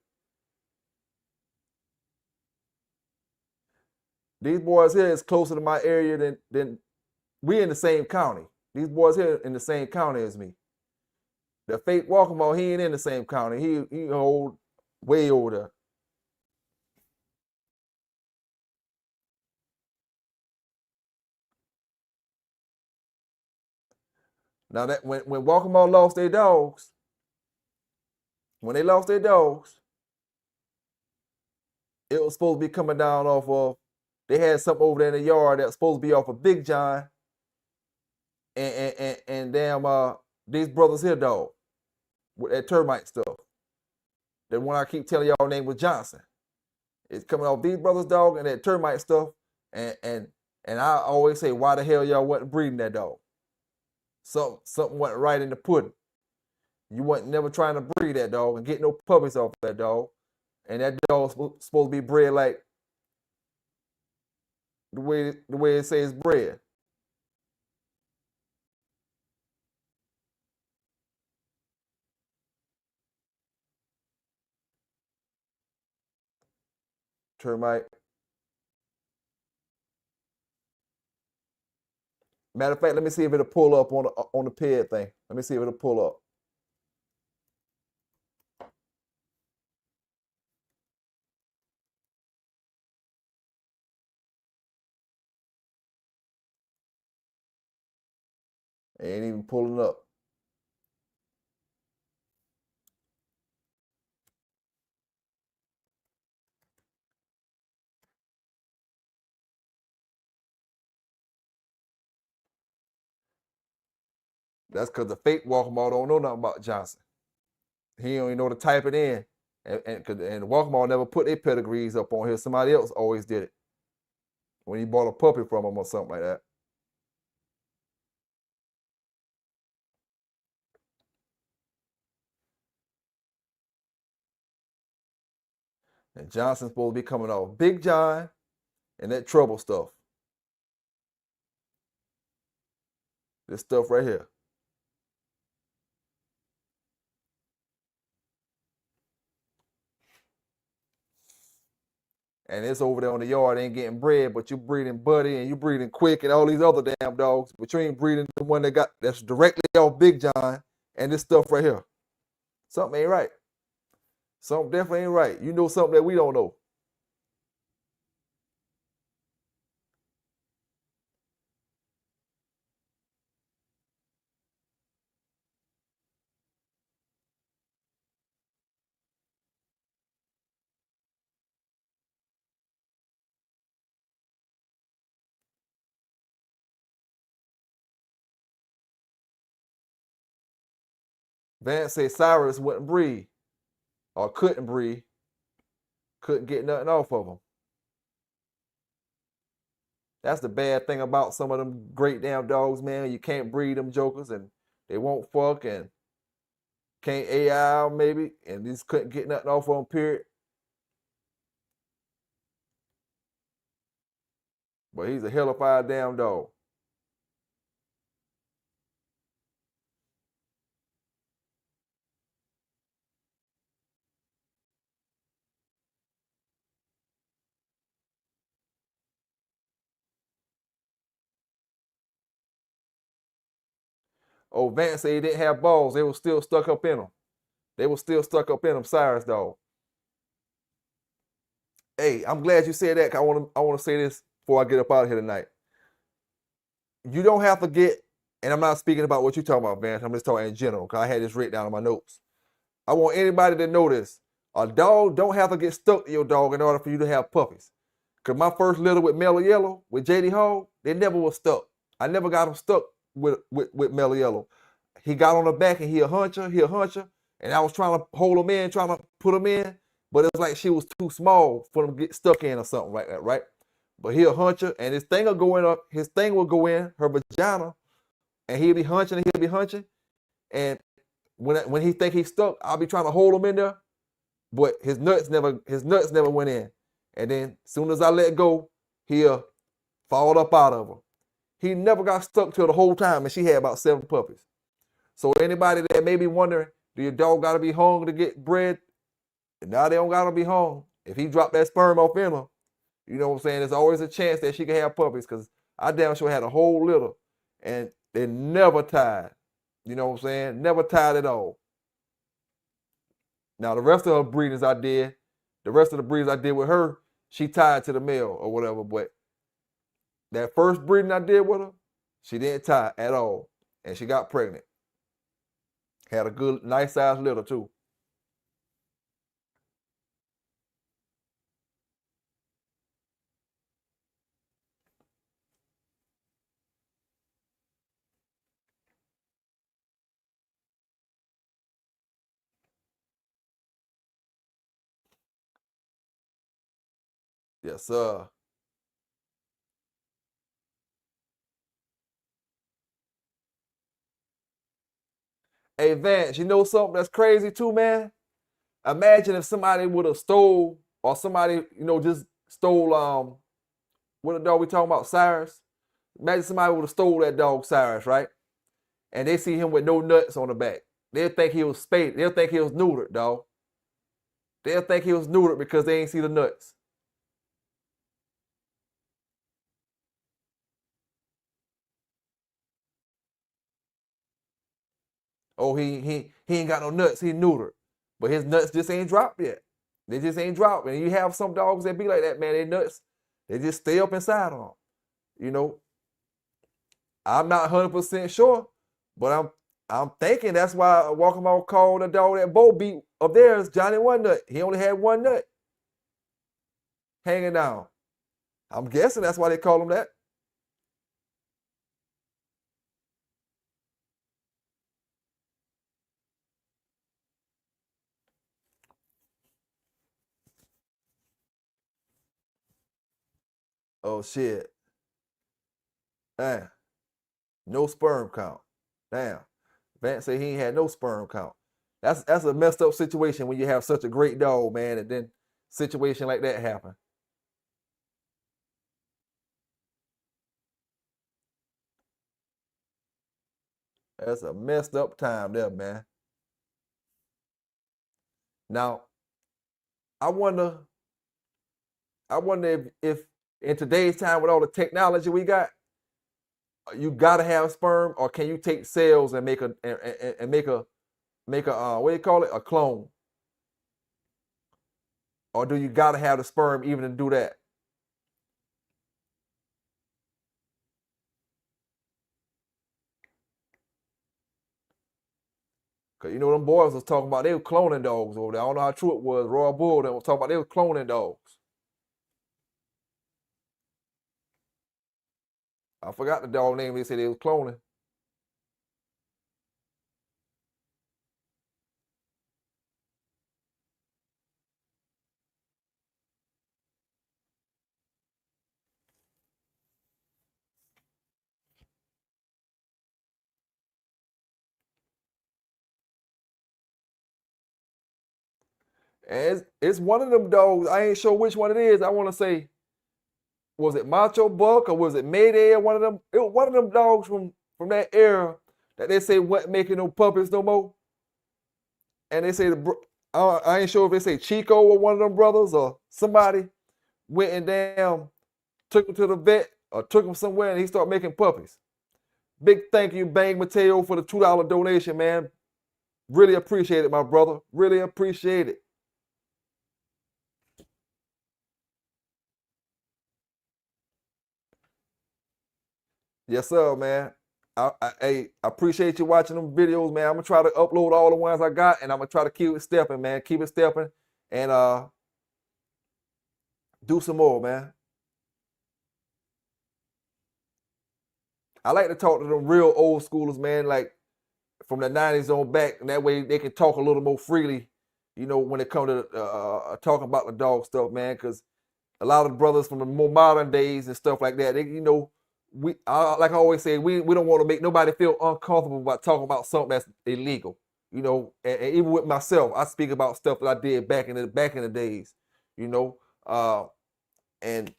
These boys here is closer to my area than we in the same county. These boys here in the same county as me. The fake Walkamo, he ain't in the same county. He old, way over there. Now that when Walkamo lost their dogs, when they lost their dogs, it was supposed to be coming down off of. They had something over there in the yard that was supposed to be off of Big John and damn these brothers here dog with that termite stuff. The one I keep telling y'all name was Johnson. It's coming off these brothers dog and that termite stuff. And I always say, why the hell y'all wasn't breeding that dog? Something went right in the pudding. You wasn't never trying to breed that dog and get no puppies off that dog. And that dog was supposed to be bred like the way it says bred. Termite. Matter of fact, let me see if it'll pull up on the ped thing. Let me see if it'll pull up. It ain't even pulling up. That's because the fake Walkmart don't know nothing about Johnson. He don't even know to type it in. And Walmart never put their pedigrees up on here. Somebody else always did it when he bought a puppy from them or something like that. And Johnson's supposed to be coming off Big John and that trouble stuff. This stuff right here. And it's over there on the yard, ain't getting bred, but you breeding Buddy and you breeding Quick and all these other damn dogs, but you ain't breeding the one that's directly off Big John and this stuff right here. Something ain't right. Something definitely ain't right. You know something that we don't know. Vance said Cyrus wouldn't breed or couldn't breed, couldn't get nothing off of him. That's the bad thing about some of them great damn dogs, man. You can't breed them jokers and they won't fuck and can't AI maybe, and just couldn't get nothing off of them, period. But he's a hellified damn dog. Oh, Vance said he didn't have balls. They were still stuck up in him. They were still stuck up in him, Cyrus dog. Hey, I'm glad you said that, 'cause I want to say this before I get up out of here tonight. You don't have to get, and I'm not speaking about what you're talking about, Vance. I'm just talking in general, because I had this written down in my notes. I want anybody to know this. A dog don't have to get stuck to your dog in order for you to have puppies. Because my first litter with Mellow Yellow, with JD Hall, they never was stuck. I never got them stuck with Mellow Yellow. He got on the back and he a huncher. And I was trying to hold him in, trying to put him in, but it was like she was too small for them to get stuck in or something like that, right? But he a huncher, and his thing will go in, her vagina, and he'll be hunching, and when he think he's stuck, I'll be trying to hold him in there, but his nuts never went in. And then as soon as I let go, he'll fall up out of her. He never got stuck till the whole time, and she had about 7 puppies. So anybody that may be wondering, do your dog got to be hung to get bred? Now they don't got to be hung. If he dropped that sperm off in her, you know what I'm saying? There's always a chance that she can have puppies, because I damn sure had a whole litter, and they never tied. You know what I'm saying? Never tied at all. Now the rest of the breeders I did with her, she tied to the male or whatever. But that first breeding I did with her, she didn't tie at all, and she got pregnant. Had a good, nice size litter too. Yes, sir. Hey, Vance, you know something that's crazy too, man? Imagine if somebody would have stole, or somebody, just stole, what the dog we talking about, Cyrus? Imagine somebody would have stole that dog, Cyrus, right? And they see him with no nuts on the back. They'll think he was spayed. They'll think he was neutered, dog. They'll think he was neutered because they ain't see the nuts. Oh, he ain't got no nuts. He neutered. But his nuts just ain't dropped yet. They just ain't dropped. And you have some dogs that be like that, man. They nuts, they just stay up inside of them. You know, I'm not 100% sure, but I'm thinking that's why Walkmore called the dog that Bo beat of theirs Johnny One Nut. He only had one nut hanging down. I'm guessing that's why they call him that. Oh shit. Damn. No sperm count. Damn. Vance said he ain't had no sperm count. That's a messed up situation when you have such a great dog, man, and then situation like that happen. That's a messed up time there, man. Now, I wonder, if in today's time with all the technology we got, you gotta have sperm, or can you take cells and make a what do you call it, a clone, or do you gotta have the sperm even to do that? Cause you know them boys was talking about they were cloning dogs over there. I don't know how true it was. Royal Bull, they were talking about they were cloning dogs. I forgot the dog name. They said they was cloning. And it's one of them dogs. I ain't sure which one it is. I want to say, was it Macho Buck or was it Mayday or one of them? It was one of them dogs from that era that they say wasn't making no puppies no more. And they say I ain't sure if they say Chico or one of them brothers or somebody went and damn took him to the vet or took him somewhere and he started making puppies. Big thank you, Bang Mateo, for the $2 donation, man. Really appreciate it, my brother. Really appreciate it. Yes, sir, man. I appreciate you watching them videos, man. I'm gonna try to upload all the ones I got, and I'm gonna try to keep it stepping, man. Keep it stepping, and do some more, man. I like to talk to them real old schoolers, man, like from the 90s on back, and that way they can talk a little more freely, you know, when it comes to talking about the dog stuff, man, because a lot of the brothers from the more modern days and stuff like that, they, you know, like I always say, we don't want to make nobody feel uncomfortable about talking about something that's illegal, you know, and even with myself, I speak about stuff that I did back in the days, you know, and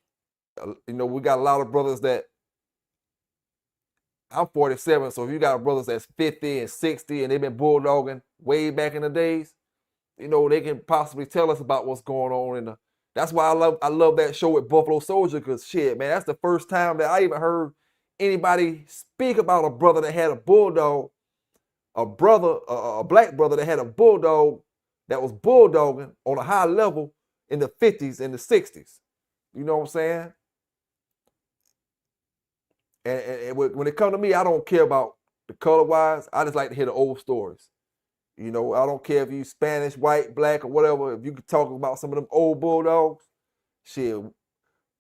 you know, we got a lot of brothers that I'm 47, so if you got brothers that's 50 and 60 and they've been bulldogging way back in the days, you know, they can possibly tell us about what's going on. That's why I love that show with Buffalo Soldier, because shit, man, that's the first time that I even heard anybody speak about a brother that had a bulldog, a black brother that had a bulldog that was bulldogging on a high level in the 50s and the 60s. You know what I'm saying? And when it comes to me, I don't care about the color wise. I just like to hear the old stories. You know, I don't care if you Spanish, white, black, or whatever. If you could talk about some of them old bulldogs, shit,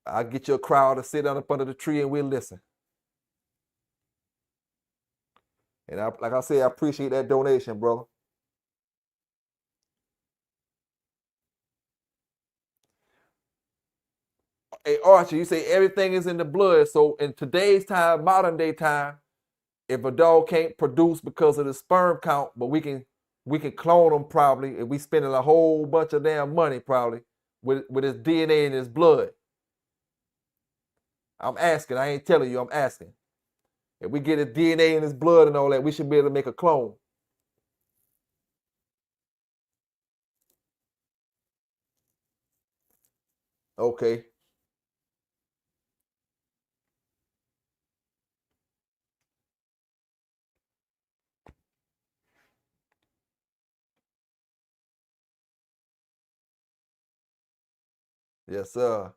I'll get you a crowd to sit down up under the tree and we'll listen. And like I said, I appreciate that donation, brother. Hey, Archie, you say everything is in the blood. So in today's time, modern day time, if a dog can't produce because of the sperm count, but we can clone them probably, if we spending a whole bunch of damn money probably with his DNA and his blood. I'm asking, I ain't telling you, I'm asking. If we get his DNA in his blood and all that, we should be able to make a clone. Okay. Yes, sir.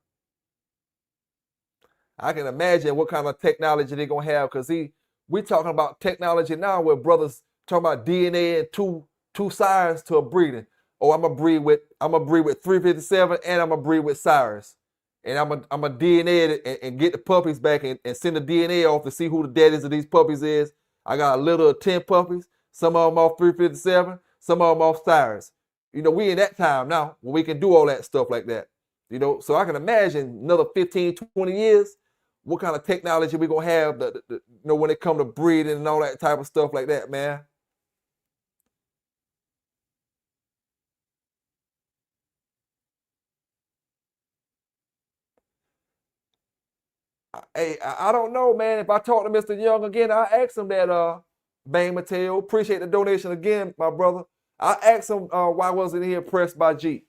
I can imagine what kind of technology they're gonna have, because we talking about technology now where brothers talking about DNA and two sires to a breeding. Oh, I'm gonna breed with 357 and I'm gonna breed with sires. And I'm a DNA it and get the puppies back and send the DNA off to see who the daddies of these puppies is. I got a litter of 10 puppies, some of them off 357, some of them off sires. You know, we in that time now where we can do all that stuff like that. You know, so I can imagine another 15, 20 years, what kind of technology we gonna have you know, when it come to breeding and all that type of stuff like that, man. Hey, I don't know, man. If I talk to Mr. Young again, I ask him that, Bang Mateo, appreciate the donation again, my brother. I asked him why wasn't he impressed by Jeep,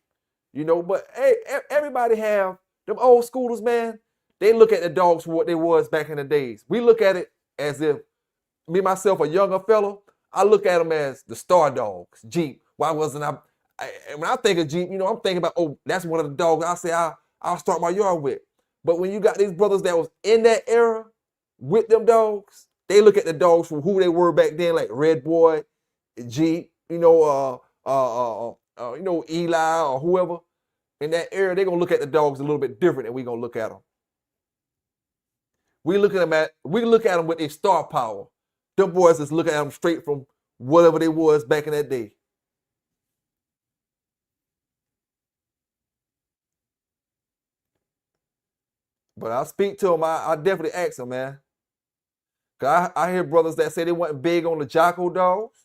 you know. But hey, everybody have them old schoolers, man. They look at the dogs for what they was back in the days. We look at it as if me myself, a younger fellow, I look at them as the star dogs, Jeep. Why wasn't when I think of Jeep, you know, I'm thinking about, oh, that's one of the dogs I say I'll start my yard with. But when you got these brothers that was in that era with them dogs, they look at the dogs for who they were back then, like Red Boy, Jeep, you know, you know, Eli or whoever. In that era, they're gonna look at the dogs a little bit different than we gonna look at them. We look at them with a star power. Them boys just look at them straight from whatever they was back in that day. But I speak to them, I definitely ask them, man. Cause I hear brothers that say they wasn't big on the Jocko dogs.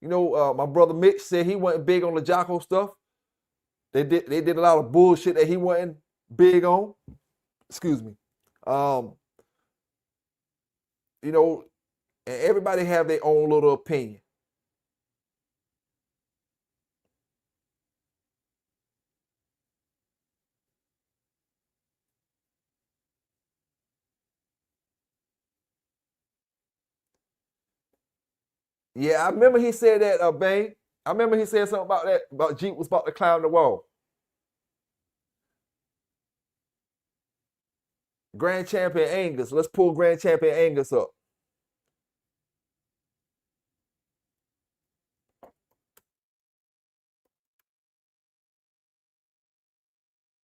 You know, my brother Mitch said he wasn't big on the Jocko stuff. They did a lot of bullshit that he wasn't big on. Excuse me. You know, and everybody have their own little opinion. Yeah, I remember he said that, Bang. I remember he said something about that, about Jeep was about to climb the wall. Grand Champion Angus. Let's pull Grand Champion Angus up.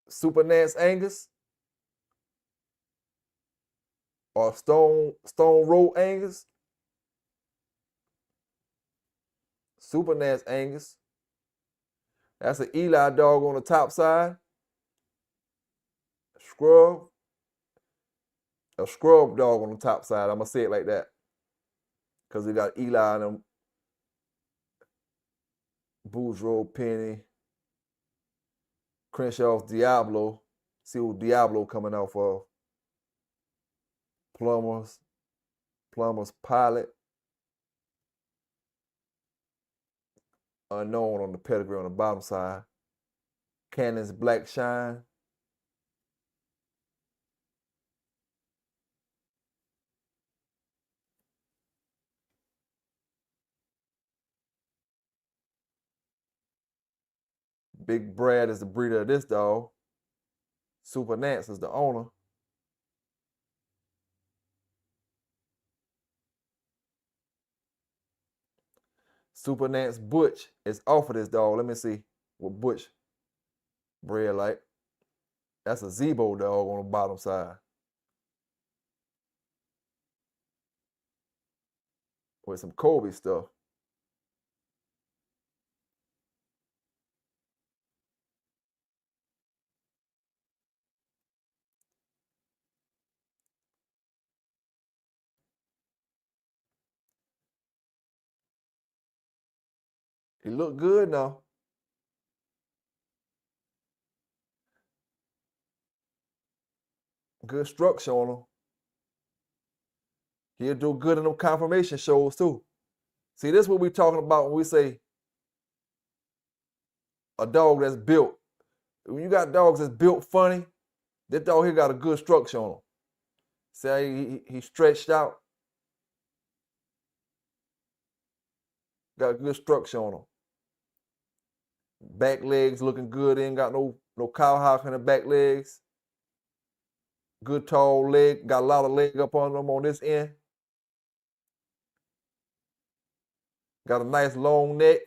Super Nance Angus or Stone Road Angus. Super Nance Angus. That's an Eli dog on the top side. Scrub. A scrub dog on the top side. I'm gonna say it like that. Because they got Eli and them. Boudreaux, Penny. Crenshaw's Diablo. See what Diablo coming off of. Plumber's Pilot. Unknown on the pedigree on the bottom side. Cannon's Black Shine. Big Brad is the breeder of this dog. Super Nance is the owner. Super Nance Butch is off of this dog. Let me see what Butch bred like. That's a Zebo dog on the bottom side. With some Kobe stuff. He look good now. Good structure on him. He'll do good in them confirmation shows too. See, this is what we're talking about when we say a dog that's built. When you got dogs that's built funny, that dog here got a good structure on him. See, he stretched out. Got a good structure on him. Back legs looking good. Ain't got no cowhock in the back legs. Good tall leg. Got a lot of leg up on them on this end. Got a nice long neck.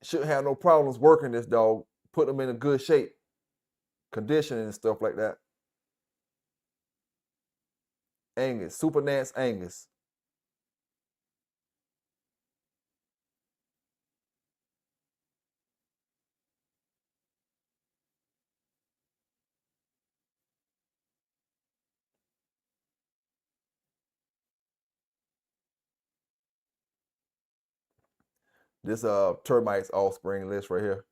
Shouldn't have no problems working this dog. Put them in a good shape. Conditioning and stuff like that. Angus. Super Nance Angus. This termite's offspring list right here.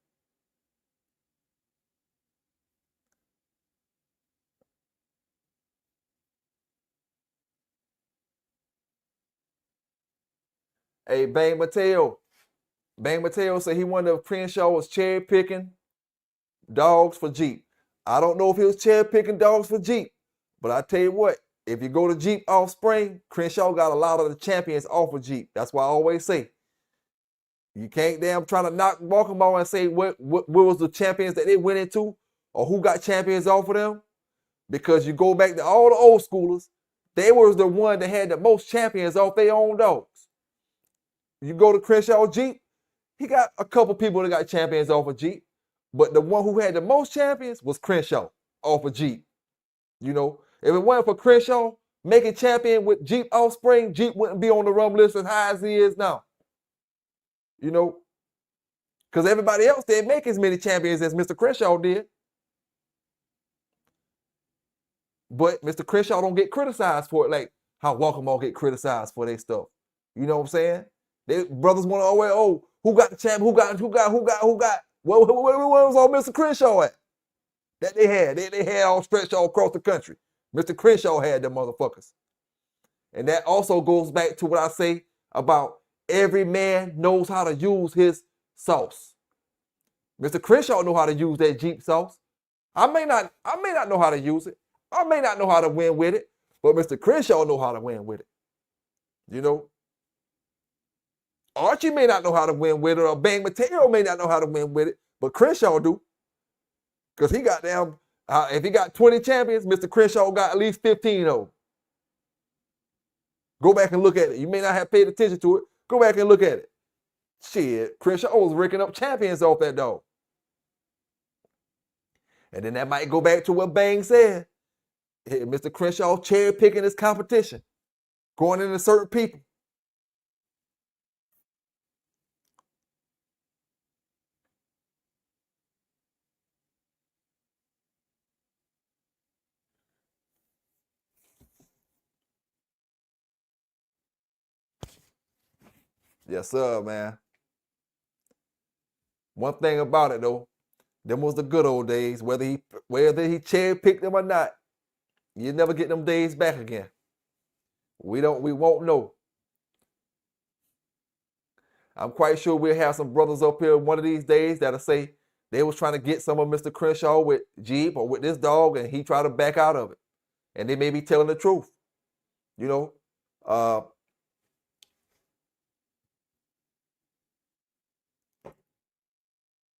Hey, Bang Mateo. Bang Mateo said he wondered if Crenshaw was cherry picking dogs for Jeep. I don't know if he was cherry picking dogs for Jeep, but I tell you what, if you go to Jeep Offspring, Crenshaw got a lot of the champions off of Jeep. That's why I always say, you can't damn try to knock Baltimore and say what was the champions that they went into or who got champions off of them. Because you go back to all the old schoolers, they was the one that had the most champions off their own dogs. You go to Crenshaw Jeep, he got a couple people that got champions off of Jeep, but the one who had the most champions was Crenshaw off of Jeep. You know, if it wasn't for Crenshaw making champion with Jeep Offspring, Jeep wouldn't be on the rum list as high as he is now. You know, because everybody else didn't make as many champions as Mr. Crenshaw did. But Mr. Crenshaw don't get criticized for it like how Welcome all get criticized for their stuff. You know what I'm saying? They brothers want to always, who got the champion? Who got? Where was all Mr. Crenshaw at? That they had. They had all stretched all across the country. Mr. Crenshaw had them motherfuckers. And that also goes back to what I say about every man knows how to use his sauce. Mr. Crenshaw know how to use that Jeep sauce. I may not know how to use it. I may not know how to win with it, but Mr. Crenshaw know how to win with it. You know? Archie may not know how to win with it, or Bang Mateo may not know how to win with it, but Crenshaw do. Because he got them, if he got 20 champions, Mr. Crenshaw got at least 15 of them. Go back and look at it. You may not have paid attention to it. Go back and look at it. Shit, Crenshaw was raking up champions off that dog. And then that might go back to what Bang said. Hey, Mr. Crenshaw cherry picking his competition, going into certain people. Yes, sir, man. One thing about it though, them was the good old days. Whether he cherry picked them or not, you never get them days back again. We won't know. I'm quite sure we'll have some brothers up here one of these days that'll say they was trying to get some of Mr. Crenshaw with Jeep or with this dog, and he tried to back out of it. And they may be telling the truth. You know,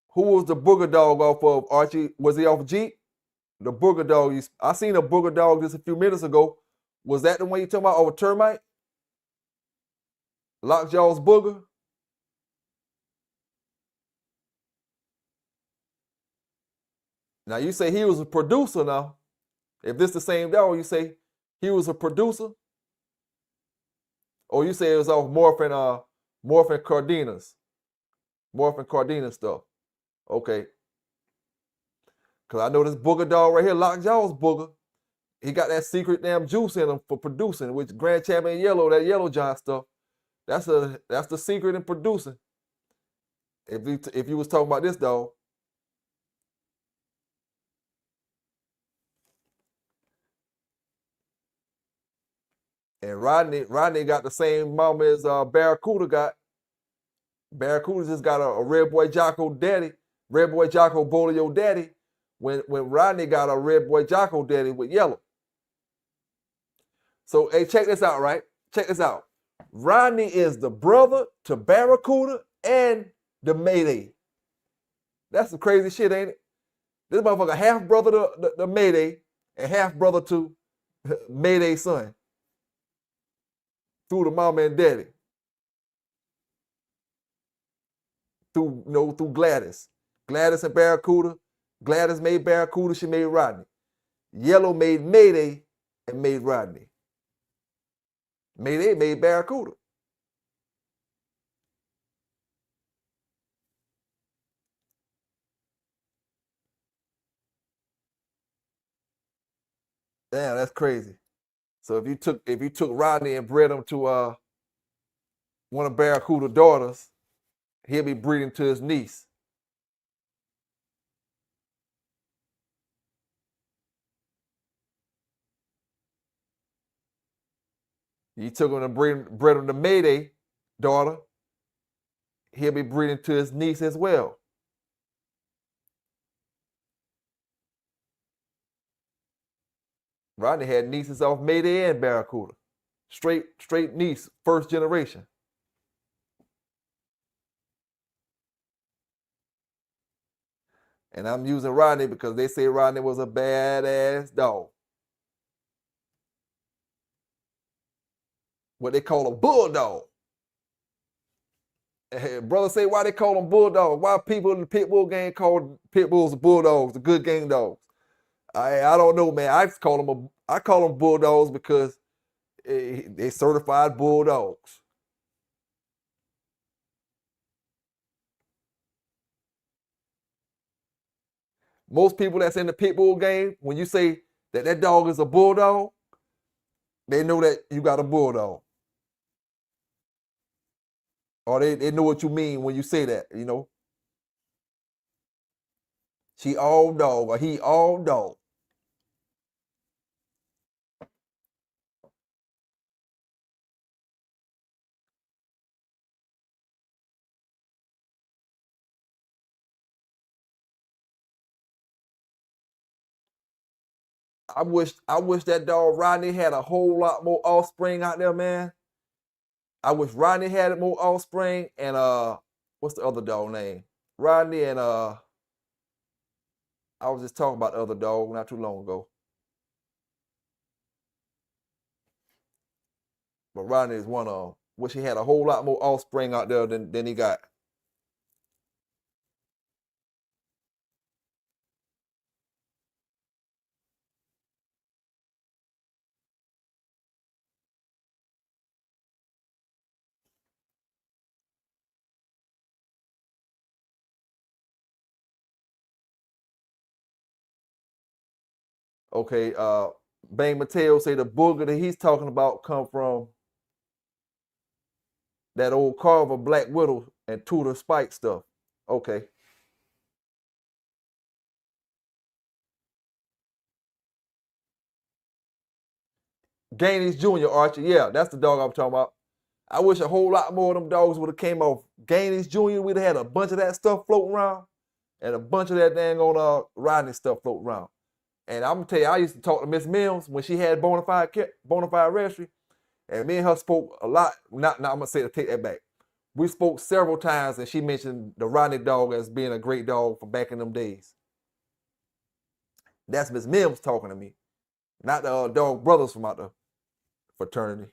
who was the booger dog off of, Archie? Was he off Jeep? The booger dog. I seen a booger dog just a few minutes ago. Was that the one you talking about over Termite? Lockjaw's booger? Now you say he was a producer now. If this the same dog, you say he was a producer? Or you say it was off Morphin Cardenas. Morphin Cardena stuff. Okay. Because I know this booger dog right here, Lockjaw's booger. He got that secret damn juice in him for producing, which Grand Champion Yellow, that Yellow John stuff. That's the secret in producing. If you was talking about this dog. And Rodney got the same mama as Barracuda got. Barracuda just got a Red Boy Jocko daddy, Red Boy Jocko Bolio daddy, when Rodney got a Red Boy Jocko daddy with Yellow. So, hey, check this out, right? Check this out. Rodney is the brother to Barracuda and the Mayday. That's some crazy shit, ain't it? This motherfucker half brother to the Mayday and half brother to Mayday's son. Through the mama and daddy. Through Gladys. Gladys and Barracuda. Gladys made Barracuda, she made Rodney. Yellow made Mayday and made Rodney. Mayday made Barracuda. Damn, that's crazy. So if you took Rodney and bred him to one of Barracuda's daughters, he'll be breeding to his niece. You took him to bred him to Mayday daughter. He'll be breeding to his niece as well. Rodney had nieces off Mayday and Barracuda. Straight niece, first generation. And I'm using Rodney because they say Rodney was a badass dog. What they call a bulldog. Brother say why they call them bulldogs. Why people in the pit bull gang call pit bulls bulldogs, the good gang dogs. I don't know, man. I call them bulldogs because they certified bulldogs. Most people that's in the pit bull game, when you say that dog is a bulldog, they know that you got a bulldog. Or they know what you mean when you say that, you know. She all dog or he all dog. I wish that dog Rodney had a whole lot more offspring out there, man. I wish Rodney had more offspring and what's the other dog name? Rodney and I was just talking about the other dog not too long ago. But Rodney is one of them. Wish he had a whole lot more offspring out there than he got. Okay, Bang Mateo say the booger that he's talking about come from that old Carver Black Widow and Tudor Spike stuff. Okay. Gaines Jr., Archie. Yeah, that's the dog I'm talking about. I wish a whole lot more of them dogs would have came off Gaines Jr. We'd have had a bunch of that stuff floating around and a bunch of that dang on Rodney stuff floating around. And I'm gonna tell you, I used to talk to Miss Mills when she had Bonafide Registry, and me and her spoke a lot. Not I'm gonna say take that back. We spoke several times, and she mentioned the Rodney dog as being a great dog from back in them days. That's Miss Mills talking to me, not the dog brothers from out the fraternity.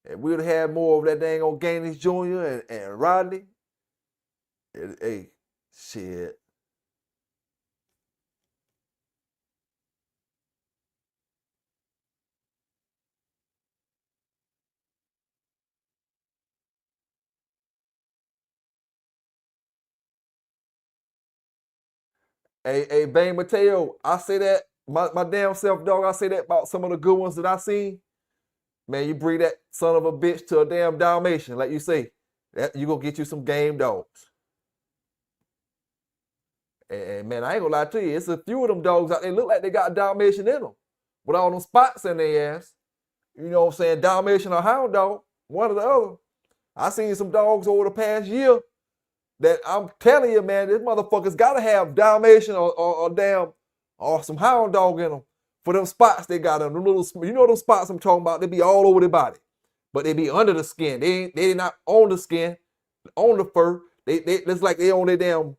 And we'd have had more of that dang on Gaines Jr. and Rodney. Hey, shit. Hey, Bang Mateo, I say that, my damn self, dog, I say that about some of the good ones that I seen. Man, you breed that son of a bitch to a damn Dalmatian, like you say, that you gonna get you some game dogs. And man, I ain't gonna lie to you, it's a few of them dogs out there look like they got a Dalmatian in them, with all them spots in their ass. You know what I'm saying? Dalmatian or hound dog, one or the other. I seen some dogs over the past year that I'm telling you, man, this motherfucker's gotta have Dalmatian or damn or some hound dog in them. For them spots they got on them little, you know them spots I'm talking about, they be all over their body. But they be under the skin. They not on the skin, on the fur. It's like they on their damn,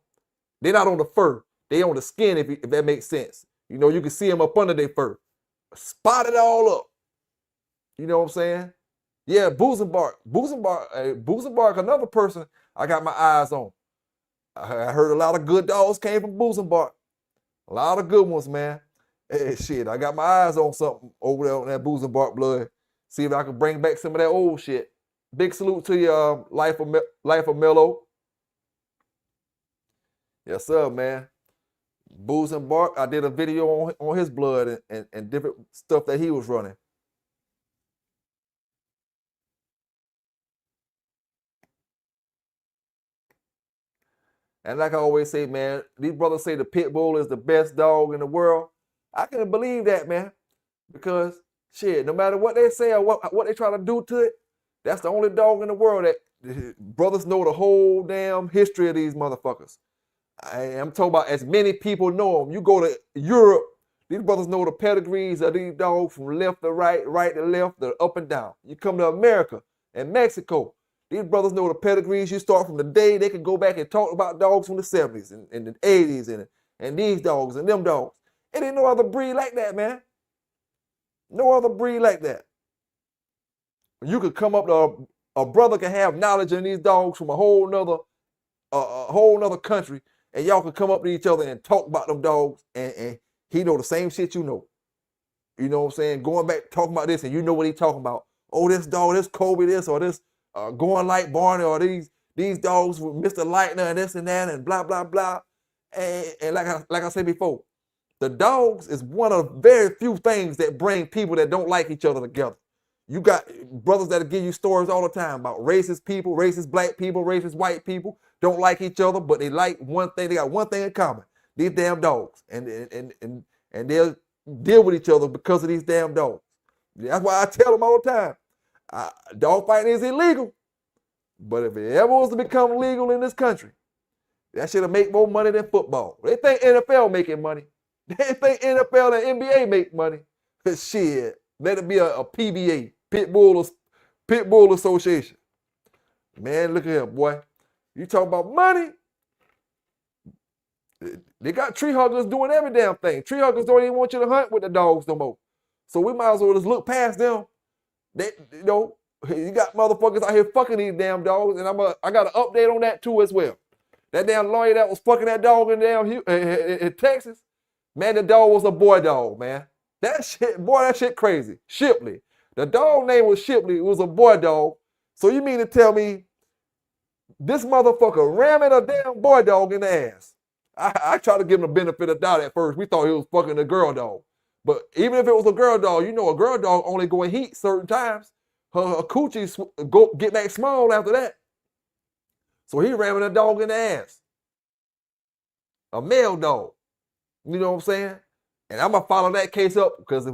they're not on the fur. They on the skin, if that makes sense. You know, you can see them up under their fur. Spotted all up. You know what I'm saying? Yeah, Boozenbark. Boozenbark, another person I got my eyes on. I heard a lot of good dogs came from Boozenbark. A lot of good ones, man. Hey, shit, I got my eyes on something over there on that Boozenbark blood. See if I can bring back some of that old shit. Big salute to you, Life of Mellow. Yes, sir, man. Booze and Bark, I did a video on his blood and different stuff that he was running. And like I always say, man, these brothers say the pitbull is the best dog in the world. I can believe that, man, because shit, no matter what they say or what they try to do to it, that's the only dog in the world that brothers know the whole damn history of these motherfuckers. I'm talking about as many people know them. You go to Europe, these brothers know the pedigrees of these dogs from left to right, right to left, the up and down. You come to America and Mexico, these brothers know the pedigrees. You start from the day they can go back and talk about dogs from the 70s and the 80s and these dogs and them dogs. It ain't no other breed like that, man. No other breed like that. You could come up to a brother can have knowledge in these dogs from a whole nother country, and y'all can come up to each other and talk about them dogs, and he know the same shit you know. You know what I'm saying? Going back talking about this, and you know what he talking about. Oh, this dog, this Kobe, this or this going like Barney, or these dogs with Mr. Lightner and this and that and blah blah blah. And like I said before, the dogs is one of very few things that bring people that don't like each other together. You got brothers that'll give you stories all the time about racist people, racist black people, racist white people, don't like each other, but they like one thing. They got one thing in common: these damn dogs, and they'll deal with each other because of these damn dogs. That's why I tell them all the time: dog fighting is illegal, but if it ever was to become legal in this country, that should make more money than football. They think NFL making money. They think NFL and NBA make money. Shit, let it be a PBA, Pitbull Association. Man, look at here, boy. You talk about money. They got tree huggers doing every damn thing. Tree huggers don't even want you to hunt with the dogs no more. So we might as well just look past them. They, you know, you got motherfuckers out here fucking these damn dogs, and I got an update on that too as well. That damn lawyer that was fucking that dog in Texas, man, the dog was a boy dog, man. That shit crazy. Shipley. The dog name was Shipley. It was a boy dog. So you mean to tell me this motherfucker ramming a damn boy dog in the ass? I tried to give him the benefit of the doubt at first. We thought he was fucking a girl dog. But even if it was a girl dog, you know a girl dog only go in heat certain times. Her coochie get back small after that. So he ramming a dog in the ass. A male dog. You know what I'm saying? And I'm going to follow that case up because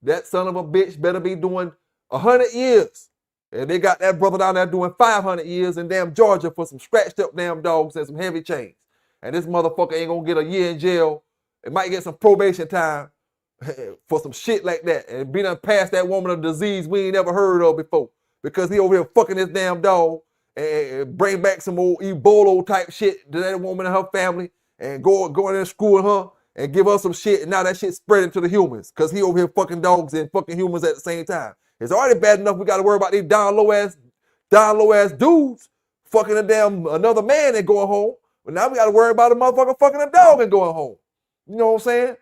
that son of a bitch better be doing 100 years. And they got that brother down there doing 500 years in damn Georgia for some scratched up damn dogs and some heavy chains. And this motherfucker ain't going to get a year in jail. It might get some probation time for some shit like that. And be done past that woman a disease we ain't never heard of before. Because he over here fucking this damn dog and bring back some old Ebola type shit to that woman and her family and go in there and screwing her and give her some shit, and now that shit spreading to the humans because he over here fucking dogs and fucking humans at the same time. It's already bad enough we got to worry about these down low ass dudes fucking another man and going home. But now we got to worry about a motherfucker fucking a dog and going home. You know what I'm saying?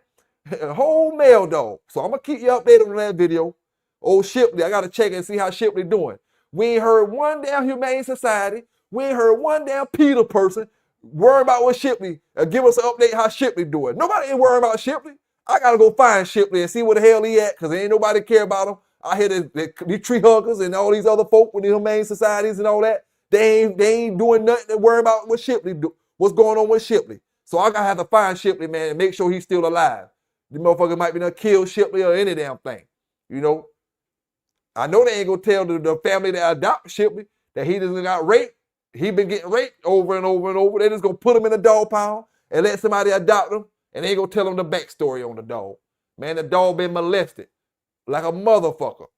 A whole male dog. So I'm going to keep you updated on that video. Old Shipley, I got to check and see how Shipley doing. We ain't heard one damn Humane Society. We ain't heard one damn PETA person worry about what Shipley, give us an update how Shipley doing. Nobody ain't worrying about Shipley. I got to go find Shipley and see where the hell he at because ain't nobody care about him. I hear these tree huggers and all these other folk with the Humane Societies and all that. They ain't doing nothing to worry about what Shipley do. What's going on with Shipley? So I gotta have to find Shipley, man, and make sure he's still alive. The motherfucker might be done kill Shipley or any damn thing. You know? I know they ain't gonna tell the family that adopted Shipley that he just got raped. He been getting raped over and over and over. They just gonna put him in a dog pound and let somebody adopt him, and they ain't gonna tell him the backstory on the dog. Man, the dog been molested like a motherfucker.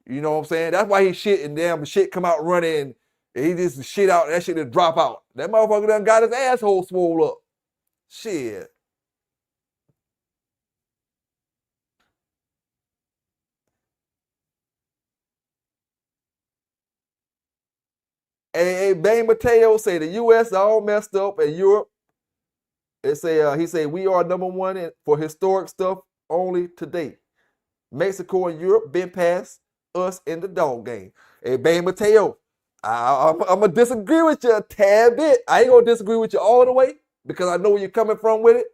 You know what I'm saying? That's why he shit and damn shit come out running and he just shit out and that shit just drop out. That motherfucker done got his asshole swole up. Shit. Hey, Bang Mateo say the U.S. all messed up and Europe. It say he say we are number one for historic stuff only today. Mexico and Europe been past us in the dog game. Hey, Bang Mateo, I'm gonna disagree with you a tad bit. I ain't gonna disagree with you all the way because I know where you're coming from with it.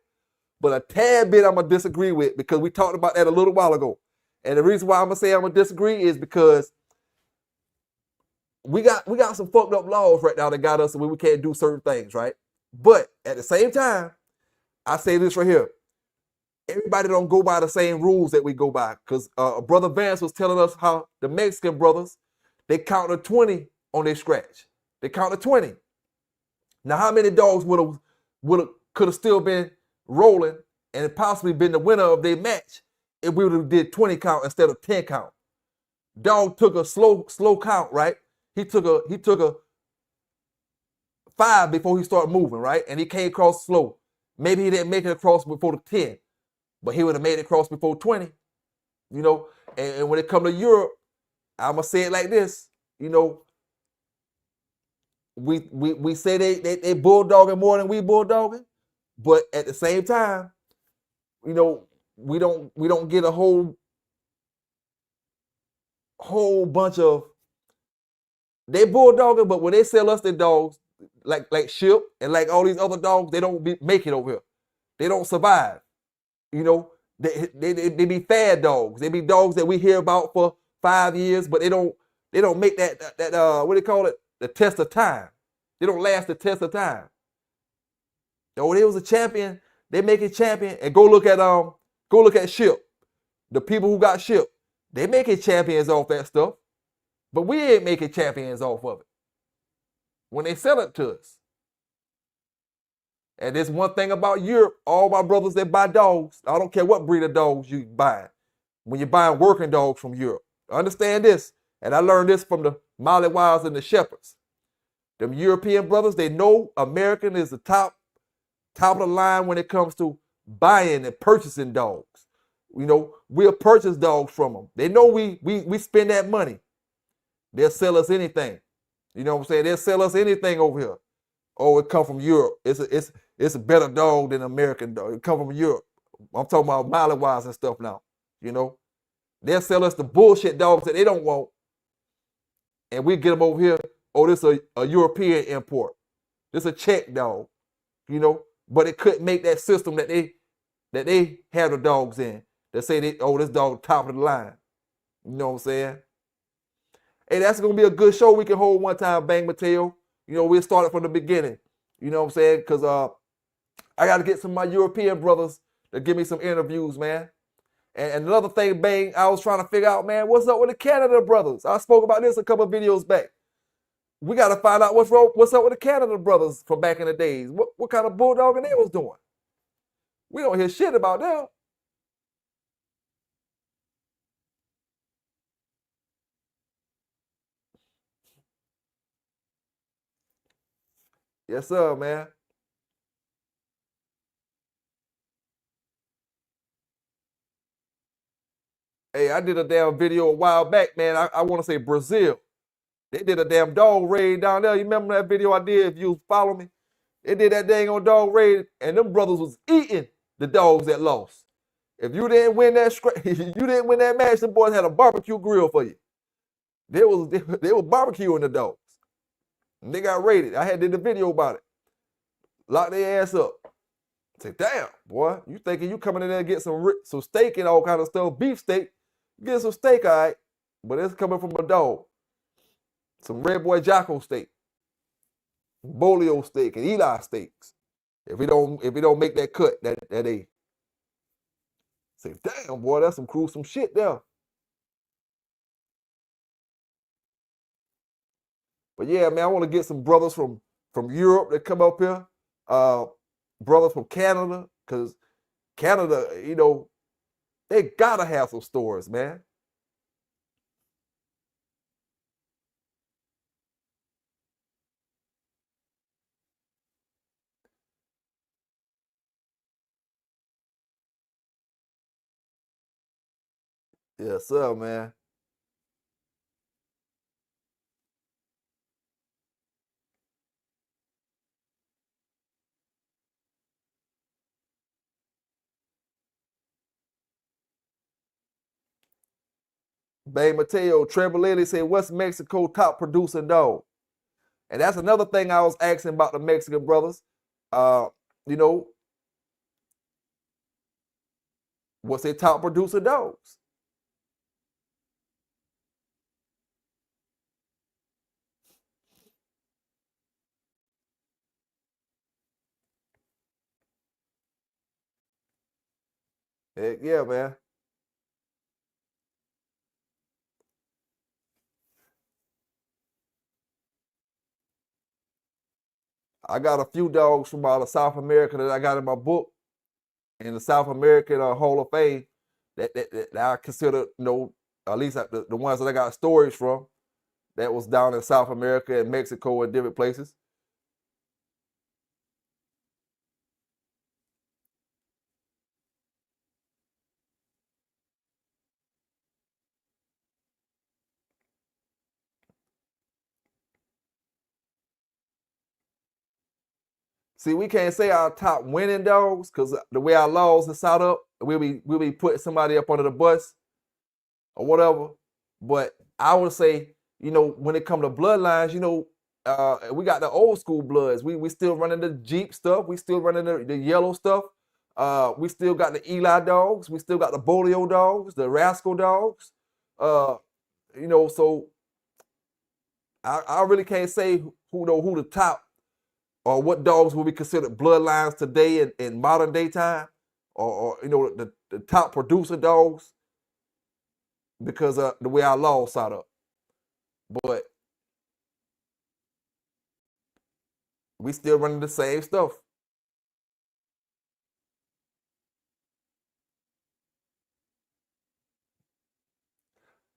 but a tad bit I'm gonna disagree with, because we talked about that a little while ago. And the reason why I'm gonna say I'm gonna disagree is because we got some fucked up laws right now that got us where we can't do certain things, right? But at the same time, I say this right here. Everybody don't go by the same rules that we go by. Because Brother Vance was telling us how the Mexican brothers, they count to 20 on their scratch. They count to 20. Now, how many dogs could have still been rolling and possibly been the winner of their match if we would have did 20 count instead of 10 count? Dog took a slow count, right? He took a 5 before he started moving, right? And he came across slow. Maybe he didn't make it across before the 10, but he would have made it across before 20, you know? And when it comes to Europe, I'm going to say it like this, you know, we say they bulldogging more than we bulldogging, but at the same time, you know, we don't get a whole bunch of, they bulldogging, but when they sell us their dogs, like Ship and like all these other dogs, they don't make it over here. They don't survive. You know, they be fad dogs. They be dogs that we hear about for 5 years, but they don't make that what do they call it? The test of time. They don't last the test of time. Oh, they was a champion. They make it champion. And go look at Ship. The people who got Ship, they making champions off that stuff, but we ain't making champions off of it when they sell it to us. And there's one thing about Europe, all my brothers that buy dogs, I don't care what breed of dogs you buy, when you're buying working dogs from Europe, understand this, and I learned this from the Mollywows and the Shepherds. Them European brothers, they know American is the top of the line when it comes to buying and purchasing dogs. You know, we'll purchase dogs from them. They know we spend that money. They'll sell us anything. You know what I'm saying? They'll sell us anything over here. Oh, it come from Europe. It's a better dog than American dog. It come from Europe. I'm talking about Mollywows and stuff now. You know, they'll sell us the bullshit dogs that they don't want, and we get them over here. Oh, this is a European import. This is a Czech dog. You know, but it couldn't make that system that they have the dogs in. They say this dog top of the line. You know what I'm saying? Hey, that's gonna be a good show we can hold one time, Bang Mateo. You know, we'll start it from the beginning. You know what I'm saying? Because I got to get some of my European brothers to give me some interviews, man. And another thing, Bang, I was trying to figure out, man, what's up with the Canada brothers? I spoke about this a couple of videos back. We got to find out what's up with the Canada brothers from back in the days. What kind of bulldogging they was doing? We don't hear shit about them. Yes, sir, man. Hey, I did a damn video a while back, man. I want to say Brazil. They did a damn dog raid down there. You remember that video I did? If you follow me, they did that dang on dog raid, and them brothers was eating the dogs that lost. If you didn't win that match, them boys had a barbecue grill for you. They was barbecuing the dogs. And they got raided. I had did the video about it. Lock their ass up. Say, damn, boy, you thinking you coming in there and get some steak and all kind of stuff, beef steak, get some steak, all right, but it's coming from a dog. Some Red Boy Jocko steak, Bolio steak, and Eli steaks. If we don't make that cut that day. Say, damn, boy, that's some gruesome shit there. But yeah, man, I want to get some brothers from Europe that come up here. Brothers from Canada, because Canada, you know, they gotta have some stores, man. Yes, sir, man. Bay Mateo, Trevor Lilly say, what's Mexico top producing dog? And that's another thing I was asking about the Mexican brothers. You know, what's their top producer dogs. Heck yeah, man. I got a few dogs from out of South America that I got in my book in the South American Hall of Fame that I consider, at least the ones that I got stories from that was down in South America and Mexico and different places. See, we can't say our top winning dogs because the way our laws are set up, we'll be putting somebody up under the bus or whatever. But I would say, when it comes to bloodlines, we got the old school bloods. We still running the Jeep stuff. We still running the yellow stuff. We still got the Eli dogs. We still got the Bolio dogs, the Rascal dogs. So I really can't say who the top or what dogs will be considered bloodlines today in modern day time, or the top producer dogs, because of the way our laws set up. But we still running the same stuff.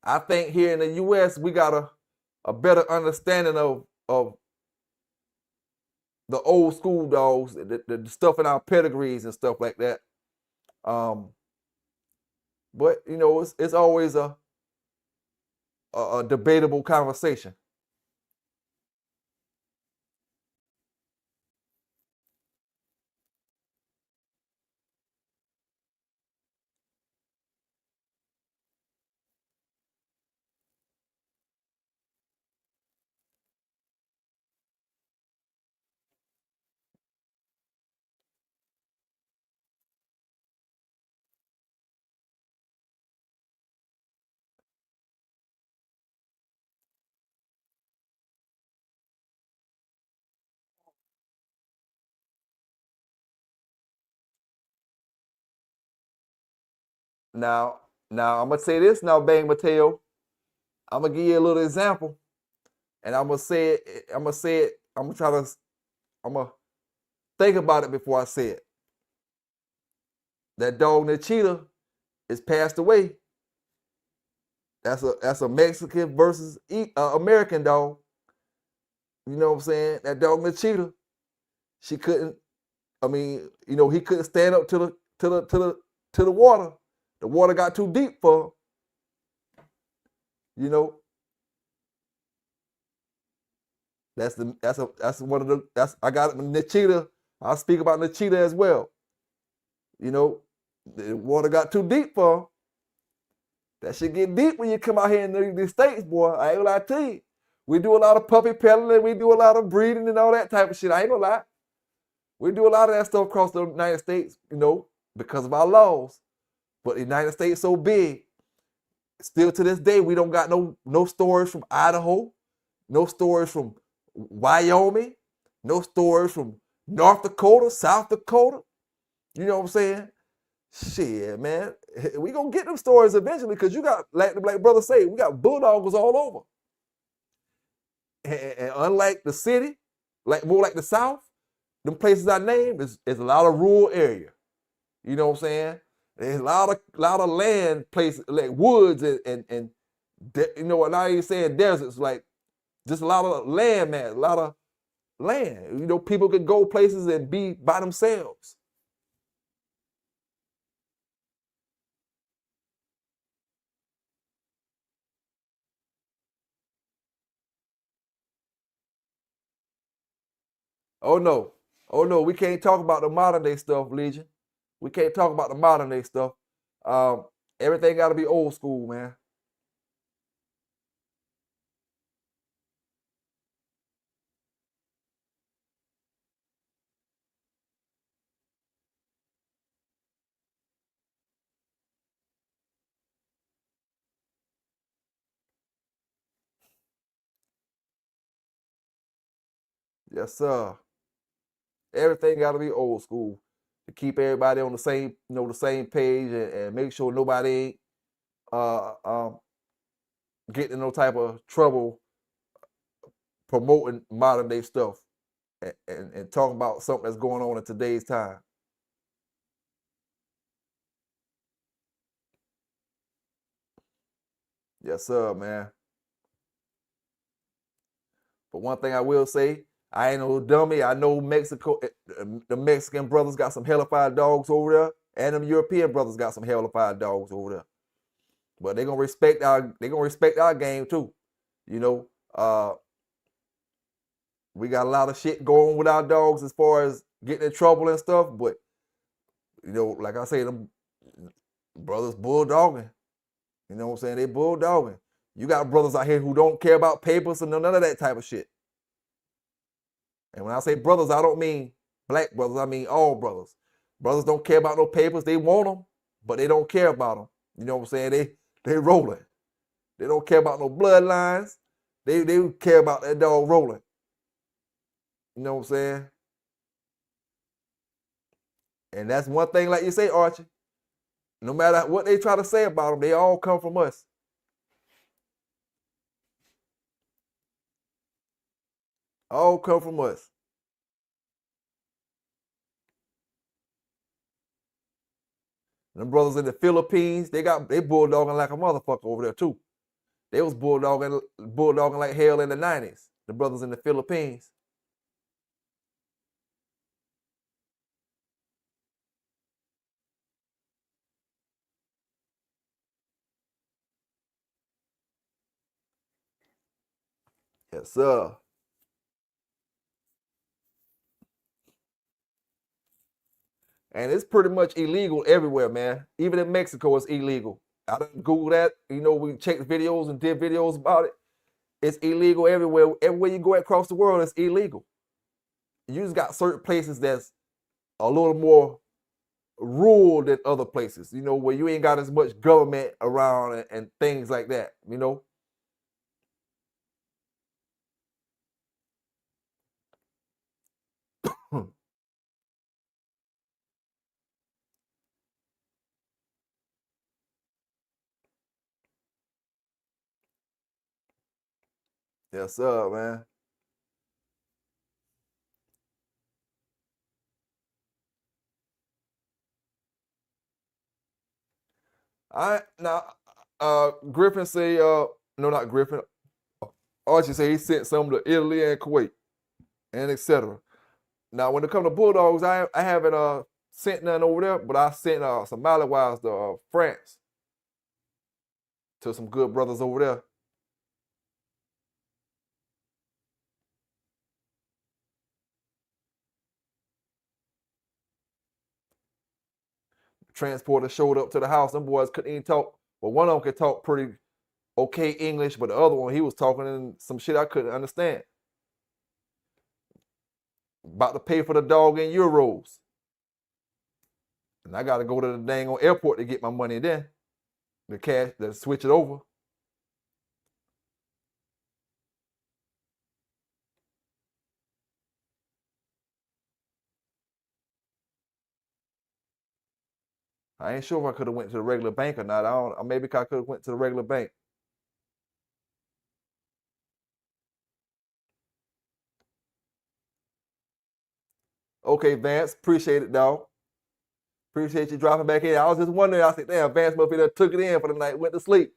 I think here in the U.S. we got a better understanding of the old school dogs, the stuff in our pedigrees and stuff like that. But it's always a debatable conversation. Now, I'm gonna say this now, Bang Mateo. I'm gonna give you a little example, and I'm gonna say it. I'm gonna say it. I'm gonna think about it before I say it. That dog, that cheetah, is passed away. That's a Mexican versus American dog. You know what I'm saying? That dog, the cheetah, she couldn't. I mean, he couldn't stand up to the water. The water got too deep for him. That's one of the I got it in the cheetah. I'll speak about the cheetah as well. The water got too deep for him. That shit get deep when you come out here in the States, boy. I ain't gonna lie to you. We do a lot of puppy peddling, we do a lot of breeding and all that type of shit. I ain't gonna lie. We do a lot of that stuff across the United States, because of our laws. But the United States so big, still to this day, we don't got no stories from Idaho, no stories from Wyoming, no stories from North Dakota, South Dakota. You know what I'm saying? Shit, man. We gonna get them stories eventually, because you got, like the black brother say, we got bulldoggers all over. And unlike the city, more like the South, them places I named is a lot of rural area. You know what I'm saying? There's a lot of land places, like woods and not even saying deserts, like just a lot of land, man, a lot of land. People could go places and be by themselves. Oh no. Oh no, we can't talk about the modern day stuff, Legion. We can't talk about the modern day stuff. Everything gotta be old school, man. Yes, sir. Everything got to be old school to keep everybody on the same, the same page and make sure nobody ain't getting in no type of trouble promoting modern day stuff and talking about something that's going on in today's time. Yes, sir, man. But one thing I will say, I ain't no dummy. I know Mexico, the Mexican brothers got some hellified dogs over there, and them European brothers got some hellified dogs over there. But they gonna respect our game too. We got a lot of shit going with our dogs as far as getting in trouble and stuff, but like I say, them brothers bulldogging. You know what I'm saying? They bulldogging. You got brothers out here who don't care about papers and none of that type of shit. And when I say brothers, I don't mean black brothers. I mean all brothers. Brothers don't care about no papers. They want them, but they don't care about them. You know what I'm saying? They rolling. They don't care about no bloodlines. They care about that dog rolling. You know what I'm saying? And that's one thing, like you say, Archie. No matter what they try to say about them, they all come from us. All come from us. Them brothers in the Philippines, they bulldogging like a motherfucker over there too. They was bulldogging like hell in the 90s. The brothers in the Philippines. Yes, sir. And it's pretty much illegal everywhere, man. Even in Mexico, it's illegal. I done Google that. We checked videos and did videos about it. It's illegal everywhere. Everywhere you go across the world, it's illegal. You just got certain places that's a little more rural than other places, where you ain't got as much government around and things like that, Yes, sir, man. Griffin say, no, not Griffin. Archie say he sent some to Italy and Kuwait and etc. Now, when it comes to bulldogs, I haven't sent none over there, but I sent some Malawi's to France to some good brothers over there. Transporter showed up to the house. Them boys couldn't even talk. Well, one of them could talk pretty okay English, but the other one, he was talking in some shit I couldn't understand. About to pay for the dog in euros. And I got to go to the dang on airport to get my money then. The cash, to switch it over. I ain't sure if I could have went to the regular bank or not. Maybe I could have went to the regular bank. Okay, Vance, appreciate it, dog. Appreciate you dropping back in. I was just wondering, I said, damn, Vance must be there, took it in for the night, went to sleep.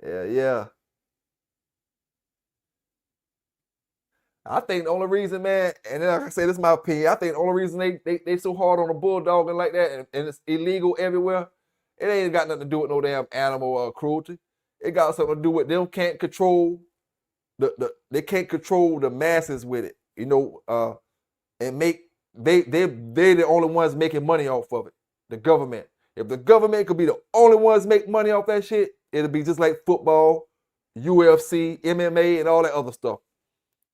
Yeah. I think the only reason, man, and like I say, this is my opinion, I think the only reason they so hard on the bulldogging like that and it's illegal everywhere, it ain't got nothing to do with no damn animal cruelty. It got something to do with them can't control they can't control the masses with it, and they're the only ones making money off of it. The government. If the government could be the only ones make money off that shit, it'd be just like football, UFC, MMA, and all that other stuff.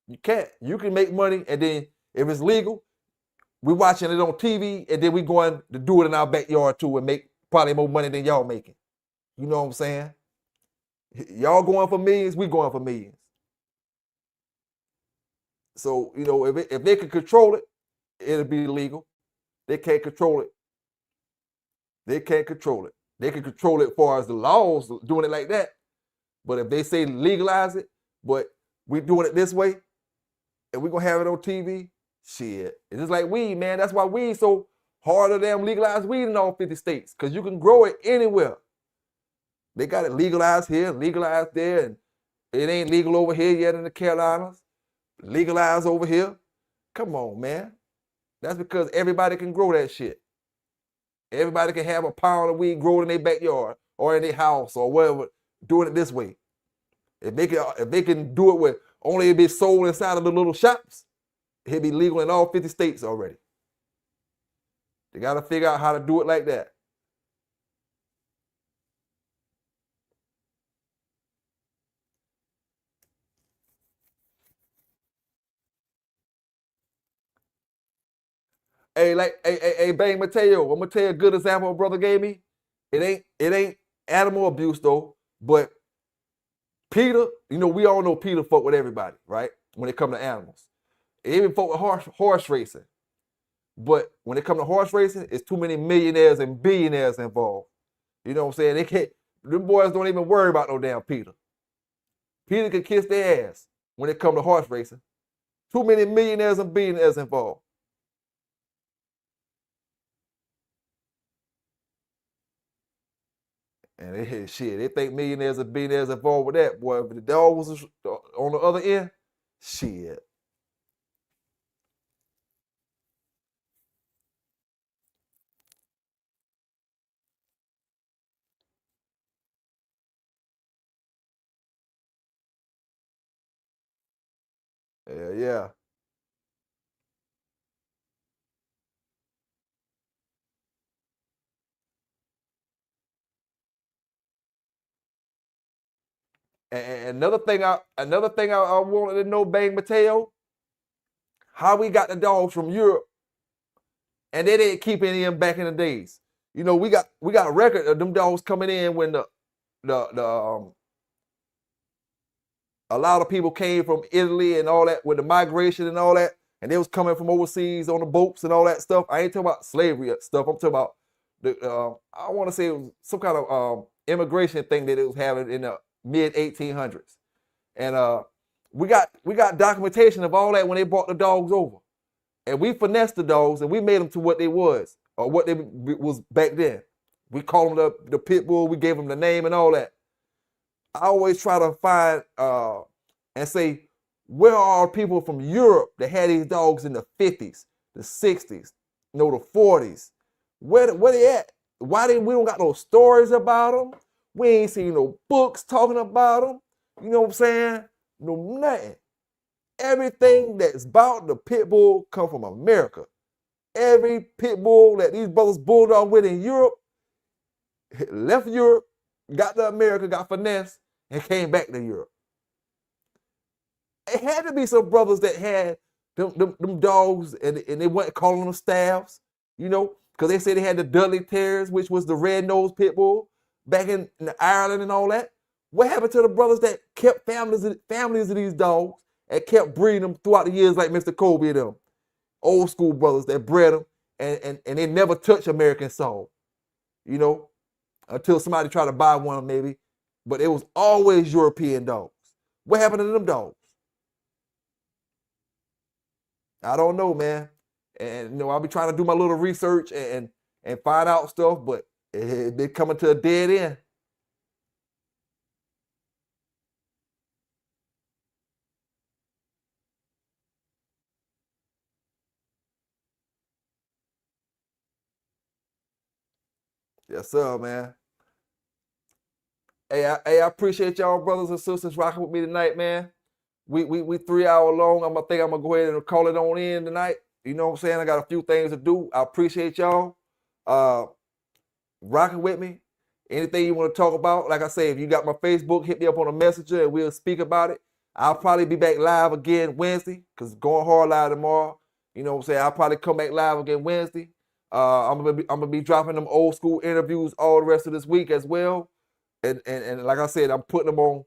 You can't. You can make money, and then if it's legal, we watching it on TV, and then we going to do it in our backyard too and make probably more money than y'all making. You know what I'm saying? Y'all going for millions, we going for millions. So, you know, if they can control it, it'll be legal. They can't control it. They can't control it. They can control it as far as the laws doing it like that. But if they say legalize it, but we doing it this way, and we're gonna have it on TV, shit. It's just like weed, man. That's why weed so hard to damn legalize weed in all 50 states. Because you can grow it anywhere. They got it legalized here, legalized there, and it ain't legal over here yet in the Carolinas. Legalized over here. Come on, man. That's because everybody can grow that shit. Everybody can have a pound of weed grown in their backyard or in their house or whatever, doing it this way. If they can do it with only it be sold inside of the little shops, it'll be legal in all 50 states already. They got to figure out how to do it like that. Hey, Bang Mateo, I'm gonna tell you a good example a brother gave me. It ain't animal abuse though, but Peter, you know, we all know Peter fuck with everybody, right? When it come to animals. It even fuck with horse racing. But when it come to horse racing, it's too many millionaires and billionaires involved. You know what I'm saying? They can't, them boys don't even worry about no damn Peter. Peter can kiss their ass when it come to horse racing. Too many millionaires and billionaires involved. And they think millionaires and billionaires involved with that, boy. If the dog was on the other end, shit. Yeah. And another thing I wanted to know, Bang Mateo, how we got the dogs from Europe and they didn't keep any of them back in the days. You know, we got a record of them dogs coming in when a lot of people came from Italy and all that with the migration and all that, and they was coming from overseas on the boats and all that stuff. I ain't talking about slavery stuff. I'm talking about I want to say it was some kind of immigration thing that it was having in the mid 1800s, and we got documentation of all that when they brought the dogs over, and we finessed the dogs and we made them to what they was or what they was back then. We called them the pit bull. We gave them the name and all that. I always try to find and say, where are people from Europe that had these dogs in the 50s, the 60s, you know, the 40s? Where they at? We don't got no stories about them? We ain't seen no books talking about them. You know what I'm saying? No nothing. Everything that's about the pit bull come from America. Every pit bull that these brothers bulldog with in Europe left Europe, got to America, got finessed, and came back to Europe. It had to be some brothers that had them dogs, and they went calling them staffs, you know, because they said they had the Dudley Terriers, which was the red-nosed pit bull, back in Ireland and all that. What happened to the brothers that kept families of these dogs and kept breeding them throughout the years like Mr. Kobe and them? Old school brothers that bred them, and they never touched American soul, you know, until somebody tried to buy one maybe. But it was always European dogs. What happened to them dogs? I don't know, man. And you know, I'll be trying to do my little research and find out stuff, but they're coming to a dead end. Yes, sir, man. Hey, I appreciate y'all brothers and sisters rocking with me tonight, man. We 3 hour long. I'm gonna go ahead and call it on in tonight. You know what I'm saying? I got a few things to do. I appreciate y'all rocking with me. Anything you want to talk about, like I say, if you got my Facebook, hit me up on a messenger and we'll speak about it. I'll probably be back live again Wednesday, because going hard live tomorrow. You know what I'm saying? I'll probably come back live again Wednesday. I'm gonna be dropping them old school interviews all the rest of this week as well. and like I said, I'm putting them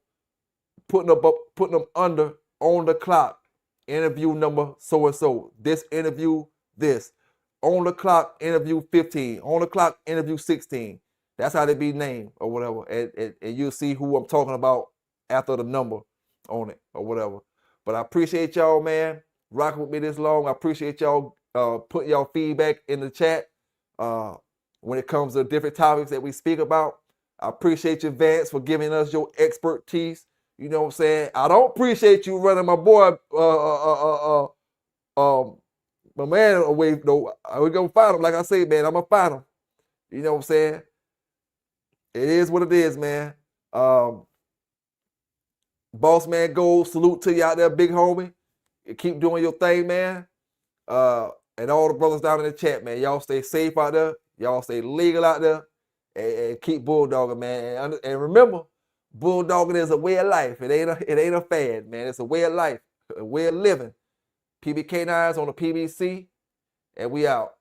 under on the clock. Interview number so and so. This interview, this. On the clock, interview 15. On the clock, interview 16. That's how they be named or whatever. And you'll see who I'm talking about after the number on it or whatever. But I appreciate y'all, man, rocking with me this long. I appreciate y'all putting y'all feedback in the chat when it comes to different topics that we speak about. I appreciate you, Vance, for giving us your expertise. You know what I'm saying? I don't appreciate you running my boy, my man away though. We're gonna find him. Like I say, man, I'm gonna find him. You know what I'm saying? It is what it is, man. Boss man Gold, salute to you out there, big homie. You keep doing your thing, man. And all the brothers down in the chat, man. Y'all stay safe out there. Y'all stay legal out there. And keep bulldogging, man. And remember, bulldogging is a way of life. It ain't a fad, man. It's a way of life, a way of living. PBK9s on the PBC, and we out.